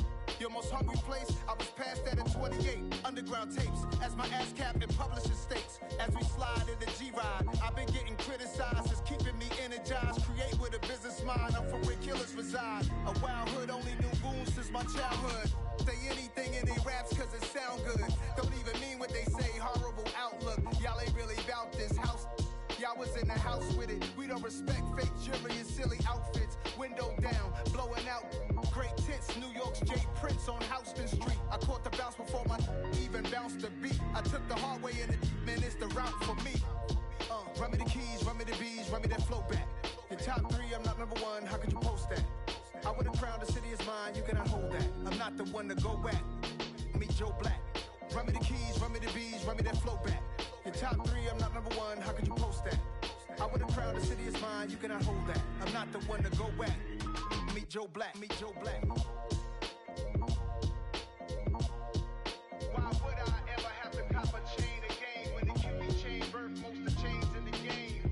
Your most hungry place, I was past that at 28. Underground tapes, as my ass cap in publishing stakes. As we slide in the G-Ride, I've been getting criticized, it's keeping me energized. Create with a business mind, I'm from where killers reside. A wild hood, only knew goons since my childhood. Say anything in they raps cause it sound good. Don't even mean what they say, horrible outlook. Y'all ain't really about this house. Y'all was in the house with it. We don't respect fake jewelry and silly outfits. Window down, blowing out great tits. New York's J. Prince on Houston Street. I caught the bounce before my even bounced the beat. I took the hard way in it, man, it's the route for me. Run me the keys, run me the bees, run me that flow back. Your top 3, I'm not number 1, how could you post that? I would have crowned the city is mine, you cannot hold that. I'm not the one to go at. Meet Joe Black. Run me the keys, run me the bees, run me that flow back. Your top 3, I'm not number 1, how could you post that? I would have crowned the city is mine, you cannot hold that. I'm not the one to go at. Meet Joe Black, meet Joe Black. Why would I ever have to cop a chain again when the QB chain birthed most of the chains in the game?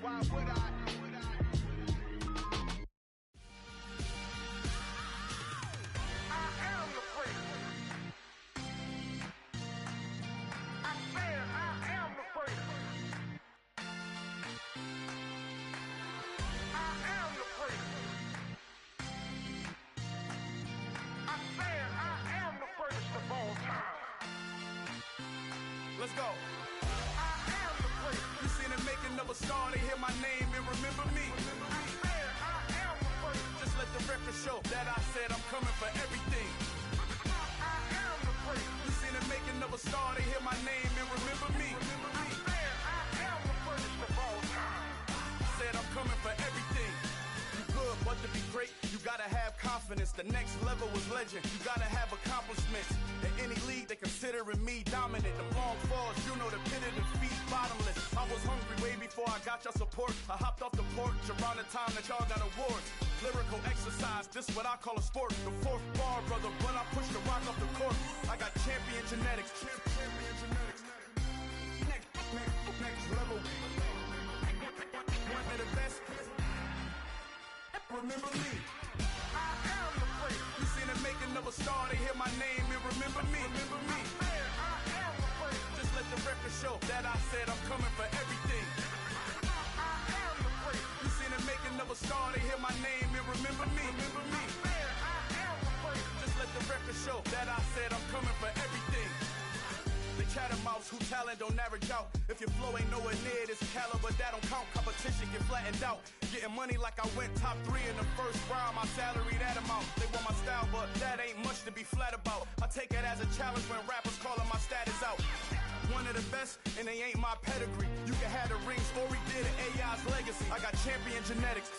Why would I? Let's go. You seen the making of a star, they hear my name and remember me. Just let the record show that I said I'm coming for everything. You seen the making of a star, they hear my name and remember me. Said I'm coming for everything. You good, but to be great, you gotta have confidence. The next level was legend. You gotta have accomplishments. In any league, they considering me dominant. The long falls, you know the pit of defeat, bottomless. I was hungry way before I got your support. I hopped off the porch around the time that y'all got awards. Lyrical exercise, this what I call a sport. The 4th bar, brother, when I push the rock off the court. I got champion genetics. Champion genetics. Next level. One of the best. Remember me. I am the place. You seen the making of a star, they hear my name and remember me. Remember me. I am the place. Just let the record show that I said I'm coming for everything. I am the place. You seen the making of a star, they hear my name and remember me. Remember me. I am the place. Just let the record show that I said I'm coming for everything. The chattermouths who talent don't average out. If your flow ain't nowhere near this caliber, that don't count. Competition get flattened out. Getting money like I went top 3 in the first round. My salary that amount. They want my style, but that ain't much to be flat about. I take it as a challenge when rappers calling my status out. One of the best, and they ain't my pedigree. You can have the rings, or we did it, AI's legacy. I got champion genetics.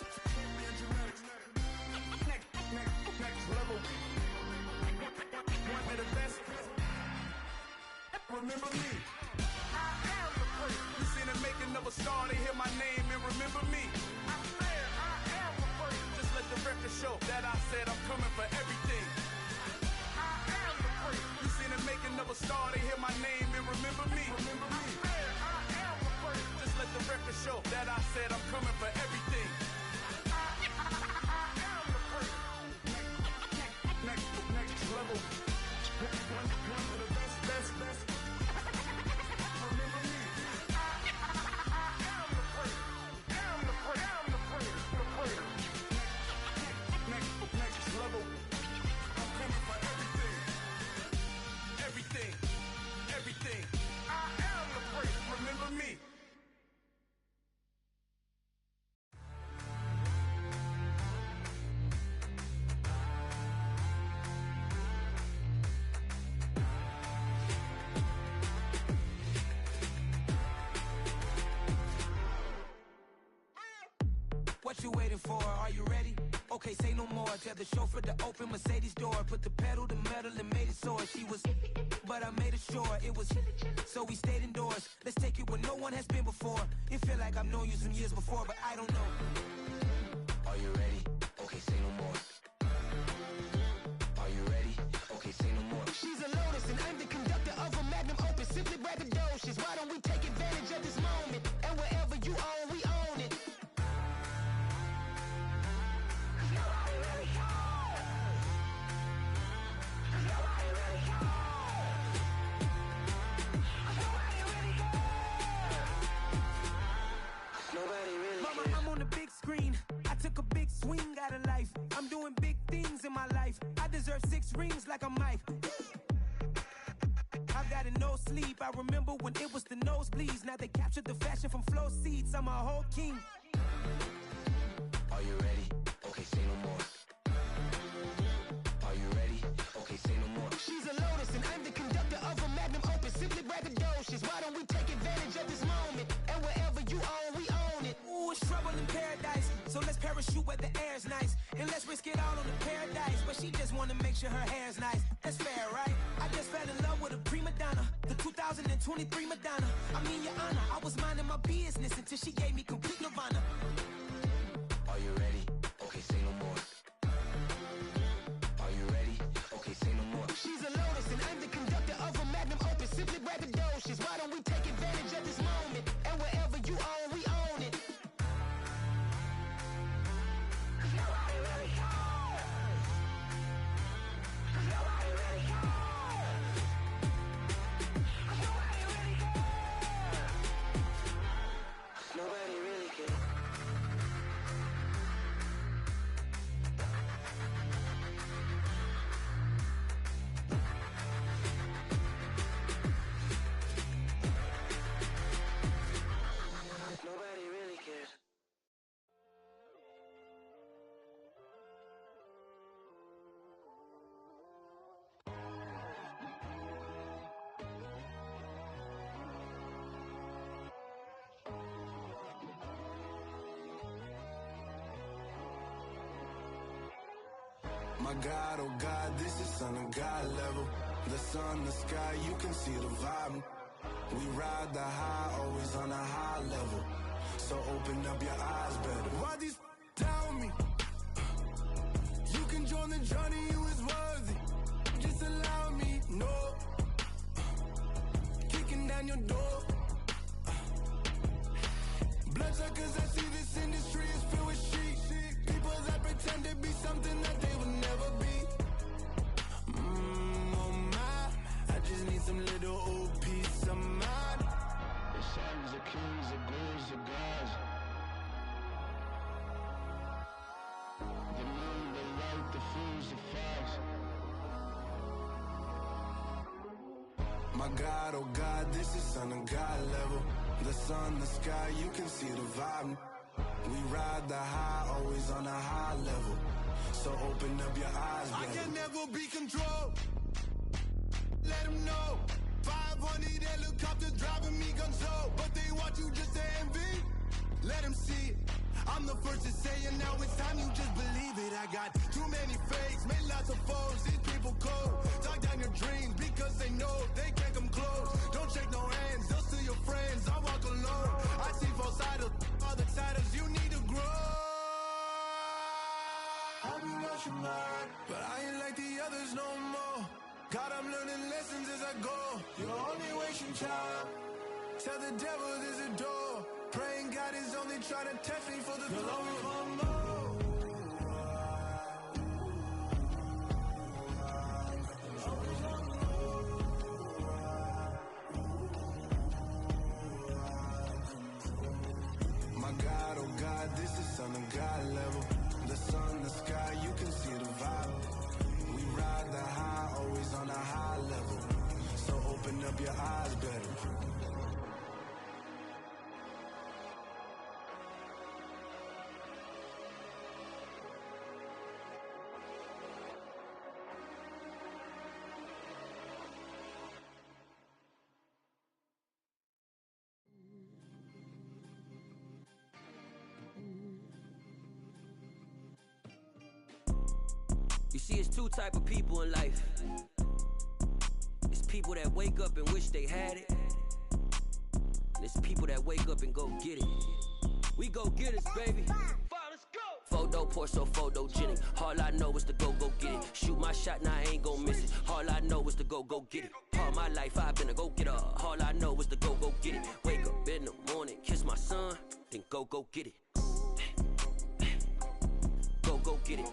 Next level. One of the best. remember me. You seen the making of a star, they hear my name and remember me. Just let the record show that I said I'm coming for everything. You seen the making of a star, they hear my name and remember me. Just let the record show that I said I'm coming for everything. Next level. One of the best. Remember me. Next level. I'm coming for everything. Everything. I am the great. Remember me. What you waiting for? Are you ready? Okay, say no more. Tell the chauffeur to open Mercedes door. Put the pedal to metal and made it soar. She was, but I made it sure it was. So we stayed indoors. Let's take it where no one has been before. It feel like I've known you some years before, but I don't know. Are you ready? Okay, say no more. Are you ready? Okay, say no more. She's a Lotus and I'm the conductor of a magnum opus. Simply braggadocious. Why don't we take advantage of this moment? And wherever you own, we own it. Mama, I'm on the big screen. I took a big swing out of life. I'm doing big things in my life. I deserve 6 rings like a Mike. I've got no sleep. I remember when it was the nosebleeds. Now they captured the fashion from flow seats. I'm a whole king. Are you ready? Okay, say no more. Are you ready? Okay, say no more. She's a Lotus and I'm the conductor of a magnum opus. Simply braggadocious. Why don't we take advantage of this moment? And wherever you own, we own it. Ooh, it's trouble in paradise. So let's parachute where the air's nice. And let's risk it all on the paradise. But she just wanna make sure her hair's nice. That's fair, right? I just fell in love with a prima donna. The 2023 Madonna. I mean, your honor, I was minding my business until she gave me complete nirvana. Are you ready? Okay, say no more. Are you ready? Okay, say no more. She's a Lotus and I'm the conductor of a magnum opus. Simply braggadocious. Why don't we take advantage of this moment? And wherever you own, we own it. Nobody really cares. Nobody really cares. Nobody really cares. Nobody really cares. Nobody really cares. My God, oh God, this is Son of God level. The sun, the sky, you can see the vibe. We ride the high, always on a high level. So open up your eyes better. Why these tell me? You can join the journey, you is worthy. Just allow me, no. Kicking down your door. Bloodsuckers, I see this industry is filled with sheep. People that pretend to be something that they would never be. Oh my, I just need some little old peace of mind. The sons of kings, the bulls, the gods. The moon, the light, the fools, the fogs. My God, oh God, this is Son of God level. The sun, the sky, you can see the vibe. We ride the high, always on a high level. So open up your eyes, baby. I can never be controlled. Let them know. 500 helicopters driving me gonzo. But they want you just to envy. Let them see it. I'm the first to say it, now it's time you just believe it. I got too many fakes, made lots of foes. These people cold. Talk down your dreams because they know they can't come close. Don't shake no hands, they'll steal your friends. I walk alone. I see false idols, other titles. You need to grow. I've been rushing hard, but I ain't like the others no more. God, I'm learning lessons as I go. You're only wasting time. Tell the devil there's a door. Praying God is only trying to test me for the glory. My God, oh God, this is on the God level. The sun, the sky, you can see the vibe. We ride the high, always on a high level. So open up your eyes better. You see, it's two type of people in life. It's people that wake up and wish they had it. And it's people that wake up and go get it. We go get it, baby. Photo, Porso, photogenic. All I know is to go get it. Shoot my shot, now I ain't gon' miss it. All I know is to go get it. All my life I've been a go getter. All I know is to go get it. Wake up in the morning, kiss my son, then go get it. Go get it.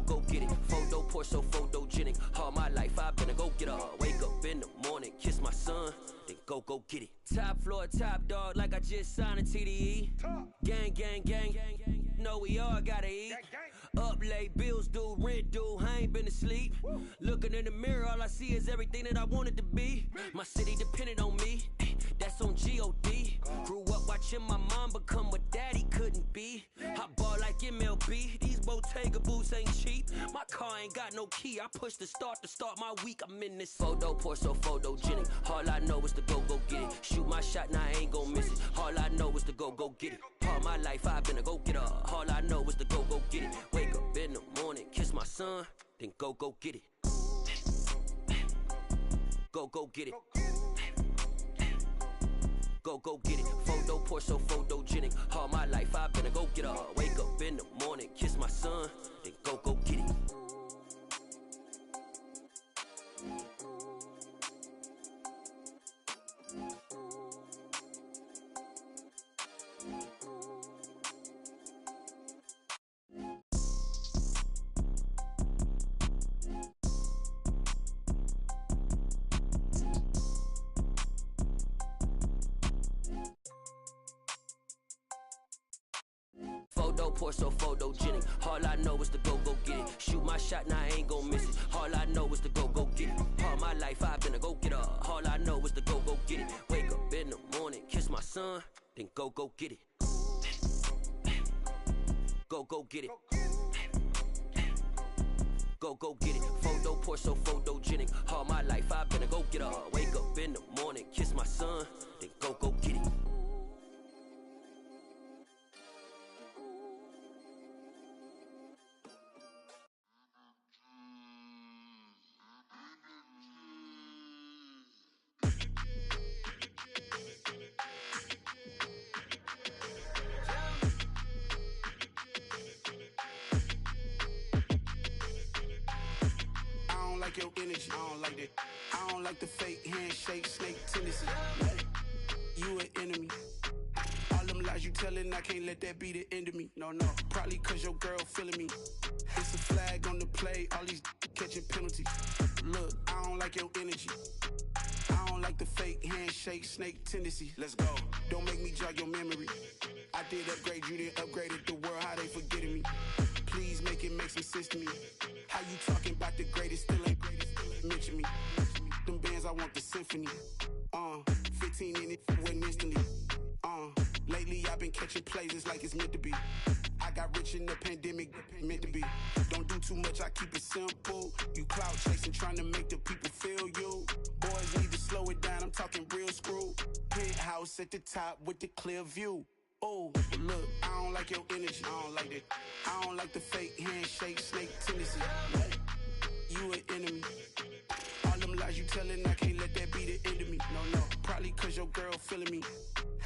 Go get it. Photo, Porso, photogenic. All my life I've been a go getter. Wake up in the morning, kiss my son, then go get it. Top floor, top dog, like I just signed a TDE. Gang, gang, gang. Know we all gotta eat. Up late, bills due, rent due, I ain't been asleep. Looking in the mirror, all I see is everything that I wanted to be. My city depended on me, that's on G.O.D. Grew up watching my mom become what daddy couldn't be. I ball like MLB, these Bottega boots ain't cheap. My car ain't got no key, I push the start to start my week. I'm in this photo, Porso, photogenic. All I know is to go get it. Shoot my shot, now I ain't gon' miss it. All I know is to go get it. All my life I've been a go getter. All I know is to go get it. Wake up in the morning, kiss my son, then go get it. Go get it. Go get it. Photo, Porso, photogenic. All my life I've been a go getter. Wake up in the morning, kiss my son, then go get it. Photo, Porso, photogenic. All I know is to go get it. Shoot my shot, now I ain't gon' miss it. All I know is to go get it. All my life I've been a go getter. All I know is to go get it. Wake up in the morning, kiss my son, then go get it. Go get it. Go get it. Photo, Porso, photogenic. All my life I've been a go getter. Wake up in the morning, kiss my son, then go get it. Your energy, I don't like that. I don't like the fake handshake, snake tendency. You an enemy. All them lies you telling, I can't let that be the end of me. No, probably cause your girl feeling me. It's a flag on the play, all these catching penalties. Look, I don't like your energy. I don't like the fake handshake, snake tendency. Let's go. Don't make me jog your memory. I did upgrade, you didn't upgrade it. The world, how they forgetting me. Please make it make some sense to me. How you talking about the greatest, still ain't greatest, mention me. Them bands, I want the symphony. 15 in it, wasn't instantly. Lately I've been catching plays, it's like it's meant to be. I got rich in the pandemic, meant to be. Don't do too much, I keep it simple. You clout chasing, trying to make the people feel you. Boys need to slow it down, I'm talking real screw. Penthouse at the top with the clear view. Oh, look, I don't like your energy. I don't like that. I don't like the fake handshake, snake tendency. You an enemy. All them lies you telling, I can't let that be the end of me. No, probably cause your girl feeling me.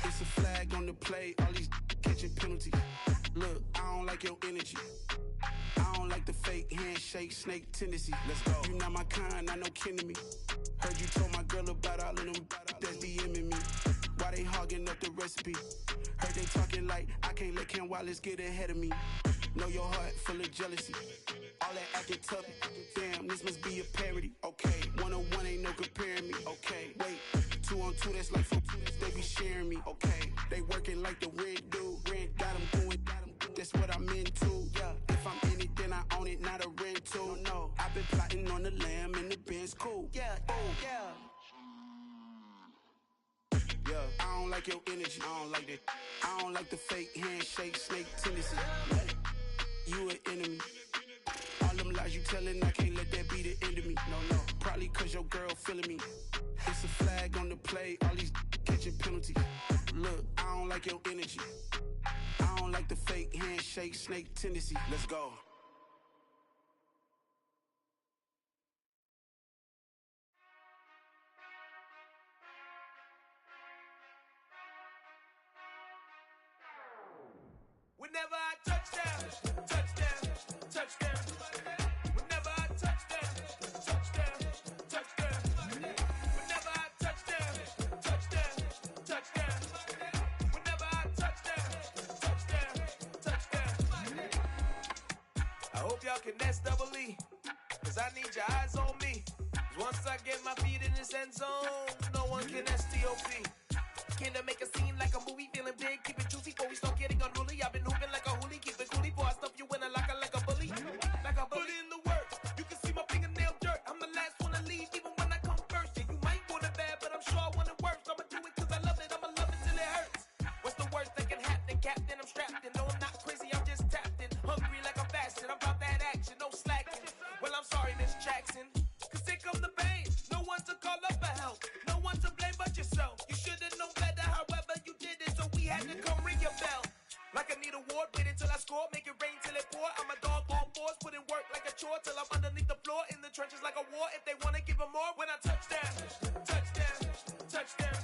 It's a flag on the play, all these catching penalties. Look, I don't like your energy. I don't like the fake handshake, snake tendency. Let's go. You not my kind, I know kin to me. Heard you told my girl about all of them that's DMing me. Why they hogging up the recipe? Heard they talking like I can't let Ken Wallace get ahead of me. Know your heart full of jealousy. All that acting tough. Damn, this must be a parody. Okay, 1-on-1 ain't no comparing me. Okay, wait, 2-on-2 that's like 4. They be sharing me. Okay, they working like the rent dude. Rent got them doing. That's what I'm into. Yeah, if I'm in it, then I own it, not a rental. No, I've been plotting on the lamb and the Benz cool. Yeah, oh yeah. Yeah, I don't like your energy. I don't like that. I don't like the fake handshake, snake tendency. You an enemy. All them lies you telling, I can't let that be the end of me. No, probably cause your girl feeling me. It's a flag on the play, all these catching penalties. Look, I don't like your energy. I don't like the fake handshake, snake tendency. Let's go. Whenever I touch down, touch down, touch down. Whenever I touch down, touch down, touch down. Whenever I touch down, touch down, touch down. Whenever I touch down, touch down, touch down. I hope y'all can nest double E, cause I need your eyes on me. Cause once I get my feet in this end zone, no one can STOP. Can I make a scene like a movie, feeling big, keep it juicy before we start getting unruly. I've been hooping like a hoolie, keep it coolie before I stuff you in a locker like a bully. Like a bully in the work, you can see my fingernail dirt. I'm the last one to leave, even when I come first. Yeah, you might want it bad, but I'm sure I want it worse. I'ma do it cause I love it, I'ma love it till it hurts. What's the worst that can happen, Captain? I'm strapped in, no I'm not crazy, I'm just tapped in. Hungry like I'm fasting, I'm about that action, no slacking. Well, I'm sorry, Miss Jackson, cause here come the pain. No one to call up for help, no one to blame but yourself. You should've known better, however you did it, so we had to come ring your bell. Like I need a ward, wait until I score, make it rain till it pour. I'm a dog on fours, put in work like a chore till I'm underneath the floor, in the trenches like a war. If they wanna give them more, when I touch down, touch down, touch down.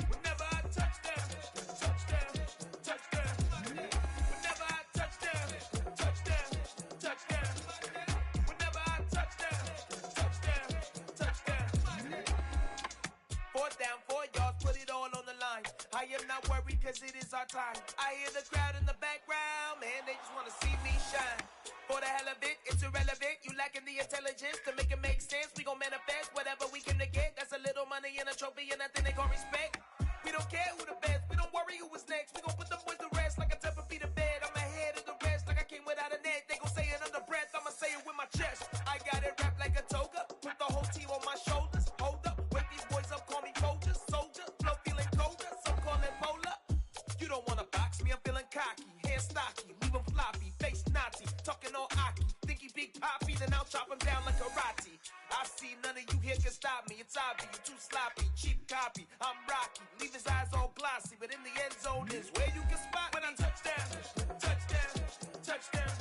Whenever I touch down, touch down, touch down. Whenever I touch down, touch down, touch down. Whenever I touch down, touch down, touch down. 4th down, 4 yards, put it all on the line. I am not worried cause it is our time. I hear the crowd in the background, man, they just wanna see me shine. For the hell of it, it's irrelevant. You lacking the intelligence to make it make sense. We gon' manifest whatever we came to get. That's a little money and a trophy and nothing they gon' respect. We don't care who the best, we don't worry who was next. We gon' put the boys to rest like a 10 feet of bed. I'm ahead of the rest like I came without a net. They gon' say it under breath, I'ma say it with my chest. I got it wrapped like a toga, put the whole team on my shoulders. Hold up, wake these boys up, call me Folger, soldier. Flow feeling colder, some call it polar. You don't wanna box me, I'm feeling cocky. Hair stocky, leave him floppy, face naughty. Talking all aki, think he big poppy, then I'll chop him down like karate. I see none of you here can stop me. It's obvious, you too sloppy, cheap copy. I'm Rocky, leave his eyes all glossy, but in the end zone is where you can spot when I touch down, touch down, touch down.